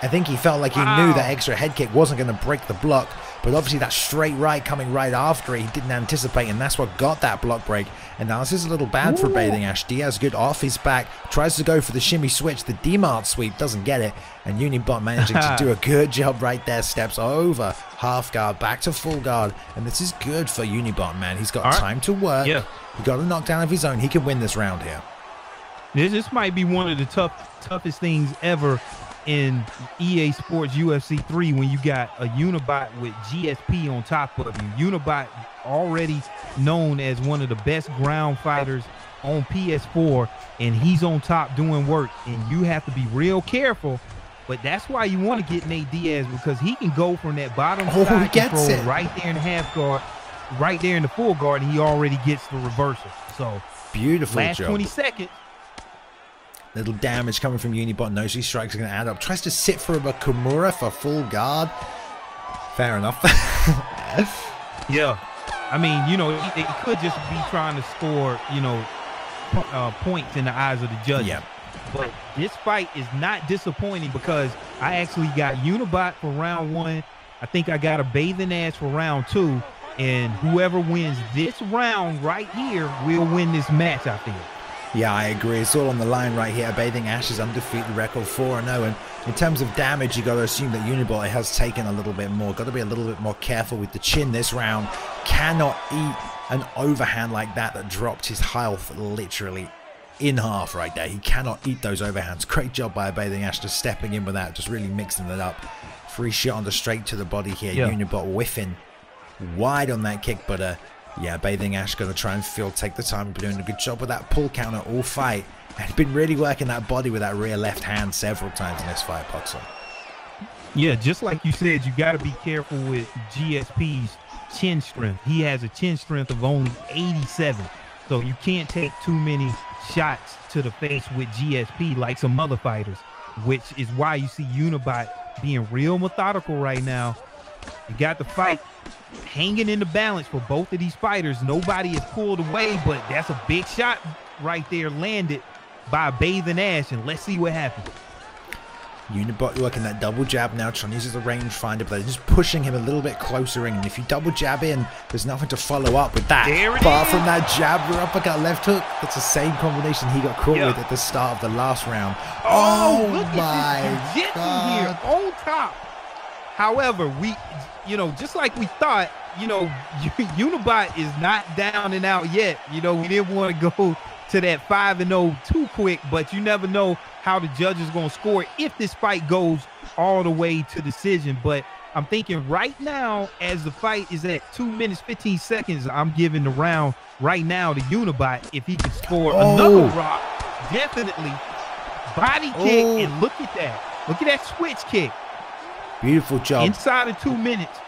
I think he felt like he knew that extra head kick wasn't going to break the block, but obviously that straight right coming right after it, he didn't anticipate, and that's what got that block break. And now this is a little bad for Bathing Ash. Diaz good off his back, tries to go for the shimmy switch, the D-Mart sweep, doesn't get it, and Unibot managing to do a good job right there, steps over half guard, back to full guard, and this is good for Unibot, man. He's got time to work. He got a knockdown of his own. He can win this round here. This might be one of the toughest things ever in EA Sports UFC 3 when you got a Unibot with GSP on top of you. Unibot already known as one of the best ground fighters on PS4, and he's on top doing work, and you have to be real careful. But that's why you want to get Nate Diaz, because he can go from that bottom side control right there in the half guard, right there in the full guard, and he already gets the reversal. So beautiful last job. 20 seconds. Little damage coming from Unibot. Knows these strikes are going to add up. Tries to sit for a Kimura for full guard. Fair enough. Yeah. I mean, you know, they could just be trying to score, you know, points in the eyes of the judges. Yeah. But this fight is not disappointing, because I actually got Unibot for round 1. I think I got a Bathing Ash for round 2. And whoever wins this round right here will win this match, I think. Yeah, I agree. It's all on the line right here. Bathing Ash's undefeated record 4-0. And in terms of damage, you got to assume that Unibot has taken a little bit more. Got to be a little bit more careful with the chin this round. Cannot eat an overhand like that dropped his health literally in half right there. He cannot eat those overhands. Great job by Bathing Ash just stepping in with that, just really mixing it up. Free shot on the straight to the body here. Yeah. Unibot whiffing wide on that kick, but yeah, Bathing Ash going to try and take the time, doing a good job with that pull counter all fight. And he's been really working that body with that rear left hand several times in this fight, Poxel. Yeah, just like you said, you got to be careful with GSP's chin strength. He has a chin strength of only 87, so you can't take too many shots to the face with GSP like some other fighters, which is why you see Unibot being real methodical right now. You got the fight hanging in the balance for both of these fighters. Nobody is pulled away, but that's a big shot right there landed by Bathing Ash, and let's see what happens. Unibot working that double jab now, trying to use the rangefinder, but they're just pushing him a little bit closer in. And if you double jab in, there's nothing to follow up with that. Apart from that jab, uppercut, left hook, that's the same combination he got caught with at the start of the last round. Oh my God. Here on top. However, just like we thought, Unibot is not down and out yet. We didn't want to go to that 5-0 too quick, but you never know how the judge is going to score if this fight goes all the way to decision. But I'm thinking right now, as the fight is at 2 minutes, 15 seconds, I'm giving the round right now to Unibot if he can score another rock. Definitely. Body kick, and look at that. Look at that switch kick. Beautiful job. Inside of 2 minutes.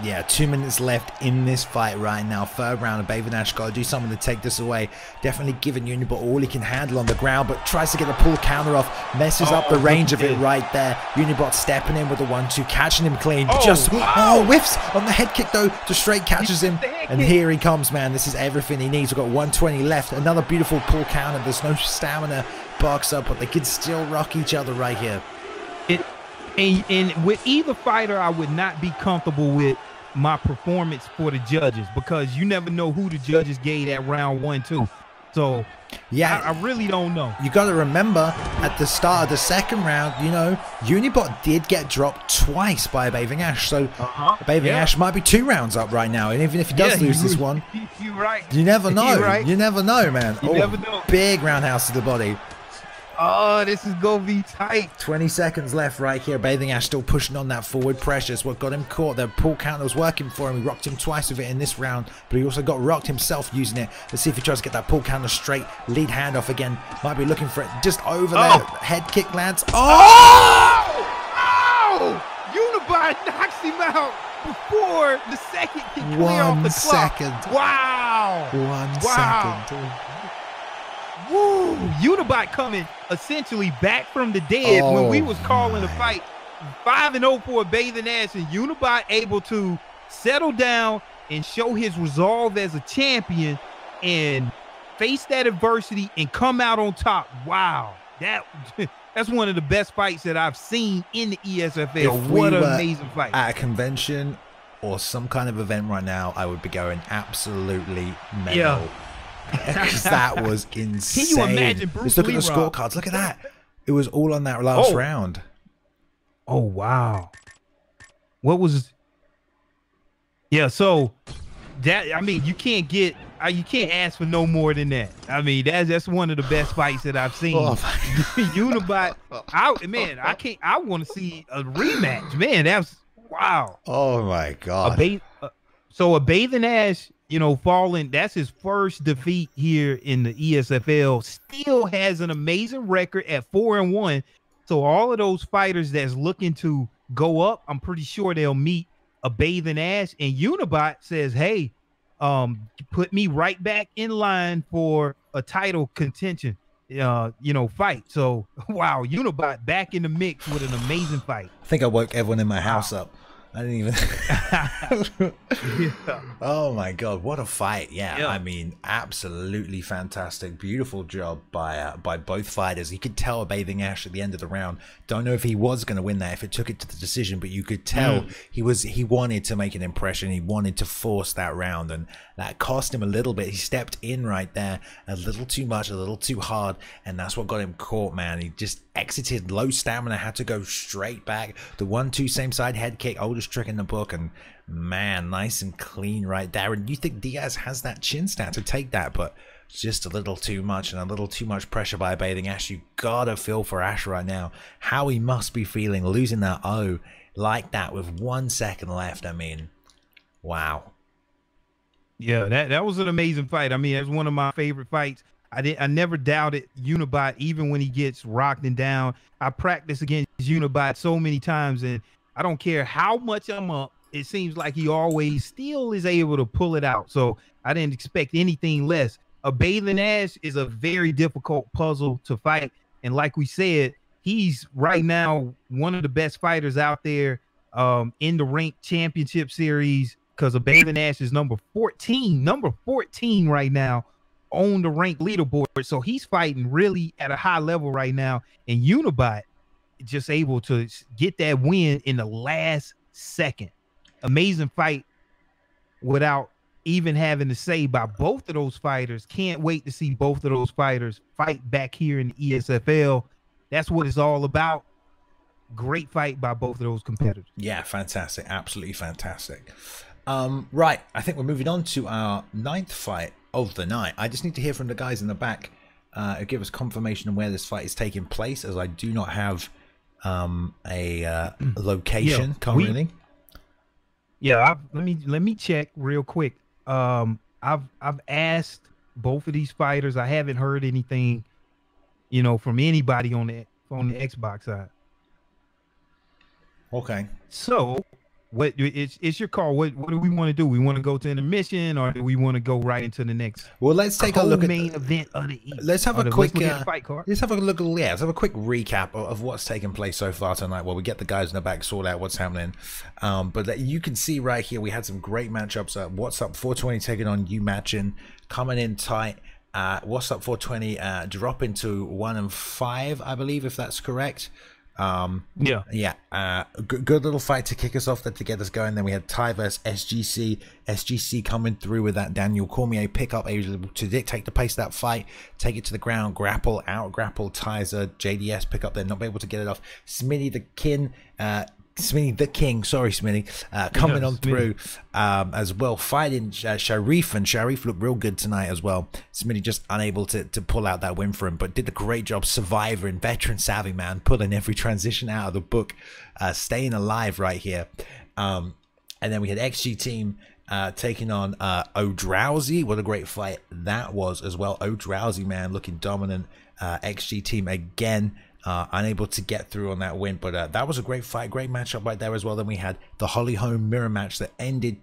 Yeah, 2 minutes left in this fight right now. Third round, and Bathing Ash got to do something to take this away. Definitely giving Unibot all he can handle on the ground, but tries to get a pull counter off. Messes up the range of it right there. Unibot stepping in with the 1-2, catching him clean. Whiffs on the head kick though. Just straight catches him. And here he comes, man. This is everything he needs. We've got 120 left. Another beautiful pull counter. There's no stamina box up, but they can still rock each other right here. And with either fighter, I would not be comfortable with my performance for the judges, because you never know who the judges gave that round 1-2. So yeah, I really don't know. You got to remember, at the start of the second round, Unibot did get dropped twice by Bathing Ash. So Bathing Ash might be 2 rounds up right now. And even if he does lose this one, you're right. You never know. You never know, man. You never know. Big roundhouse to the body. Oh, this is going to be tight. 20 seconds left right here. Bathing Ash still pushing on that forward pressure. It's what got him caught. The pull counter was working for him. He rocked him twice with it in this round, but he also got rocked himself using it. Let's see if he tries to get that pull counter straight. Lead hand off again. Might be looking for it just over there. Head kick lands. Unibot knocks him out before the second can clear off the clock. 1 second. Wow. 1 second. Woo! Unibot coming essentially back from the dead when we was calling the fight 5-0 for Bathing Ash, and Unibot able to settle down and show his resolve as a champion and face that adversity and come out on top. Wow, that's one of the best fights that I've seen in the ESFL. What an amazing fight. At a convention or some kind of event right now, I would be going absolutely mental. Yeah. Because that was insane. Can you imagine Bruce Let's look at the scorecards. Look at that. It was all on that last round. Oh, wow. What was... Yeah, so that, I mean, you can't ask for no more than that. I mean, that's one of the best fights that I've seen. Unibot, I want to see a rematch. Man, that's wow. Oh my God. So a Bathing Ash, falling, that's his first defeat here in the ESFL. Still has an amazing record at 4-1. So all of those fighters that's looking to go up, I'm pretty sure they'll meet a Bathing Ash. And Unibot says, hey, put me right back in line for a title contention, fight. So wow, Unibot back in the mix with an amazing fight. I think I woke everyone in my house up. I didn't even. Yeah. Oh my god, what a fight! Yeah, Yeah. I mean, absolutely fantastic, beautiful job by both fighters. You could tell Bathing Ash at the end of the round. Don't know if he was going to win that if it took it to the decision, but you could tell he wanted to make an impression. He wanted to force that round, and that cost him a little bit. He stepped in right there a little too much, a little too hard, and that's what got him caught. Man, he just exited low stamina, had to go straight back. The 1-2 same side head kick, oldest trick in the book, and man, nice and clean right there. And you think Diaz has that chin stat to take that, but just a little too much and a little too much pressure by Bathing Ash. You gotta feel for Ash right now, how he must be feeling losing that O like that with 1 second left. I mean, wow. Yeah, that was an amazing fight. I mean, it was one of my favorite fights. I never doubted Unibot, even when he gets rocked and down. I practice against Unibot so many times, and I don't care how much I'm up. It seems like he always still is able to pull it out. So I didn't expect anything less. A Bathing Ash is a very difficult puzzle to fight. And like we said, he's right now one of the best fighters out there in the ranked championship series, because a Bathing Ash is number 14 right now on the ranked leaderboard. So he's fighting really at a high level right now. And Unibot just able to get that win in the last second. Amazing fight without even having to say by both of those fighters. Can't wait to see both of those fighters fight back here in the ESFL. That's what it's all about. Great fight by both of those competitors. Yeah, fantastic. Absolutely fantastic. Right, I think we're moving on to our 9th fight of the night. I just need to hear from the guys in the back give us confirmation of where this fight is taking place, as I do not have a location currently. Yeah, let me check real quick. I've asked both of these fighters. I haven't heard anything, from anybody on the Xbox side. Okay. So, it's your call. What do we want to do? We want to go to intermission, or do we want to go right into the next? Well, let's take a look at main event of the evening. Let's have a quick fight card. Let's have a look. Yeah, let's have a quick recap of what's taken place so far tonight. Well, we get the guys in the back sort out what's happening, but you can see right here we had some great matchups. What's Up 420 taking on you matching, coming in tight. What's Up 420 dropping to 1-5, I believe, if that's correct. Good little fight to kick us off, to get us going. Then we had Ty versus SGC coming through with that Daniel Cormier pickup, able to dictate the pace of that fight, take it to the ground, grapple, out grapple Tyzer. JDS pick up there, not be able to get it off. Smitty the King, sorry Smitty, coming on through as well, fighting Sharif, and Sharif looked real good tonight as well. Smitty just unable to pull out that win for him, but did a great job surviving, veteran savvy man, pulling every transition out of the book, staying alive right here. And then we had XG team taking on O'Drowsy. What a great fight that was as well. O'Drowsy, man, looking dominant. XG team again unable to get through on that win, but that was a great fight, great matchup right there as well. Then we had the Holly Holm mirror match that ended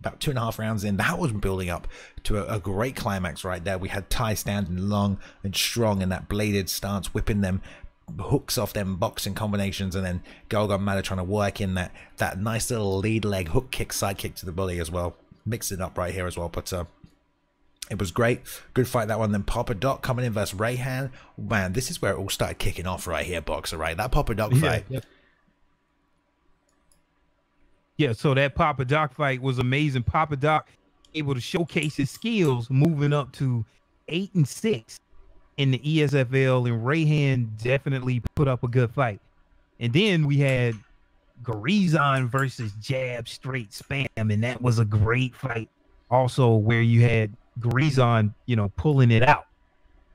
about 2.5 rounds in. That was building up to a great climax right there. We had Ty standing long and strong in that bladed stance, whipping them hooks off them boxing combinations, and then Golgon Mata trying to work in that nice little lead leg hook kick, side kick to the body as well. Mix it up right here as well, but it was great. Good fight, that one. Then Papa Doc coming in versus Rayhan. Man, this is where it all started kicking off right here, Boxer, right? That Papa Doc fight. Yeah, so that Papa Doc fight was amazing. Papa Doc able to showcase his skills, moving up to 8-6 in the ESFL, and Rayhan definitely put up a good fight. And then we had Garizon versus Jab Straight Spam, and that was a great fight also, where you had Garizon, pulling it out.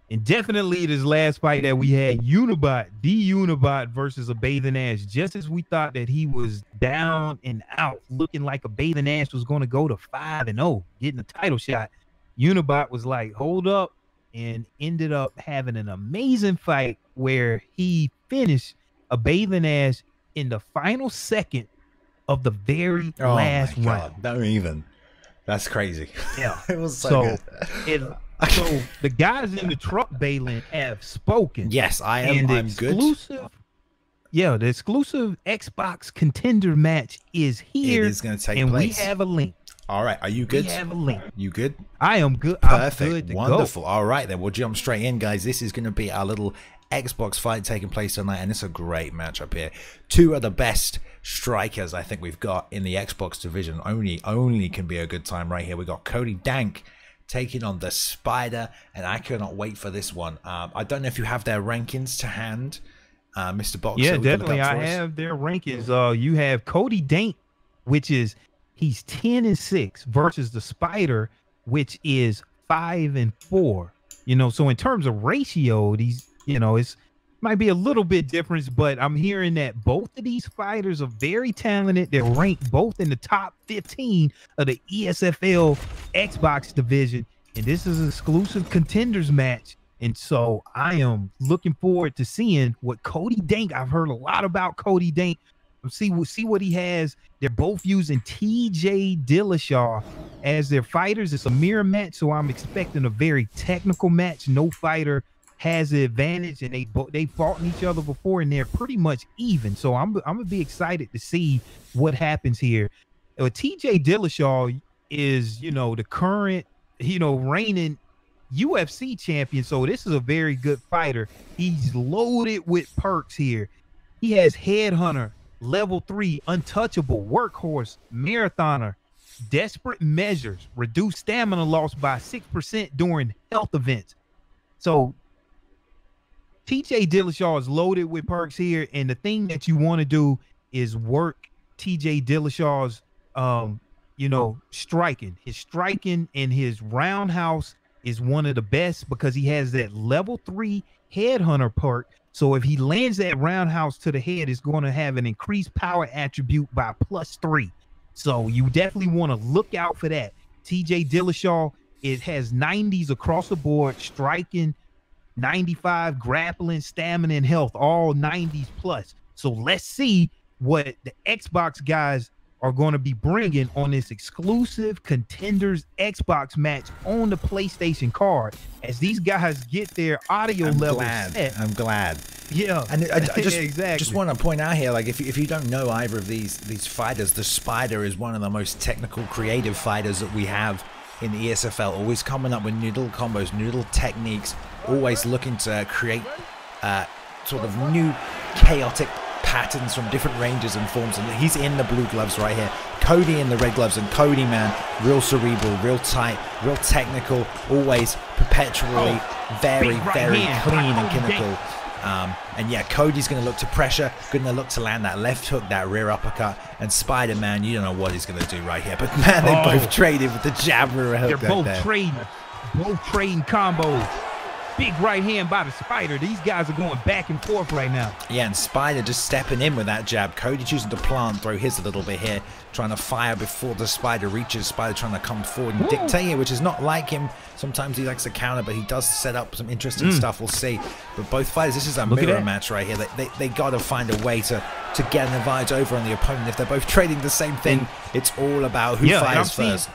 And definitely this last fight that we had, Unibot versus a Bathing Ash. Just as we thought that he was down and out, looking like a Bathing Ash was going to go to 5-0, getting a title shot, Unibot was like, hold up, and ended up having an amazing fight where he finished a Bathing Ash in the final second of the very last round. Don't even. That's crazy. Yeah. It was so good. So the guys in the truck, Balin, have spoken. Yes, I'm good. Yeah, the exclusive Xbox contender match is here. It is going to take and place. We have a link. All right, are you good? We have a link. You good? I am good. Perfect. I'm good to Wonderful. go. All right, then we'll jump straight in, guys. This is going to be our little Xbox fight taking place tonight, and it's a great matchup here. Two of the best strikers I think we've got in the Xbox division. Only can be a good time right here. We got Cody Dank taking on the Spider, and I cannot wait for this one. I don't know if you have their rankings to hand, Mr. Boxer. Yeah, definitely. I have their rankings. You have Cody Dank, which is he's 10-6 versus the Spider, which is 5-4. You know, so in terms of ratio, these, you know, it's might be a little bit different, but I'm hearing that both of these fighters are very talented. They're ranked both in the top 15 of the ESFL Xbox division, and this is an exclusive contenders match. And so I am looking forward to seeing what Cody Dank. I've heard a lot about Cody Dank. See what he has. They're both using TJ Dillashaw as their fighters. It's a mirror match, so I'm expecting a very technical match. No fighter has the advantage, and they fought each other before, and they're pretty much even. So I'm gonna be excited to see what happens here. TJ Dillashaw is, you know, the current, you know, reigning UFC champion, so this is a very good fighter. He's loaded with perks here. He has Headhunter, Level 3, Untouchable, Workhorse, Marathoner, Desperate Measures, reduced stamina loss by 6% during health events. So TJ Dillashaw is loaded with perks here, and the thing that you want to do is work TJ Dillashaw's you know, striking. His striking and his roundhouse is one of the best because he has that level 3 Headhunter perk. So if he lands that roundhouse to the head, it's going to have an increased power attribute by +3. So you definitely want to look out for that. TJ Dillashaw, it has 90s across the board, striking, 95, grappling, stamina, and health, all 90s plus. So let's see what the Xbox guys are going to be bringing on this exclusive Contenders Xbox match on the PlayStation card as these guys get their audio level set. I'm glad. Yeah, and I just exactly. Just want to point out here, like if you don't know either of these fighters, the Spider is one of the most technical, creative fighters that we have in the ESFL. Always coming up with new little combos, new little techniques. Always looking to create sort of new chaotic patterns from different ranges and forms, and he's in the blue gloves right here. Cody in the red gloves, and Cody, man, real cerebral, real tight, real technical, always perpetually very clean and clinical. And yeah, Cody's going to look to pressure, going to look to land that left hook, that rear uppercut, and Spider-Man, you don't know what he's going to do right here, but man, they both traded with the jab rear hook. They're both trading combos. Big right hand by the Spider. These guys are going back and forth right now. Yeah, and Spider just stepping in with that jab. Cody choosing to plant, throw his a little bit here, trying to fire before the Spider reaches. Spider trying to come forward and dictate it, which is not like him. Sometimes he likes to counter, but he does set up some interesting stuff. We'll see. But both fighters, this is a mirror match right here. They got to find a way to get an advantage over on the opponent. If they're both trading the same thing, it's all about who fires first.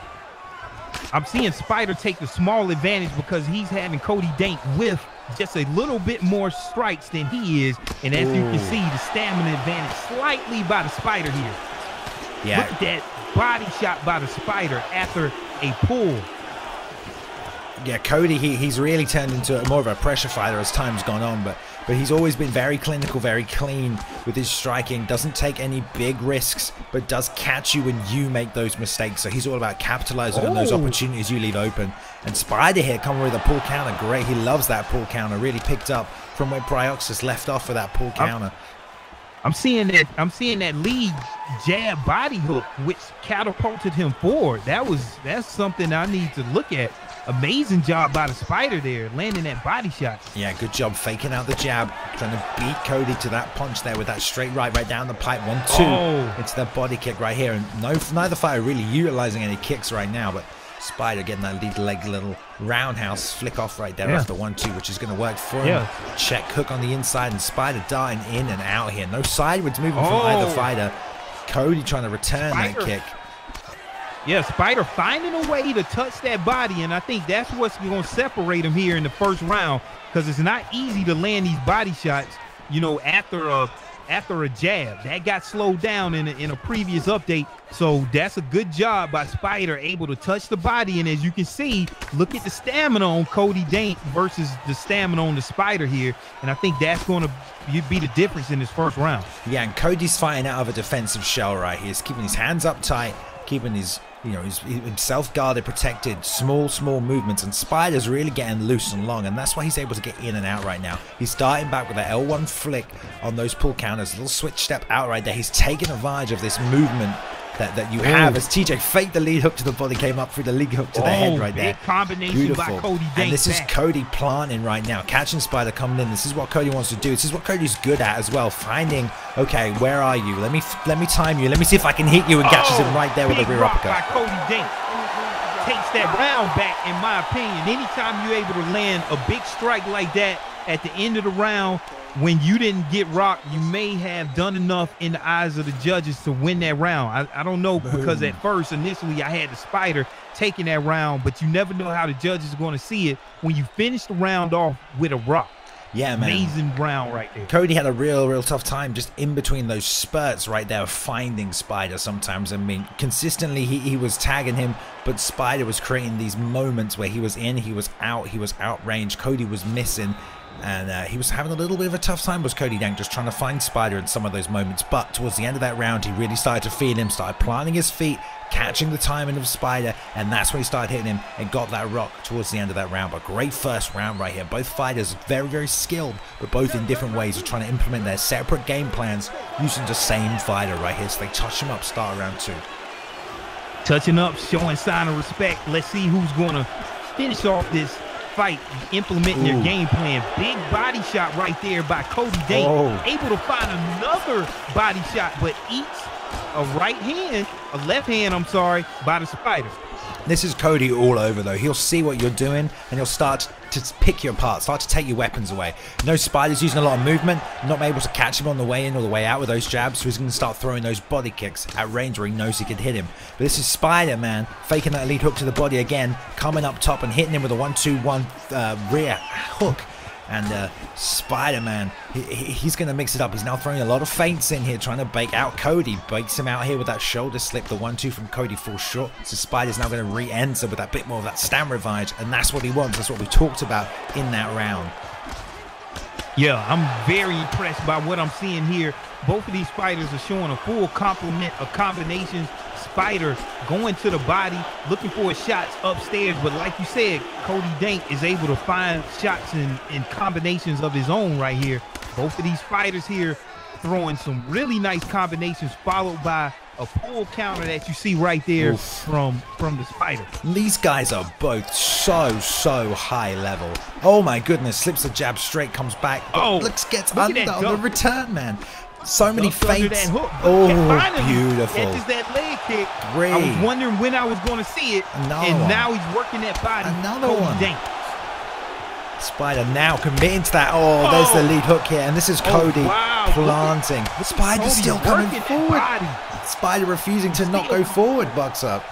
I'm seeing Spider take the small advantage because he's having Cody Dank with just a little bit more strikes than he is. And as you can see, the stamina advantage slightly by the Spider here. Yeah. Look at that body shot by the Spider after a pull. Yeah, Cody, he's really turned into more of a pressure fighter as time's gone on, but he's always been very clinical, very clean with his striking, doesn't take any big risks, but does catch you when you make those mistakes. So he's all about capitalizing on those opportunities you leave open. And Spider here coming with a pull counter, great. He loves that pull counter, really picked up from where Bryoxis left off for that pull counter. I'm seeing that lead jab body hook, which catapulted him forward. That's something I need to look at. Amazing job by the Spider there, landing that body shot. Yeah, good job faking out the jab, trying to beat Cody to that punch there with that straight right down the pipe. 1-2. It's that body kick right here, and neither fighter really utilizing any kicks right now, but Spider getting that lead leg little roundhouse flick off right there after 1-2, which is going to work for him. Check hook on the inside, and Spider darting in and out here. No sideways movement from either fighter. Cody trying to return that kick. Yeah, Spider finding a way to touch that body, and I think that's what's going to separate him here in the first round, because it's not easy to land these body shots, you know, after a after a jab. That got slowed down in a previous update. So that's a good job by Spider, able to touch the body. And as you can see, look at the stamina on Cody Dank versus the stamina on the Spider here. And I think that's going to be the difference in this first round. Yeah, and Cody's fighting out of a defensive shell right here. He's keeping his hands up tight, keeping his, himself guarded, protected, small movements, and Spider's really getting loose and long, and that's why he's able to get in and out right now. He's starting back with that L1 flick on those pull counters, a little switch step out right there. He's taking advantage of this movement that you have as TJ faked the lead hook to the body, came up through the lead hook to the head right there. Combination Beautiful. by Cody Dank. And this is Cody planting right now, catching Spider coming in. This is what Cody wants to do. This is what Cody's good at as well, finding, okay, where are you? Let me time you. Let me see if I can hit you, and catches him right there with a rear uppercut. By Cody Dank. Takes that round back, in my opinion. Anytime you're able to land a big strike like that at the end of the round, when you didn't get rocked, you may have done enough in the eyes of the judges to win that round. I don't know, because at first, initially, I had the Spider taking that round, but you never know how the judges are going to see it when you finish the round off with a rock. Yeah, man. Amazing round right there. Cody had a real tough time just in between those spurts right there, finding Spider sometimes. I mean, consistently he was tagging him, but Spider was creating these moments where he was in, he was out range. Cody was missing, and he was having a little bit of a tough time, was Cody Dank, just trying to find Spider in some of those moments. But towards the end of that round, he really started to feel him, started planting his feet, catching the timing of Spider, and that's when he started hitting him and got that rock towards the end of that round. But great first round right here. Both fighters very skilled, but both in different ways of trying to implement their separate game plans using the same fighter right here. So they touch him up, start round 2. Touching up, showing sign of respect. Let's see who's going to finish off this fight, implementing their game plan. Big body shot right there by Cody Dank. Able to find another body shot, but eats a left hand, I'm sorry, by the Spider. This is Cody all over, though. He'll see what you're doing, and he'll start to pick you apart, start to take your weapons away. No, Spider's using a lot of movement, not able to catch him on the way in or the way out with those jabs, so he's going to start throwing those body kicks at range where he knows he can hit him. But this is Spider, man, faking that lead hook to the body again, coming up top and hitting him with a 1-2-1 rear hook. And Spider-Man, he's going to mix it up. He's now throwing a lot of feints in here, trying to bake out Cody. Bakes him out here with that shoulder slip. The 1-2 from Cody falls short. So Spider's now going to re-enter with that bit more of that stand revenge. And that's what he wants. That's what we talked about in that round. Yeah, I'm very impressed by what I'm seeing here. Both of these fighters are showing a full complement of combinations. Spider going to the body, looking for his shots upstairs. But like you said, Cody Dank is able to find shots in combinations of his own right here. Both of these fighters here throwing some really nice combinations, followed by a pull counter that you see right there from the Spider. These guys are both so high level. Oh my goodness, slips the jab straight, comes back. Gets under on the return, man. So many feints. Oh, beautiful. Catches that leg kick. Great. I was wondering when I was going to see it. Now he's working that body. Another one. Spider now committing to that. There's the lead hook here. And this is Cody planting. Spider still coming forward. Spider refusing to not go forward, bucks up.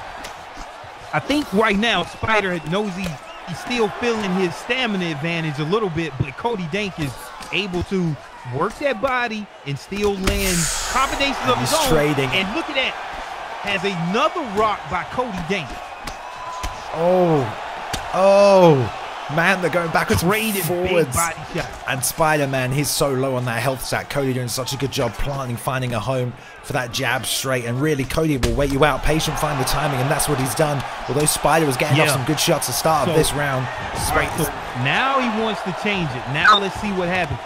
I think right now Spider knows he's still feeling his stamina advantage a little bit, but Cody Dank is able to work that body and still land combinations of his own. Trading. And look at that. Has another rock by Cody Dank. Man, they're going backwards and forwards. Body shot. And Spider-Man, he's so low on that health stack. Cody doing such a good job planting, finding a home for that jab straight. And really, Cody will wait you out, patient, find the timing, and that's what he's done. Although Spider was getting off some good shots at the start of this round. So now he wants to change it. Now let's see what happens.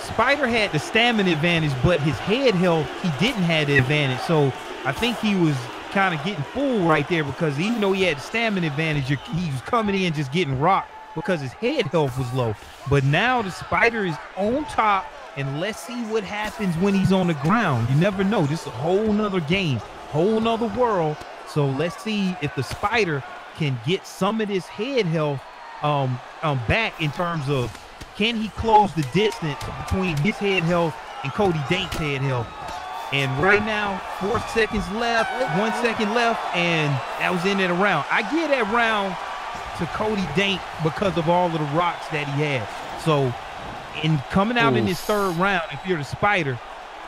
Spider had the stamina advantage, but his head health, he didn't have the advantage. So I think he was kind of getting fooled right there, because even though he had the stamina advantage, he was coming in just getting rocked because his head health was low. But now the Spider is on top, and let's see what happens when he's on the ground. You never know. This is a whole nother game, whole nother world. So let's see if the Spider can get some of this head health back, in terms of, can he close the distance between his head health and Cody Dank's head health? And right now, 4 seconds left, 1 second left, and that was the end of the round. I give that round to Cody Dank because of all of the rocks that he had. So And coming out in this third round, if you're the Spider,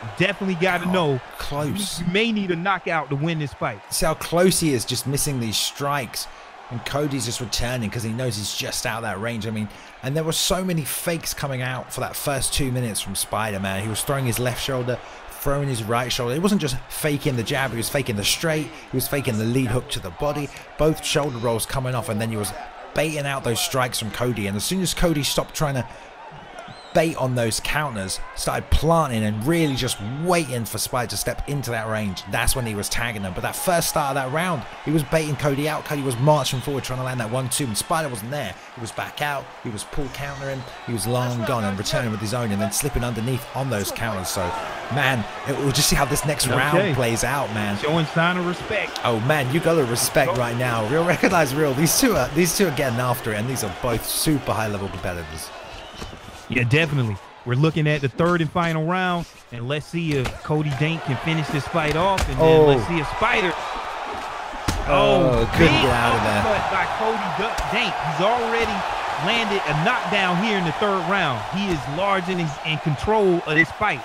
you definitely got to know close. You may need a knockout to win this fight. See how close he is, just missing these strikes. And Cody's just returning because he knows he's just out of that range. I mean, and there were so many fakes coming out for that first 2 minutes from Spider-Man. He was throwing his left shoulder, throwing his right shoulder. It wasn't just faking the jab, he was faking the straight, he was faking the lead hook to the body. Both shoulder rolls coming off, and then he was baiting out those strikes from Cody. And as soon as Cody stopped trying to bait on those counters, started planting and really just waiting for Spider to step into that range, that's when he was tagging them. But that first start of that round, he was baiting Cody out. Cody was marching forward trying to land that 1-2, and Spider wasn't there. He was back out, he was pull countering, he was long gone and returning with his own and then slipping underneath on those counters. So man, we'll just see how this next round plays out, man. Showing sign of respect. Oh man, you gotta respect right now. Real recognize real. These two are getting after it, and these are both super high level competitors. Yeah, definitely. We're looking at the third and final round, and let's see if Cody Dank can finish this fight off, and then let's see if Spider. Couldn't get out of there. But by Cody Dank, he's already landed a knockdown here in the third round. He is large and in control of this fight.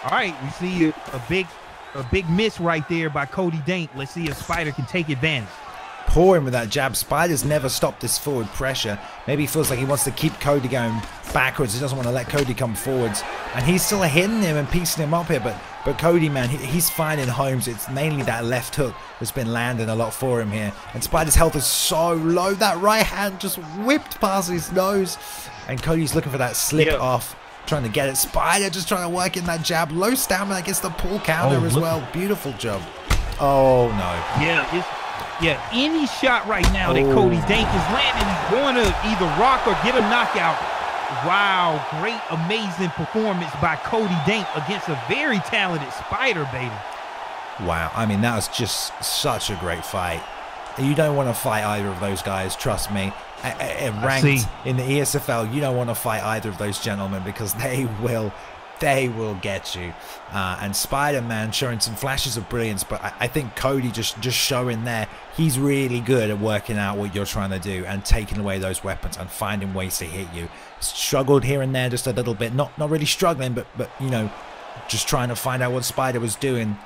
All right, we see a big miss right there by Cody Dank. Let's see if Spider can take advantage. Pouring with that jab. Spider's never stopped this forward pressure. Maybe he feels like he wants to keep Cody going backwards. He doesn't want to let Cody come forwards. And he's still hitting him and piecing him up here. But Cody, man, he's finding homes. It's mainly that left hook that's been landing a lot for him here. And Spider's health is so low. That right hand just whipped past his nose. And Cody's looking for that slip off, trying to get it. Spider just trying to work in that jab. Low stamina against the pull counter as well. Beautiful job. Oh, no. Yeah, any shot right now that Cody Dank is landing, he's going to either rock or get a knockout. Wow, great, amazing performance by Cody Dank against a very talented Spider, baby. Wow, I mean, that was just such a great fight. You don't want to fight either of those guys, trust me. Ranked in the ESFL, you don't want to fight either of those gentlemen because they will get you. And Spider-Man showing some flashes of brilliance, but I think Cody just showing there he's really good at working out what you're trying to do and taking away those weapons and finding ways to hit you. Struggled here and there just a little bit, not really struggling, but you know, just trying to find out what Spider was doing,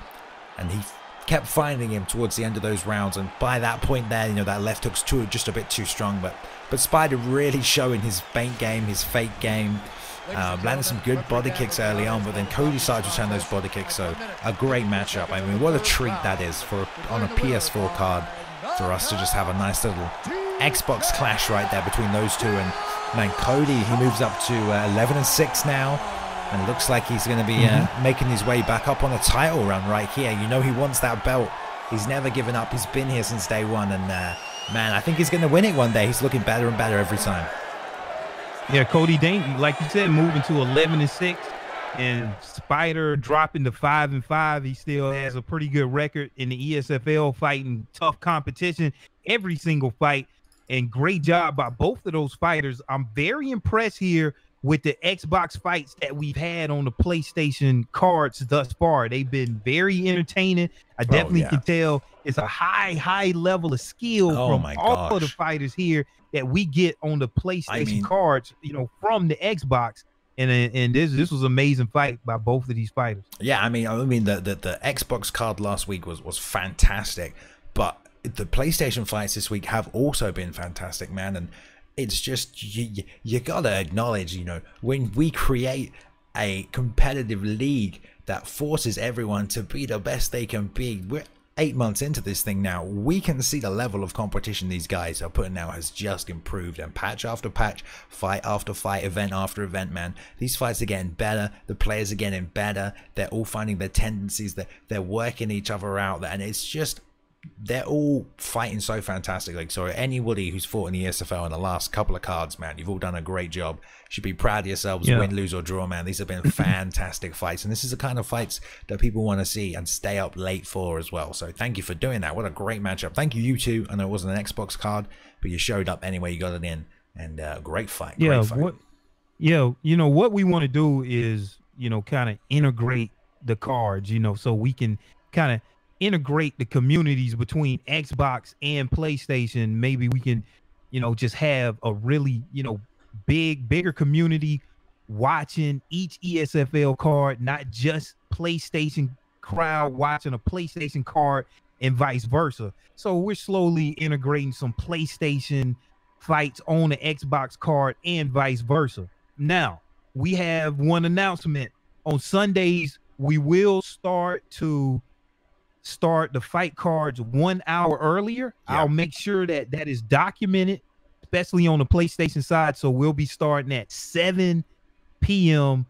and he kept finding him towards the end of those rounds. And by that point there, you know, that left hook's just a bit too strong, but Spider really showing his feint game, his fake game. Landed some good body kicks early on, but then Cody started to return those body kicks. So a great matchup. I mean, what a treat that is on a PS4 card for us to just have a nice little Xbox clash right there between those two. And man, Cody, he moves up to 11-6 now, and looks like he's going to be making his way back up on a title run right here. You know, he wants that belt. He's never given up. He's been here since day one, and man, I think he's going to win it one day. He's looking better and better every time. Yeah, Cody Dank, like you said, moving to 11-6, and Spider dropping to 5-5. He still has a pretty good record in the ESFL, fighting tough competition every single fight. And great job by both of those fighters. I'm very impressed here with the Xbox fights that we've had on the PlayStation cards thus far. They've been very entertaining. I definitely can tell it's a high level of skill from all of the fighters here that we get on the PlayStation cards, you know, from the Xbox. And this was an amazing fight by both of these fighters. Yeah, I mean the Xbox card last week was fantastic, but the PlayStation fights this week have also been fantastic, man. And it's just you gotta acknowledge, you know, when we create a competitive league that forces everyone to be the best they can be, we're 8 months into this thing now, we can see the level of competition these guys are putting out has just improved, and patch after patch, fight after fight, event after event, man, these fights are getting better, the players are getting better, they're all finding their tendencies, they're working each other out, and it's just, they're all fighting so fantastically. So anybody who's fought in the ESFL in the last couple of cards, man, you've all done a great job. You should be proud of yourselves, win, lose or draw, man. These have been fantastic fights, and this is the kind of fights that people want to see and stay up late for as well. So thank you for doing that. What a great matchup. Thank you, you two. I know it wasn't an Xbox card, but you showed up anyway, you got it in, and great fight. Great fight. You know what we want to do is, you know, kind of integrate the cards, you know, so we can kind of integrate the communities between Xbox and PlayStation. Maybe we can, you know, just have a really, you know, bigger community watching each ESFL card, not just PlayStation crowd watching a PlayStation card and vice versa. So we're slowly integrating some PlayStation fights on the Xbox card and vice versa. Now, we have one announcement. On Sundays, we will start the fight cards 1 hour earlier. Yeah. I'll make sure that that is documented, especially on the PlayStation side. So we'll be starting at 7 p.m.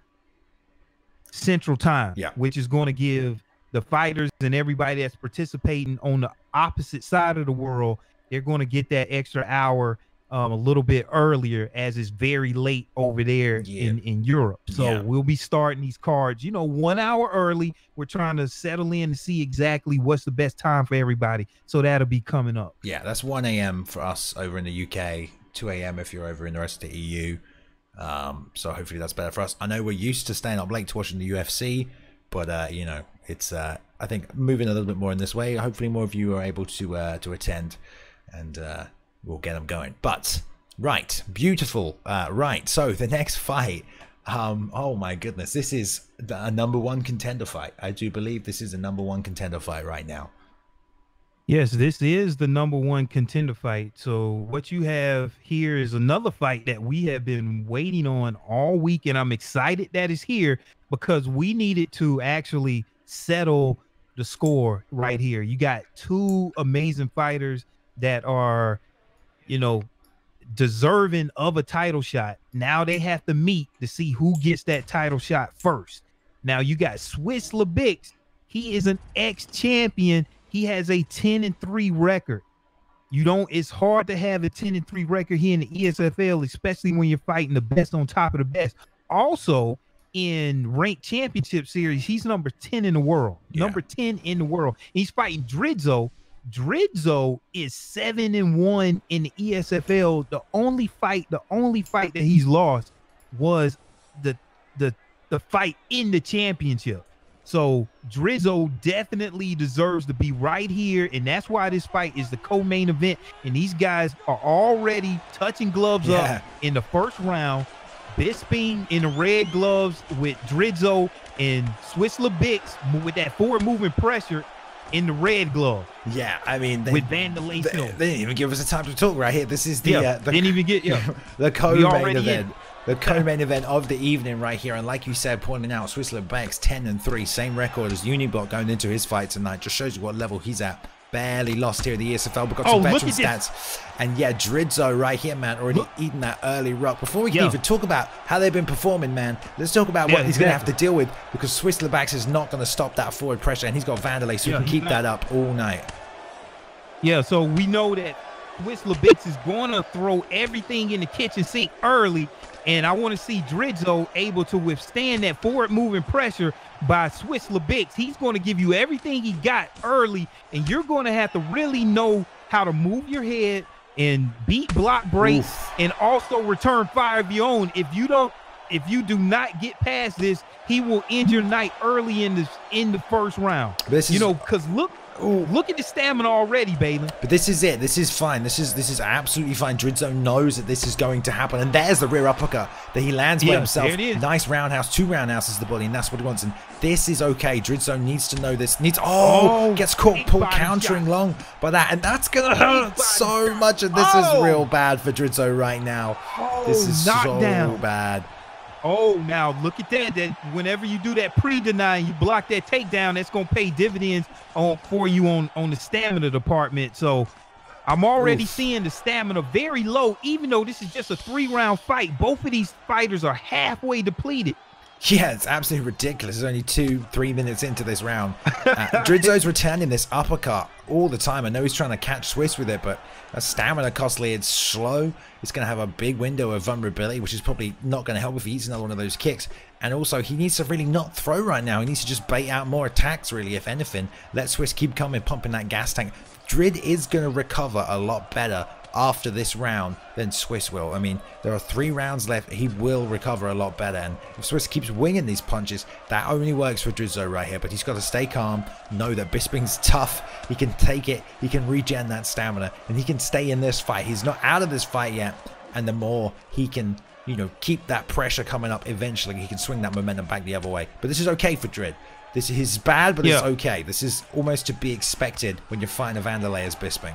Central Time, which is going to give the fighters and everybody that's participating on the opposite side of the world, they're going to get that extra hour a little bit earlier, as it's very late over there in Europe. So we'll be starting these cards, 1 hour early. We're trying to settle in and see exactly what's the best time for everybody. So that'll be coming up. Yeah, that's 1 a.m. for us over in the UK, 2 a.m. if you're over in the rest of the EU. So hopefully that's better for us. I know we're used to staying up late to watching the UFC, but it's I think moving a little bit more in this way. Hopefully more of you are able to attend, and we'll get them going. But right, beautiful. Right, so the next fight, oh my goodness, this is a #1 contender fight. I do believe this is a #1 contender fight right now. Yes, this is the #1 contender fight. So what you have here is another fight that we have been waiting on all week, and I'm excited that it's here because we needed to actually settle the score right here. You got two amazing fighters that are, deserving of a title shot. Now they have to meet to see who gets that title shot first. Now you got Swiss Lebix. He is an ex-champion. He has a 10-3 record. It's hard to have a 10-3 record here in the ESFL, especially when you're fighting the best on top of the best. Also, in ranked championship series, he's number 10 in the world. Number 10 in the world. He's fighting Drizzo. Drizzo is 7-1 in the ESFL. The only fight that he's lost was the fight in the championship. So Drizzo definitely deserves to be right here, and that's why this fight is the co-main event. And these guys are already touching gloves up in the first round. Bisping in the red gloves with Drizzo, and Swiss Lebix with that forward moving pressure in the red glove. Yeah, I mean, with Vandalay. They didn't even give us a time to talk right here. This is the didn't even get the co-main event. The co-main event of the evening right here. And like you said, pointing out, Swiss Lebix 10-3, same record as Uniblock going into his fight tonight. Just shows you what level he's at. Barely lost here at the ESFL. We've got some veteran stats. And yeah, Drizzo right here, man, already eating that early ruck. Before we can even talk about how they've been performing, man, let's talk about what he's going to have to deal with, because Swiss Lebix is not going to stop that forward pressure, and he's got Vandalay, so he can keep that up all night. Yeah, so we know that Swiss Lebix is going to throw everything in the kitchen sink early, and I want to see Drizzo able to withstand that forward moving pressure by Swiss Lebix. He's going to give you everything he got early, and you're going to have to really know how to move your head and beat block breaks and also return fire of your own. If you do not get past this, he will end your night early in the first round. Because look at the stamina already, Balin. But this is it. This is fine. This is absolutely fine. Drizzo knows that this is going to happen. And there's the rear uppercut that he lands by himself. There it is. Nice roundhouse. 2 roundhouses to the body, and that's what he wants. And this is okay. Drizzo needs to know this. Gets caught countering long by that. And that's going to hurt so much. And this is real bad for Drizzo right now. This is so bad. Oh, now look at that. That whenever you do that pre-deny, you block that takedown, that's going to pay dividends for you on the stamina department. So I'm already seeing the stamina very low, even though this is just a 3-round fight. Both of these fighters are halfway depleted. Yeah, it's absolutely ridiculous. It's only 2-3 minutes into this round. Drizzo's returning this uppercut all the time. I know he's trying to catch Swiss with it, but that's stamina costly. It's slow. It's going to have a big window of vulnerability, which is probably not going to help if he eats another one of those kicks. And also, he needs to really not throw right now. He needs to just bait out more attacks, really, if anything. Let Swiss keep coming, pumping that gas tank. Drid is going to recover a lot better after this round than Swiss will. I mean, there are 3 rounds left. He will recover a lot better, and if Swiss keeps winging these punches, that only works for Drizzo right here. But he's got to stay calm, know that Bisping's tough. He can take it, he can regen that stamina, and he can stay in this fight. He's not out of this fight yet, and the more he can, you know, keep that pressure coming up, eventually he can swing that momentum back the other way. But this is okay for Drid. This is bad, but it's okay. This is almost to be expected when you're fighting a Vanderlei as Bisping.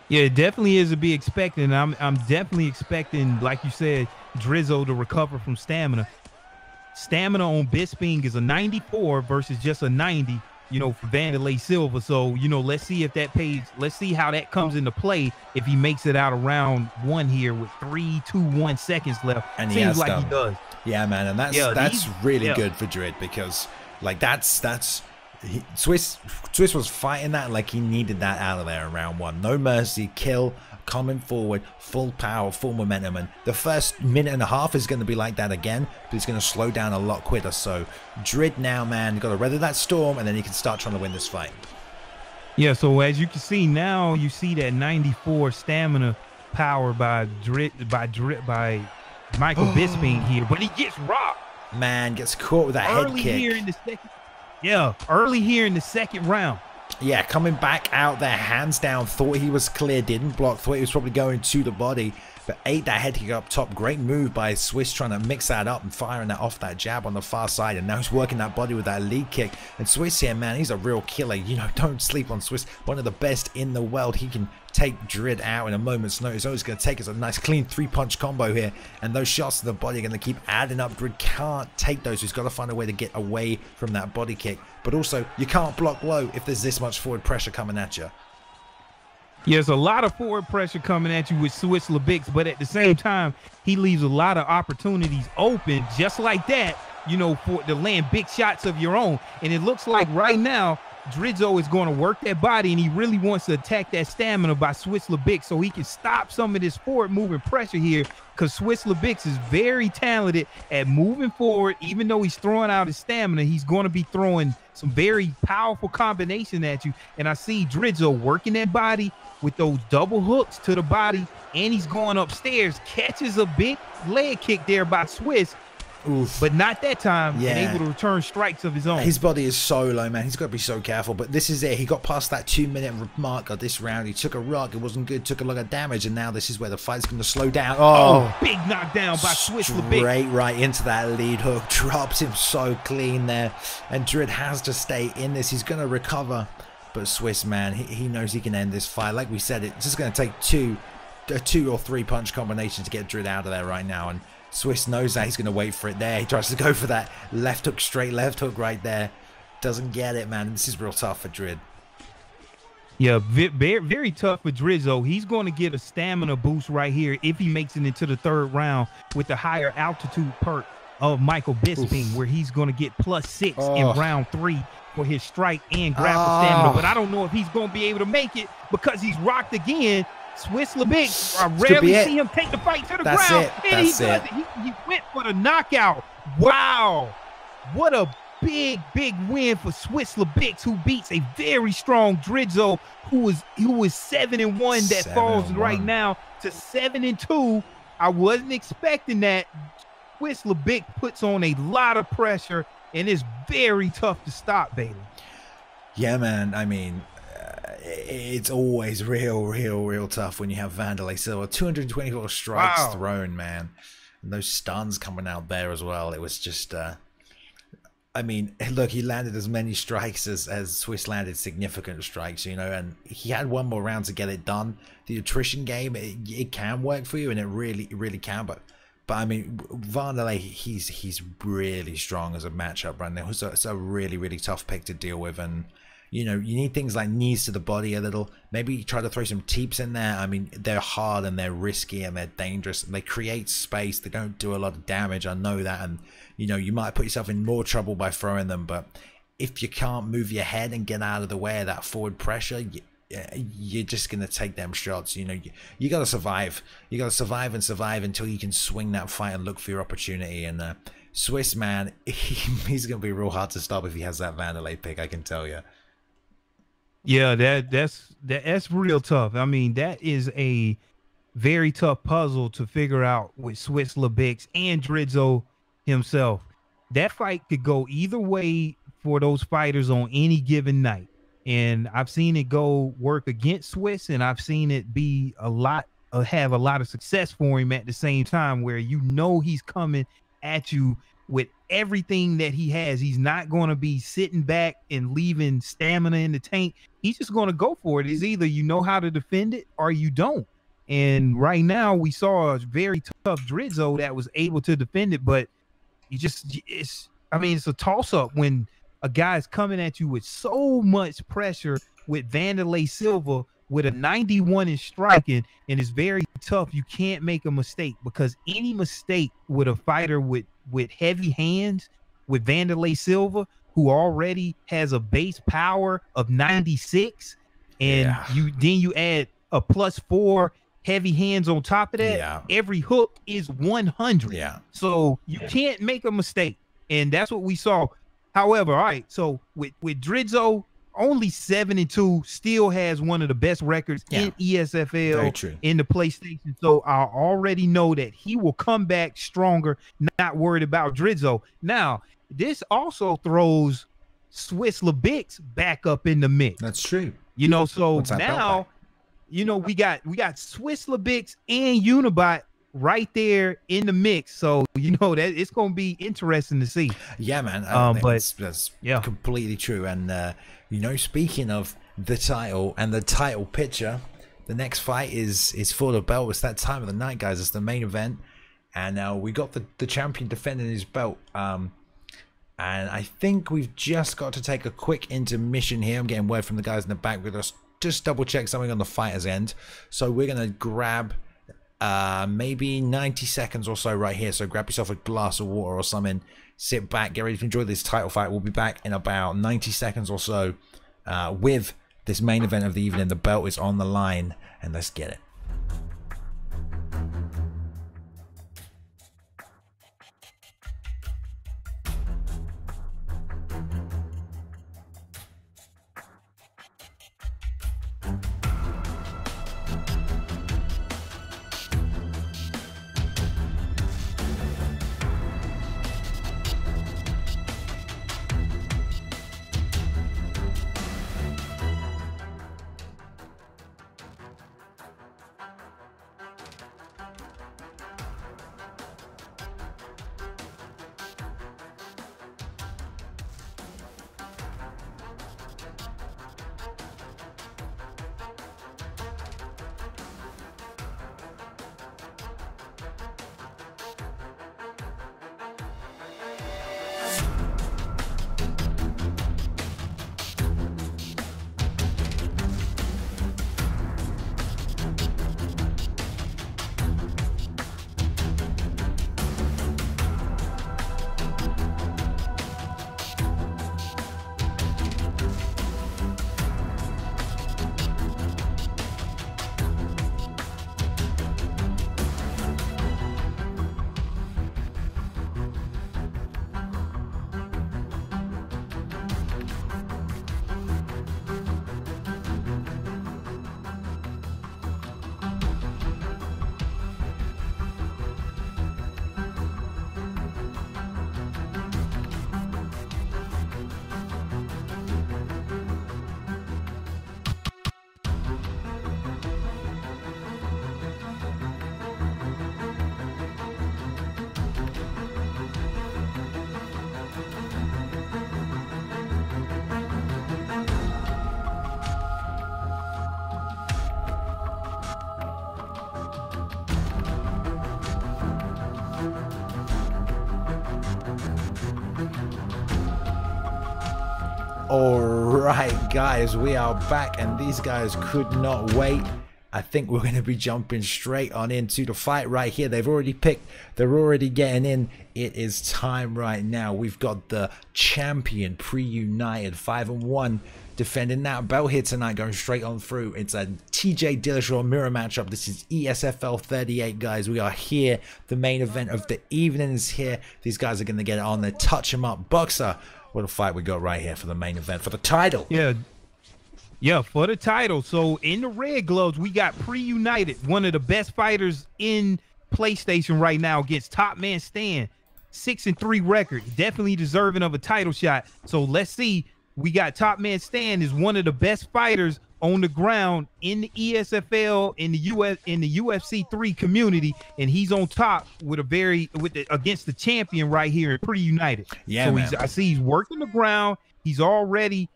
Yeah, it definitely is to be expected. I'm definitely expecting, like you said, Drizzo to recover from stamina. Stamina on Bisping is a 94 versus just a 90, you know, for Vanderlei Silva. So, you know, let's see if that pays. Let's see how that comes into play if he makes it out of round 1 here with 3, 2, 1 seconds left. And seems like he does. Yeah, man, and that's really good for Drid, because like Swiss was fighting that like he needed that out of there in round 1. No mercy, kill, coming forward, full power, full momentum, and the first minute and a half is going to be like that again, but it's going to slow down a lot quicker. So Drid now, man, you got to weather that storm, and then you can start trying to win this fight. Yeah, so as you can see now, you see that 94 stamina power by Michael Bisping here, but he gets rocked. Man, gets caught with that head kick. Early here in the second round. Yeah, coming back out there, hands down, thought he was clear, didn't block, thought he was probably going to the body, but ate that head kick up top. Great move by Swiss, trying to mix that up and firing that off that jab on the far side, and now he's working that body with that lead kick. And Swiss here, man, he's a real killer. You know, don't sleep on Swiss, one of the best in the world. He can take Drid out in a moment's notice. All he's going to take is a nice clean 3-punch combo here, and those shots to the body are going to keep adding up. Drid can't take those, so he's got to find a way to get away from that body kick. But also, you can't block low if there's this much forward pressure coming at you. Yeah, there's a lot of forward pressure coming at you with Swiss Labix, but at the same time, he leaves a lot of opportunities open just like that, you know, for to land big shots of your own. And it looks like right now, Drizzo is going to work that body, and he really wants to attack that stamina by Swiss Labix so he can stop some of this forward moving pressure here, because Swiss Labix is very talented at moving forward. Even though he's throwing out his stamina, he's going to be throwing some very powerful combination at you. And I see Drizzo working that body with those double hooks to the body, and he's going upstairs, catches a big leg kick there by Swiss. Oof. But not that time, and able to return strikes of his own. His body is so low, man. He's got to be so careful. But this is it. He got past that 2-minute mark of this round. He took a rock. It wasn't good. Took a lot of damage. And now this is where the fight's going to slow down. Oh, big knockdown by Swiss Labix. Straight right into that lead hook. Drops him so clean there. And Drid has to stay in this. He's going to recover. But Swiss, man, he knows he can end this fight. Like we said, it's just going to take a 2 or 3 punch combination to get Drid out of there right now. And Swiss knows that. He's going to wait for it there. He tries to go for that left hook, straight left hook right there. Doesn't get it, man. This is real tough for Drid. Yeah, very, very tough for Drizzo. He's going to get a stamina boost right here if he makes it into the 3rd round with the higher altitude perk of Michael Bisping, where he's going to get +6 in round 3 for his strike and grapple stamina. But I don't know if he's going to be able to make it because he's rocked again. Swiss Labix, I rarely see him take the fight to the ground, and he does it. He went for the knockout. Wow, what a big win for Swiss Labix, who beats a very strong Drizzo, who is 7-1. That falls right now to 7-2. I wasn't expecting that. Swiss Labix puts on a lot of pressure, and it's very tough to stop, Bailey. Yeah, man. I mean, it's always real tough when you have Vanderlei Silva. 224 strikes thrown, man. And those stuns coming out there as well. It was just, I mean, look, he landed as many strikes as Swiss landed significant strikes, you know, and he had one more round to get it done. The attrition game, it can work for you, and it really can, but I mean, Vanderlei, he's really strong as a matchup right now. So it's a really tough pick to deal with, and you know, you need things like knees to the body a little. Maybe try to throw some teeps in there. I mean, they're hard and they're risky and they're dangerous and they create space. They don't do a lot of damage. I know that. And, you know, you might put yourself in more trouble by throwing them. But if you can't move your head and get out of the way of that forward pressure, you're just going to take them shots. You know, you got to survive. You got to survive and survive until you can swing that fight and look for your opportunity. And Swiss, man, he's going to be real hard to stop if he has that Vanderlei pick, I can tell you. Yeah, that's real tough. I mean, that is a very tough puzzle to figure out with Swiss Labix and Drizzo himself. That fight could go either way for those fighters on any given night. And I've seen it go work against Swiss, and I've seen it be a lot have a lot of success for him at the same time, where you know he's coming at you with everything that he has. He's not going to be sitting back and leaving stamina in the tank. He's just going to go for it. It's either you know how to defend it or you don't. And right now we saw a very tough Drizzo that was able to defend it, but it's a toss up when a guy's coming at you with so much pressure with Vanderlei Silva with a 91 in striking, and it's very tough. You can't make a mistake, because any mistake with a fighter with heavy hands, with Vanderlei Silva, who already has a base power of 96, and you add a +4 heavy hands on top of that, every hook is 100. So you can't make a mistake, and that's what we saw. However, all right, so with Drizzo, only 7-2, still has one of the best records in ESFL in the PlayStation. So I already know that he will come back stronger, not worried about Drizzo. Now, this also throws Swiss Labix back up in the mix. That's true. You know, so now, you know, we got Swiss Labix and Unibot right there in the mix. So, you know, that it's going to be interesting to see. Yeah, man. That's completely true. And, you know, speaking of the title and the title picture, the next fight is for the belt. It's that time of the night, guys. It's the main event. And we got the champion defending his belt. And I think we've just got to take a quick intermission here. I'm getting word from the guys in the back. We're just double check something on the fighter's end. So we're going to grab maybe 90 seconds or so right here. So grab yourself a glass of water or something, sit back, get ready to enjoy this title fight. We'll be back in about 90 seconds or so with this main event of the evening. The belt is on the line, and let's get it. All right, guys, we are back, and these guys could not wait. I think we're going to be jumping straight on into the fight right here. They've already picked. They're already getting in. It is time right now. We've got the champion pre-united 5-1 defending that belt here tonight, going straight on through. It's a TJ Dillashaw mirror matchup. This is ESFL 38, guys. We are here. The main event of the evening is here. These guys are going to get it on. They touch him up. Boxer. What a fight we got right here for the main event, for the title. Yeah, for the title. So in the red gloves, we got pre-united, one of the best fighters in PlayStation right now, against Top Man Stan. 6-3 record, definitely deserving of a title shot. So let's see. We got Top Man Stan is one of the best fighters on the ground in the ESFL, in the UFC 3 community, and he's on top with against the champion right here in Pre-United. Yeah, so man. I see he's working the ground. He's already,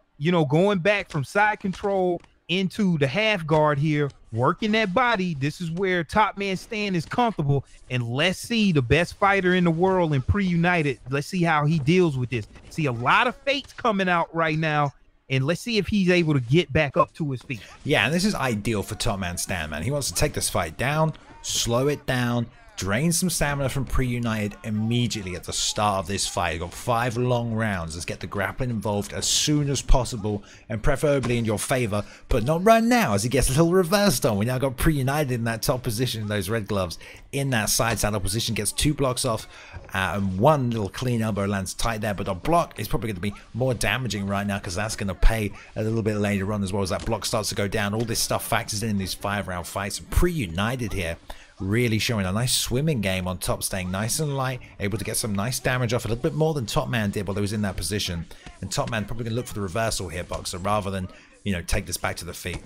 going back from side control into the half guard here, working that body. This is where Top Man Stan is comfortable. And let's see the best fighter in the world in Pre-United. Let's see how he deals with this. See a lot of fakes coming out right now. And let's see if he's able to get back up to his feet. Yeah, and this is ideal for Top Man Stan, man. He wants to take this fight down, slow it down, drain some stamina from Pre-United immediately at the start of this fight. You've got 5 long rounds. Let's get the grappling involved as soon as possible, and preferably in your favor, but not right now as he gets a little reversed on. We now got Pre-United in that top position, those red gloves, in that side saddle position, gets 2 blocks off, and 1 little clean elbow lands tight there, but a block is probably going to be more damaging right now because that's going to pay a little bit later on as well as that block starts to go down. All this stuff factors in these 5-round fights, and Pre-United here really showing a nice swimming game on top, staying nice and light, able to get some nice damage off, a little bit more than Top Man did while he was in that position. And Top Man probably going to look for the reversal here, Boxer, rather than, take this back to the feet.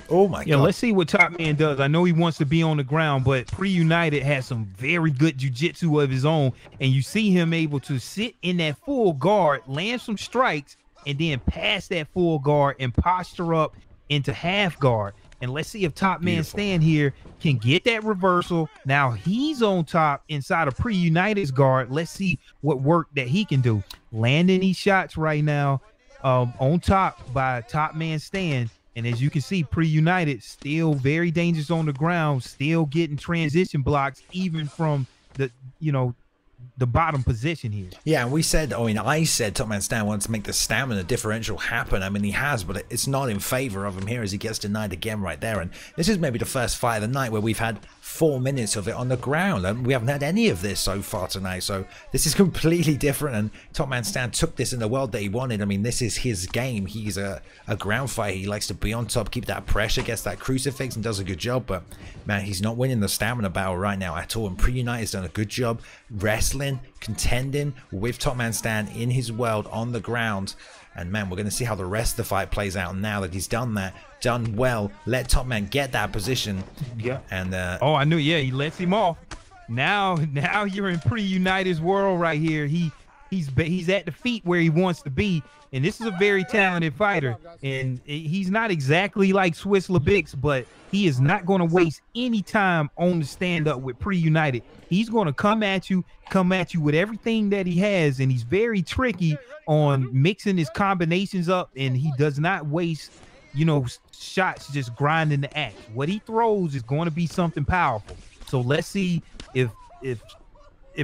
Oh my God. Yeah, let's see what Top Man does. I know he wants to be on the ground, but Pre-United has some very good jiu-jitsu of his own, and you see him able to sit in that full guard, land some strikes, and then pass that full guard and posture up into half guard. And let's see if Top Man Stan here can get that reversal. Now he's on top inside of Pre-United's guard. Let's see what work that he can do. Landing these shots right now on top by Top Man Stan. And as you can see, Pre-United still very dangerous on the ground, still getting transition blocks even from the, the bottom position here. Yeah, and I said Top Man Stan wants to make the stamina differential happen. I mean, he has, but it's not in favor of him here as he gets denied again right there. And this is maybe the first fight of the night where we've had 4 minutes of it on the ground, and we haven't had any of this so far tonight. So this is completely different, and Top Man Stan took this in the world that he wanted. I mean, this is his game. He's a ground fighter. He likes to be on top, keep that pressure, gets that crucifix, and does a good job. But man, he's not winning the stamina battle right now at all. And Pre-United's done a good job wrestling, contending with Top Man Stan in his world on the ground. And man, we're going to see how the rest of the fight plays out now that he's done that, done well, let Top Man get that position. Yeah. And oh, I knew. Yeah, he lets him off. Now you're in Pre-United's world right here. He's at the feet where he wants to be, and this is a very talented fighter. And he's not exactly like Swiss Lebix, but he is not going to waste any time on the stand-up with Pre-United. He's going to come at you with everything that he has, and he's very tricky on mixing his combinations up, and he does not waste, shots just grinding the axe. What he throws is going to be something powerful. So let's see if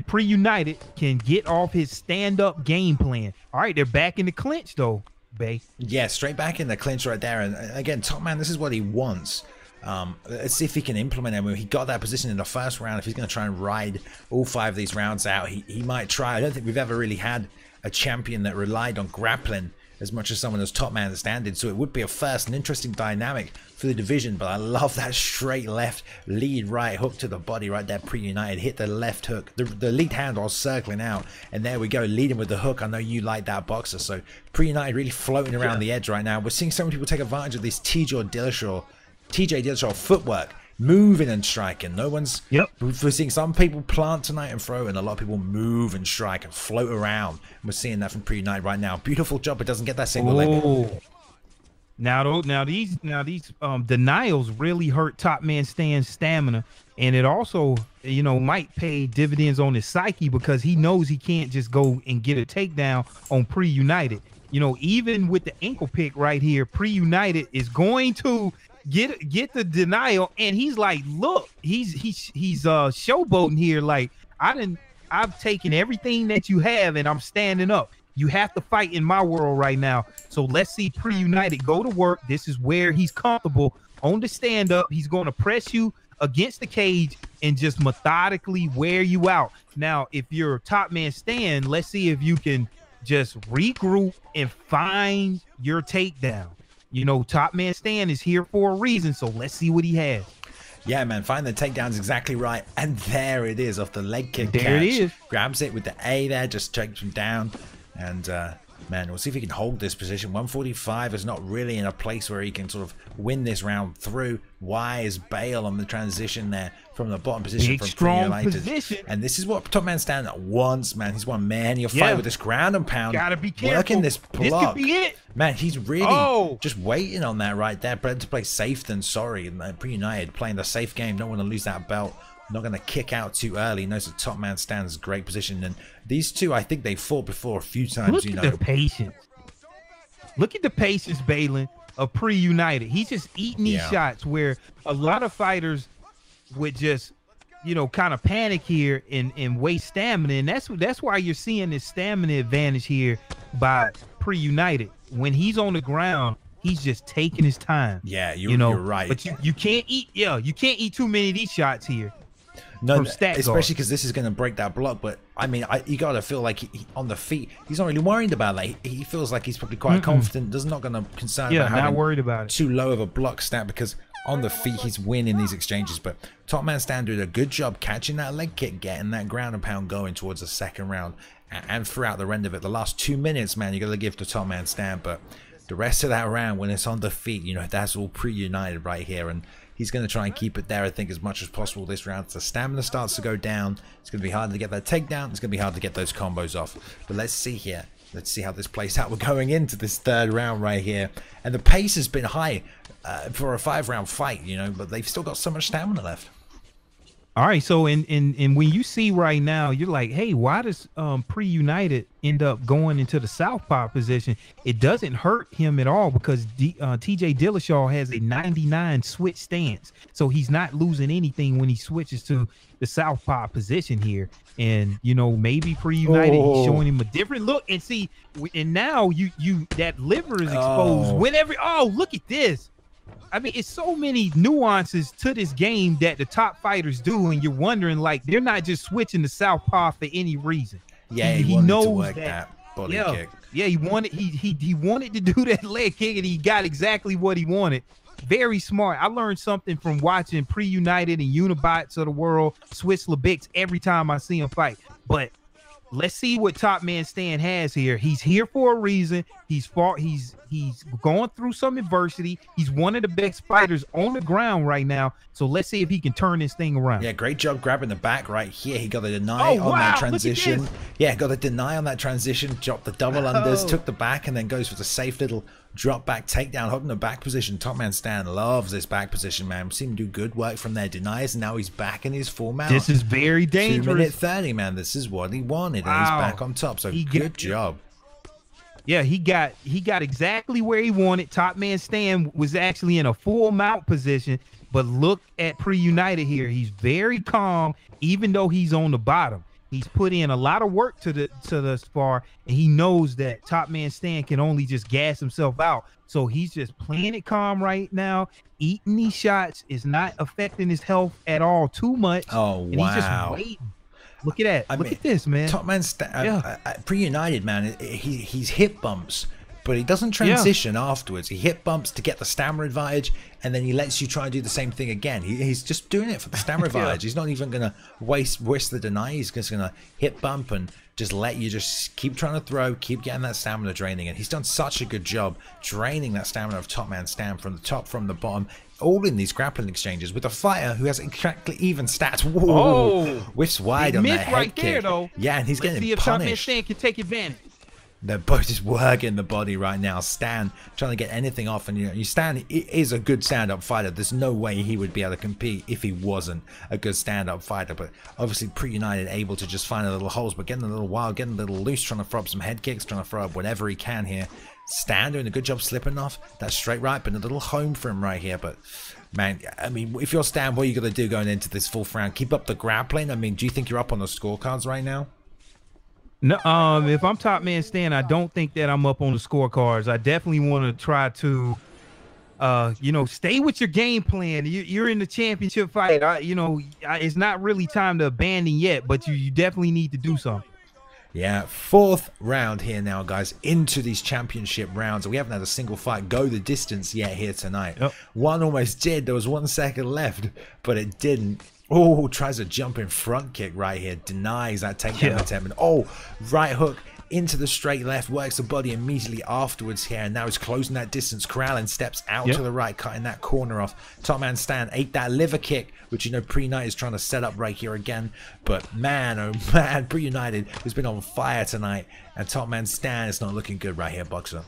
Pre-United can get off his stand-up game plan. All right, they're back in the clinch though, Bay. Yeah, straight back in the clinch right there. And again, Top Man, this is what he wants. Let's see if he can implement it. I mean, he got that position in the first round. If he's going to try and ride all 5 of these rounds out, he might try. I don't think we've ever really had a champion that relied on grappling as much as someone as Top Man Stan did. So it would be a first, an interesting dynamic for the division. But I love that straight left lead right hook to the body right there. Pre-United hit the left hook, the lead hand while circling out, and there we go, leading with the hook. I know you like that, Boxer. So Pre-United really floating around the edge right now. We're seeing so many people take advantage of this TJ Dillashaw footwork, moving and striking. No one's we're seeing some people plant tonight and throw, and a lot of people move and strike and float around. We're seeing that from Pre-United right now. Beautiful job. It doesn't get that single leg. Now these denials really hurt Top Man Stan's stamina, and it also might pay dividends on his psyche because he knows he can't just go and get a takedown on Pre-United. Even with the ankle pick right here, Pre-United is going to get the denial, and he's like, look, he's showboating here. Like, I've taken everything that you have, and I'm standing up. You have to fight in my world right now. So let's see Pre-United go to work. This is where he's comfortable on the stand up. He's going to press you against the cage and just methodically wear you out. Now, if you're Top Man Stan, let's see if you can just regroup and find your takedown. Top Man Stan is here for a reason, so let's see what he has. Yeah, man, find the takedown's exactly right. And there it is off the leg kick there catch. It is. Grabs it with the A there, just takes him down. And Man, we'll see if he can hold this position. 145 is not really in a place where he can sort of win this round through. Wise Bale on the transition there from the bottom position. Big, from strong position. And this is what Top Man Stan wants, man. He's won many a fight with this ground and pound. Gotta be careful. Working this block. This could be it. Man, he's really just waiting on that right there. Better to play safe than sorry. And Pre-United playing the safe game. Don't want to lose that belt. Not going to kick out too early. He knows the Top Man Stan's great position. And these two, I think they fought before a few times. Look at the patience. Look at the patience, Balin, of Pre-United. He's just eating these shots where a lot of fighters would just, you know, kind of panic here and waste stamina. And that's why you're seeing this stamina advantage here by Pre-United. When he's on the ground, he's just taking his time. Yeah, you're right. But you can't eat. Yeah, you can't eat too many of these shots here. No, especially because this is going to break that block. But I mean, you got to feel like he, on the feet, he's not really worried about that. He feels like he's probably quite confident. Does not going to concern about having not worried about it. Too low of a block stat, because on the feet he's winning these exchanges. But Top Man Stan did a good job catching that leg kick, getting that ground and pound going towards the second round, and throughout the end of it, the last 2 minutes, man, you got to give to Top Man Stan. But the rest of that round, when it's on the feet, you know, that's all Pre-United right here, and he's going to try and keep it there, I think, as much as possible this round. So stamina starts to go down. It's going to be hard to get that takedown. It's going to be hard to get those combos off. But let's see here. Let's see how this plays out. We're going into this third round right here. And the pace has been high for a 5-round fight, you know, but they've still got so much stamina left. All right, so in when you see right now, you're like, hey, why does Pre-United end up going into the southpaw position? It doesn't hurt him at all because TJ Dillashaw has a 99 switch stance, so he's not losing anything when he switches to the southpaw position here. And you know, maybe Pre-United he's showing him a different look. And see, and now you that liver is exposed whenever. Oh, look at this. I mean, it's so many nuances to this game that the top fighters do, and you're wondering, like, they're not just switching to southpaw for any reason. Yeah, he knows to work that body kick. Yeah, he wanted to do that leg kick, and he got exactly what he wanted. Very smart. I learned something from watching Pre-United and Unibots of the world, Swiss Lebix, every time I see him fight. But let's see what Top Man Stan has here. He's here for a reason. He's going through some adversity. He's one of the best fighters on the ground right now. So let's see if he can turn this thing around. Yeah, great job grabbing the back right here. He got a deny on that transition. Yeah, got a deny on that transition. Dropped the double unders, took the back, and then goes for the safe little drop back takedown, holding the back position. Top Man Stan loves this back position, man. We've seen him do good work from their denies, and now he's back in his full mount. This is very dangerous. 2 minute 30, man. This is what he wanted, and he's back on top. So good job. Yeah, he got exactly where he wanted. Top Man Stan was actually in a full mount position, but look at Pre-United here. He's very calm, even though he's on the bottom. He's put in a lot of work to the spar, and he knows that Top Man Stan can only just gas himself out. So he's just playing it calm right now. Eating these shots is not affecting his health at all too much. Oh, and he's just waiting. Look at that. Look at this, man. Top Man Stan, Pre-United, man, he's hit bumps, but he doesn't transition afterwards. He hit bumps to get the stamina advantage, and then he lets you try and do the same thing again. He's just doing it for the stamina advantage. He's not even going to waste the deny. He's just going to hit bump and just let you just keep trying to throw, keep getting that stamina draining. And he's done such a good job draining that stamina of Top Man Stan from the top, from the bottom, all in these grappling exchanges with a fighter who has exactly even stats. Whoa, whiffs wide on that head kick. There, though. Yeah, and he's getting see if punished. Top Man Stan can take advantage. They're both just working the body right now. Stan trying to get anything off, and you know, Stan is a good stand-up fighter. There's no way he would be able to compete if he wasn't a good stand-up fighter. But obviously, Pre-United able to just find the little holes, but getting a little wild, getting a little loose, trying to throw up some head kicks, trying to throw up whatever he can here. Stan doing a good job slipping off that straight right, but a little home for him right here. But man, I mean, if you're Stan, what are you gonna do going into this fourth round? Keep up the grappling. I mean, do you think you're up on the scorecards right now? No, if I'm Top Man Stan, I don't think that I'm up on the scorecards. I definitely want to try to, you know, stay with your game plan. You're in the championship fight. It's not really time to abandon yet, but you definitely need to do something. Yeah, fourth round here now, guys, into these championship rounds. We haven't had a single fight go the distance yet here tonight. One almost did. There was 1 second left, but it didn't. Oh, tries a jumping front kick right here. Denies that takedown attempt. And right hook into the straight left, works the body immediately afterwards here, and now he's closing that distance, corralling, steps out to the right, cutting that corner off. Top man Stan ate that liver kick, which, you know, Pre-United is trying to set up right here again. But man, oh man, Pre-United has been on fire tonight, and Top man Stan is not looking good right here, Boxer.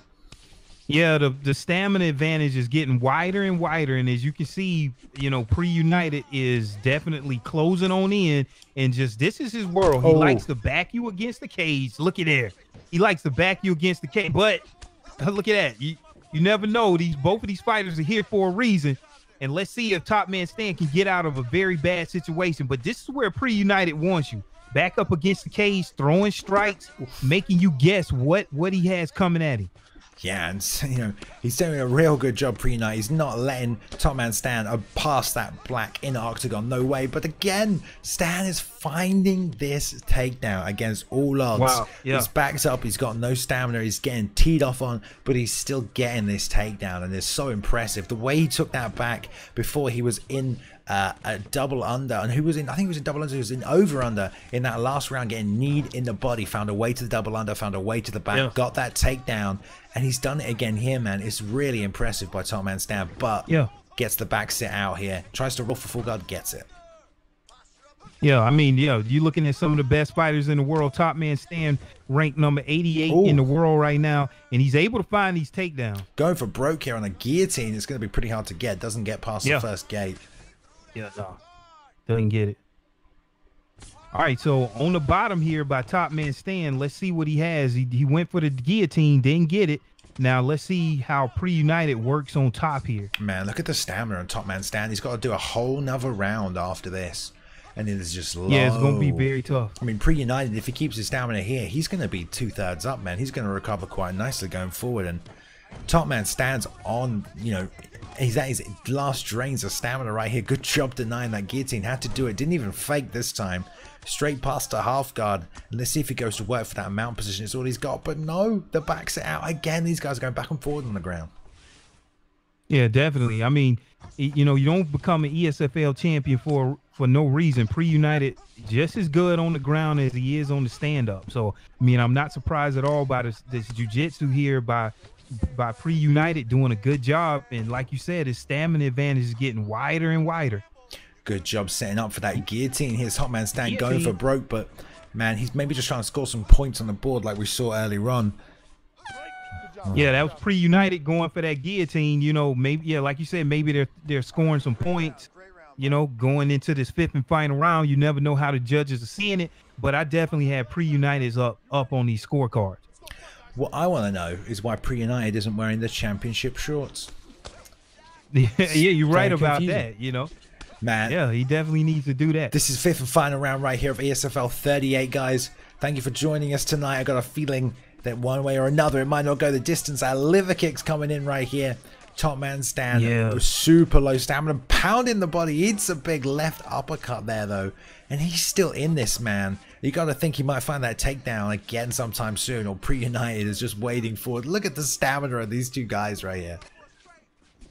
Yeah, the stamina advantage is getting wider and wider, and as you can see, you know, Pre-United is definitely closing on in, and just this is his world. He likes to back you against the cage. Look at there. He likes to back you against the cage, but look at that. You never know. Both of these fighters are here for a reason, and let's see if Top Man Stan can get out of a very bad situation. But this is where Pre-United wants you. Back up against the cage, throwing strikes, making you guess what he has coming at him. Yeah, and you know, he's doing a real good job Pre-United. He's not letting Top Man Stan past that black inner octagon, no way. But again, Stan is finding this takedown against all odds. Wow, yeah. He's backed up, he's got no stamina, he's getting teed off on, but he's still getting this takedown, and it's so impressive. The way he took that back before he was in a double under, and who was in, I think he was in double under, he was in over under in that last round, getting kneed in the body, found a way to the double under, found a way to the back, got that takedown, and he's done it again here, man. It's really impressive by Top Man Stan, but gets the back sit out here, tries to roll for full guard, gets it. Yeah, I mean, you're looking at some of the best fighters in the world. Top Man Stan ranked number 88 in the world right now, and he's able to find these takedowns. Going for broke here on a guillotine, it's going to be pretty hard to get. Doesn't get past the first gate. Yeah, no, doesn't get it. All right, so on the bottom here by Top Man Stan, let's see what he has. He went for the guillotine, didn't get it. Now let's see how Pre-United works on top here. Man, look at the stamina on Top Man Stan. He's got to do a whole nother round after this, and it is just low. Yeah, it's going to be very tough. I mean, Pre-United, if he keeps his stamina here, he's going to be 2/3 up, man. He's going to recover quite nicely going forward, and Top Man Stan's on, you know, he's at his last drains of stamina right here. Good job denying that guillotine. Had to do it. Didn't even fake this time. Straight past the half guard. And let's see if he goes to work for that mount position. It's all he's got. But no, the back's it out again. These guys are going back and forward on the ground. Yeah, definitely. I mean, you know, you don't become an ESFL champion for no reason. Pre-United just as good on the ground as he is on the stand-up. So, I mean, I'm not surprised at all by this jiu-jitsu here by Pre-United doing a good job, and like you said, his stamina advantage is getting wider and wider. Good job setting up for that guillotine. Here's Top Man Stan going for broke, but man, he's maybe just trying to score some points on the board like we saw earlier on. Yeah, that was Pre-United going for that guillotine. You know, maybe, like you said, maybe they're scoring some points, you know, going into this fifth and final round. You never know how the judges are seeing it, but I definitely had Pre-United's up on these scorecards. What I want to know is why Pre-United isn't wearing the championship shorts. Yeah, you're right about that, you know. Man. Yeah, he definitely needs to do that. This is fifth and final round right here of ESFL 38, guys. Thank you for joining us tonight. I got a feeling that one way or another, it might not go the distance. Our liver kick's coming in right here. Top Man Stan, super low stamina, pounding the body. He hits a big left uppercut there, though. And he's still in this, man. You got to think he might find that takedown again sometime soon, or Pre-United is just waiting for it. Look at the stamina of these two guys right here.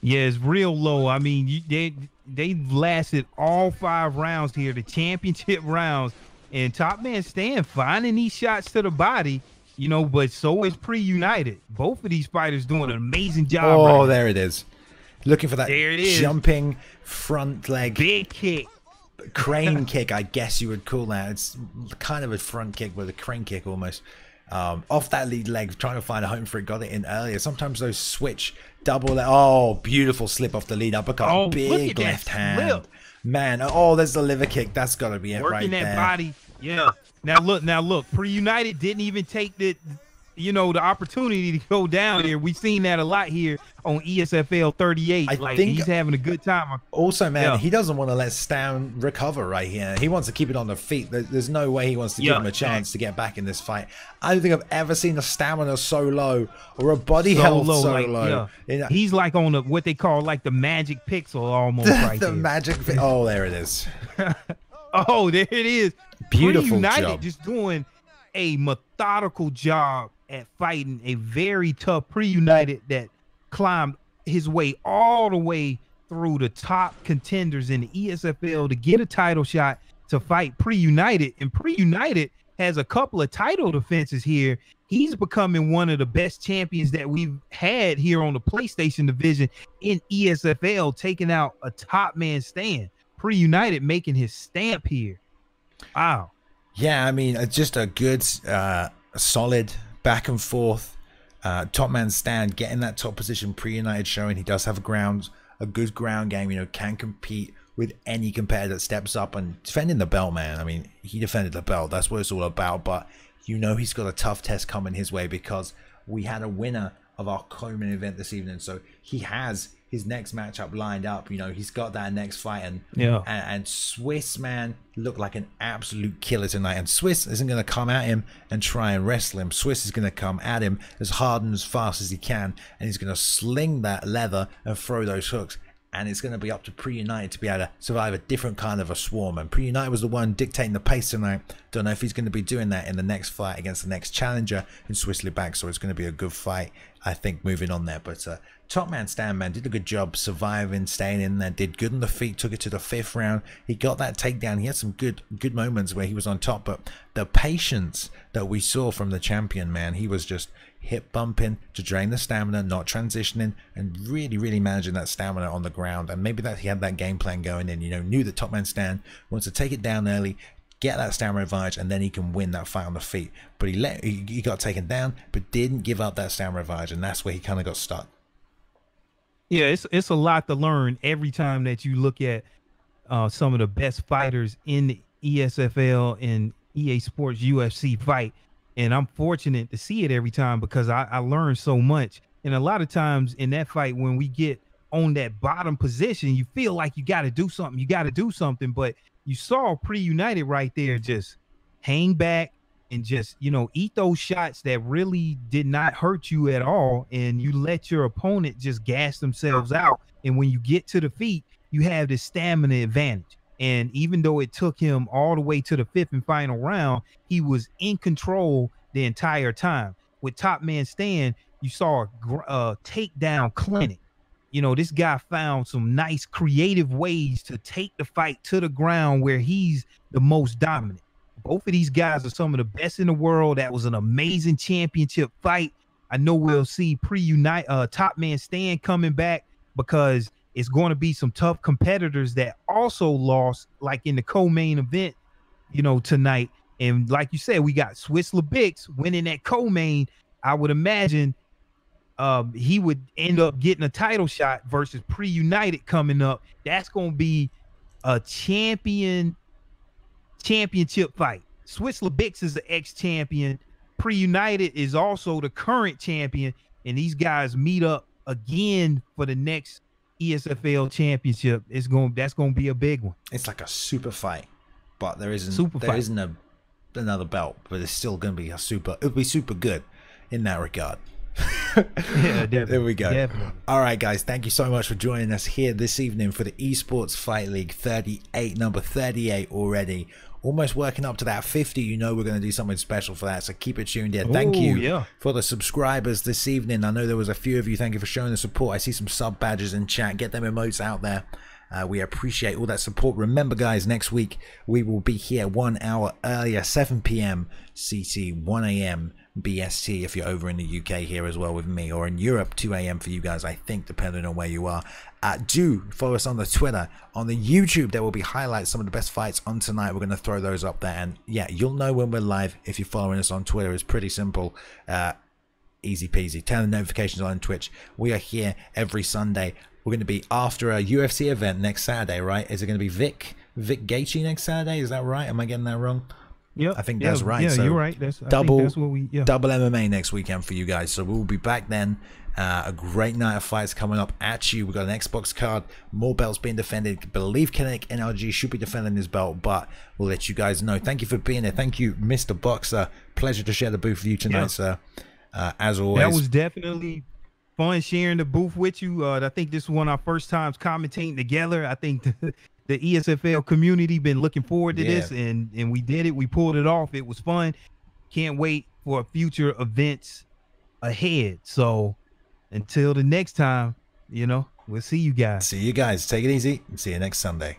Yeah, it's real low. I mean, they lasted all 5 rounds here, the championship rounds. And Top Man Stan finding these shots to the body, you know, but so is Pre-United. Both of these fighters doing an amazing job. Oh, right, there it is. Looking for that jumping front leg. Big kick. Crane kick, I guess you would call that. It's kind of a front kick with a crane kick almost. Off that lead leg, trying to find a home for it. Got it in earlier. Sometimes those switch double. Oh, beautiful slip off the lead uppercut. Oh, big left hand. Man, oh, there's the liver kick. That's got to be it right there. Working that body. Yeah. Now look. Pre-United didn't even take the opportunity to go down here. We've seen that a lot here on ESFL 38. I think he's having a good time. Also, man, he doesn't want to let Stan recover right here. He wants to keep it on the feet. There's no way he wants to give him a chance to get back in this fight. I don't think I've ever seen a stamina so low or a body health so low. Yeah. He's like on what they call like the magic pixel almost right there. The magic oh, there it is. Oh, there it is. Beautiful Pre-United job. Just doing a methodical job at fighting a very tough Pre-United that climbed his way all the way through the top contenders in the ESFL to get a title shot to fight Pre-United. And Pre-United has a couple of title defenses here he's becoming one of the best champions that we've had here on the PlayStation division in ESFL, taking out a top man stand. Pre-United making his stamp here. Wow. Yeah, I mean, just a good, solid back and forth top man stand, getting that top position. Pre-United showing he does have a good ground game, you know, can compete with any competitor that steps up, and defending the belt, man. I mean, he defended the belt. That's what it's all about. But you know he's got a tough test coming his way, because we had a winner of our co-main event this evening. So he has his next matchup lined up. You know, he's got that next fight, and Swiss, man, looked like an absolute killer tonight. And Swiss isn't going to come at him and try and wrestle him. Swiss is going to come at him as hard and as fast as he can, and he's going to sling that leather and throw those hooks. And it's going to be up to Pre-United to be able to survive a different kind of a swarm. And Pre-United was the one dictating the pace tonight. Don't know if he's going to be doing that in the next fight against the next challenger in Swiss Lebac. So it's going to be a good fight, I think, moving on there. But top man stand, man, did a good job surviving, staying in there, did good on the feet, took it to the 5th round. He got that takedown. He had some good moments where he was on top. But the patience that we saw from the champion, man, he was just hip bumping to drain the stamina, not transitioning, and really managing that stamina on the ground. And maybe that he had that game plan going in, you know, knew that top man stand wants to take it down early, get that stamina advantage, and then he can win that fight on the feet. But he got taken down, but didn't give up that stamina advantage, and that's where he kind of got stuck. Yeah, it's a lot to learn every time that you look at some of the best fighters in the ESFL and EA Sports UFC fight. And I'm fortunate to see it every time, because I learn so much. And a lot of times in that fight, when we get on that bottom position, you feel like you got to do something. You got to do something. But you saw Pre-United right there just hang back and just, you know, eat those shots that really did not hurt you at all. And you let your opponent just gas themselves out. And when you get to the feet, you have this stamina advantage. And even though it took him all the way to the 5th and final round, he was in control the entire time. With top man stand, you saw a takedown clinic. You know, this guy found some nice creative ways to take the fight to the ground where he's the most dominant. Both of these guys are some of the best in the world. That was an amazing championship fight. I know we'll see Pre-United top man stand coming back, because it's going to be some tough competitors that also lost, like in the co-main event, you know, tonight. And like you said, we got Swiss Lebac winning that co-main. I would imagine he would end up getting a title shot versus Pre-United coming up. That's going to be a championship fight. Swiss Lebac is the ex-champion. Pre-United is also the current champion. And these guys meet up again for the next ESFL championship. That's going to be a big one. It's like a super fight, but there isn't another belt, but it's still going to be it'll be super good in that regard. Yeah, definitely. There we go. Definitely. All right, guys, thank you so much for joining us here this evening for the Esports Fight League 38, number 38 already. Almost working up to that 50. You know we're going to do something special for that, so keep it tuned in. Thank you for the subscribers this evening. I know there was a few of you. Thank you for showing the support. I see some sub badges in chat. Get them emotes out there. We appreciate all that support. Remember, guys, next week we will be here 1 hour earlier, 7 p.m. CT, 1 a.m. BST if you're over in the UK here as well with me, or in Europe, 2 a.m. for you guys, I think, depending on where you are. Do follow us on the Twitter, on the YouTube. There will be highlights, some of the best fights on tonight. We're going to throw those up there, and yeah, you'll know when we're live if you're following us on Twitter. It's pretty simple. Easy peasy. Turn the notifications on Twitch. We are here every Sunday. We're going to be after a UFC event next Saturday, right? Is it going to be Vic Gaethje next Saturday? Is that right? Am I getting that wrong? Yeah, I think that's right. Yeah, so you're right. double MMA next weekend for you guys. So we'll be back then. A great night of fights coming up at you. We've got an Xbox card, more belts being defended. I believe Kinetic NLG should be defending his belt, but we'll let you guys know. Thank you for being there. Thank you, Mr. Boxer. Pleasure to share the booth with you tonight, sir. As always. That was definitely fun sharing the booth with you. I think this is one of our first times commentating together. I think the ESFL community been looking forward to this, and we did it. We pulled it off. It was fun. Can't wait for future events ahead. So until the next time, you know, we'll see you guys. See you guys. Take it easy and see you next Sunday.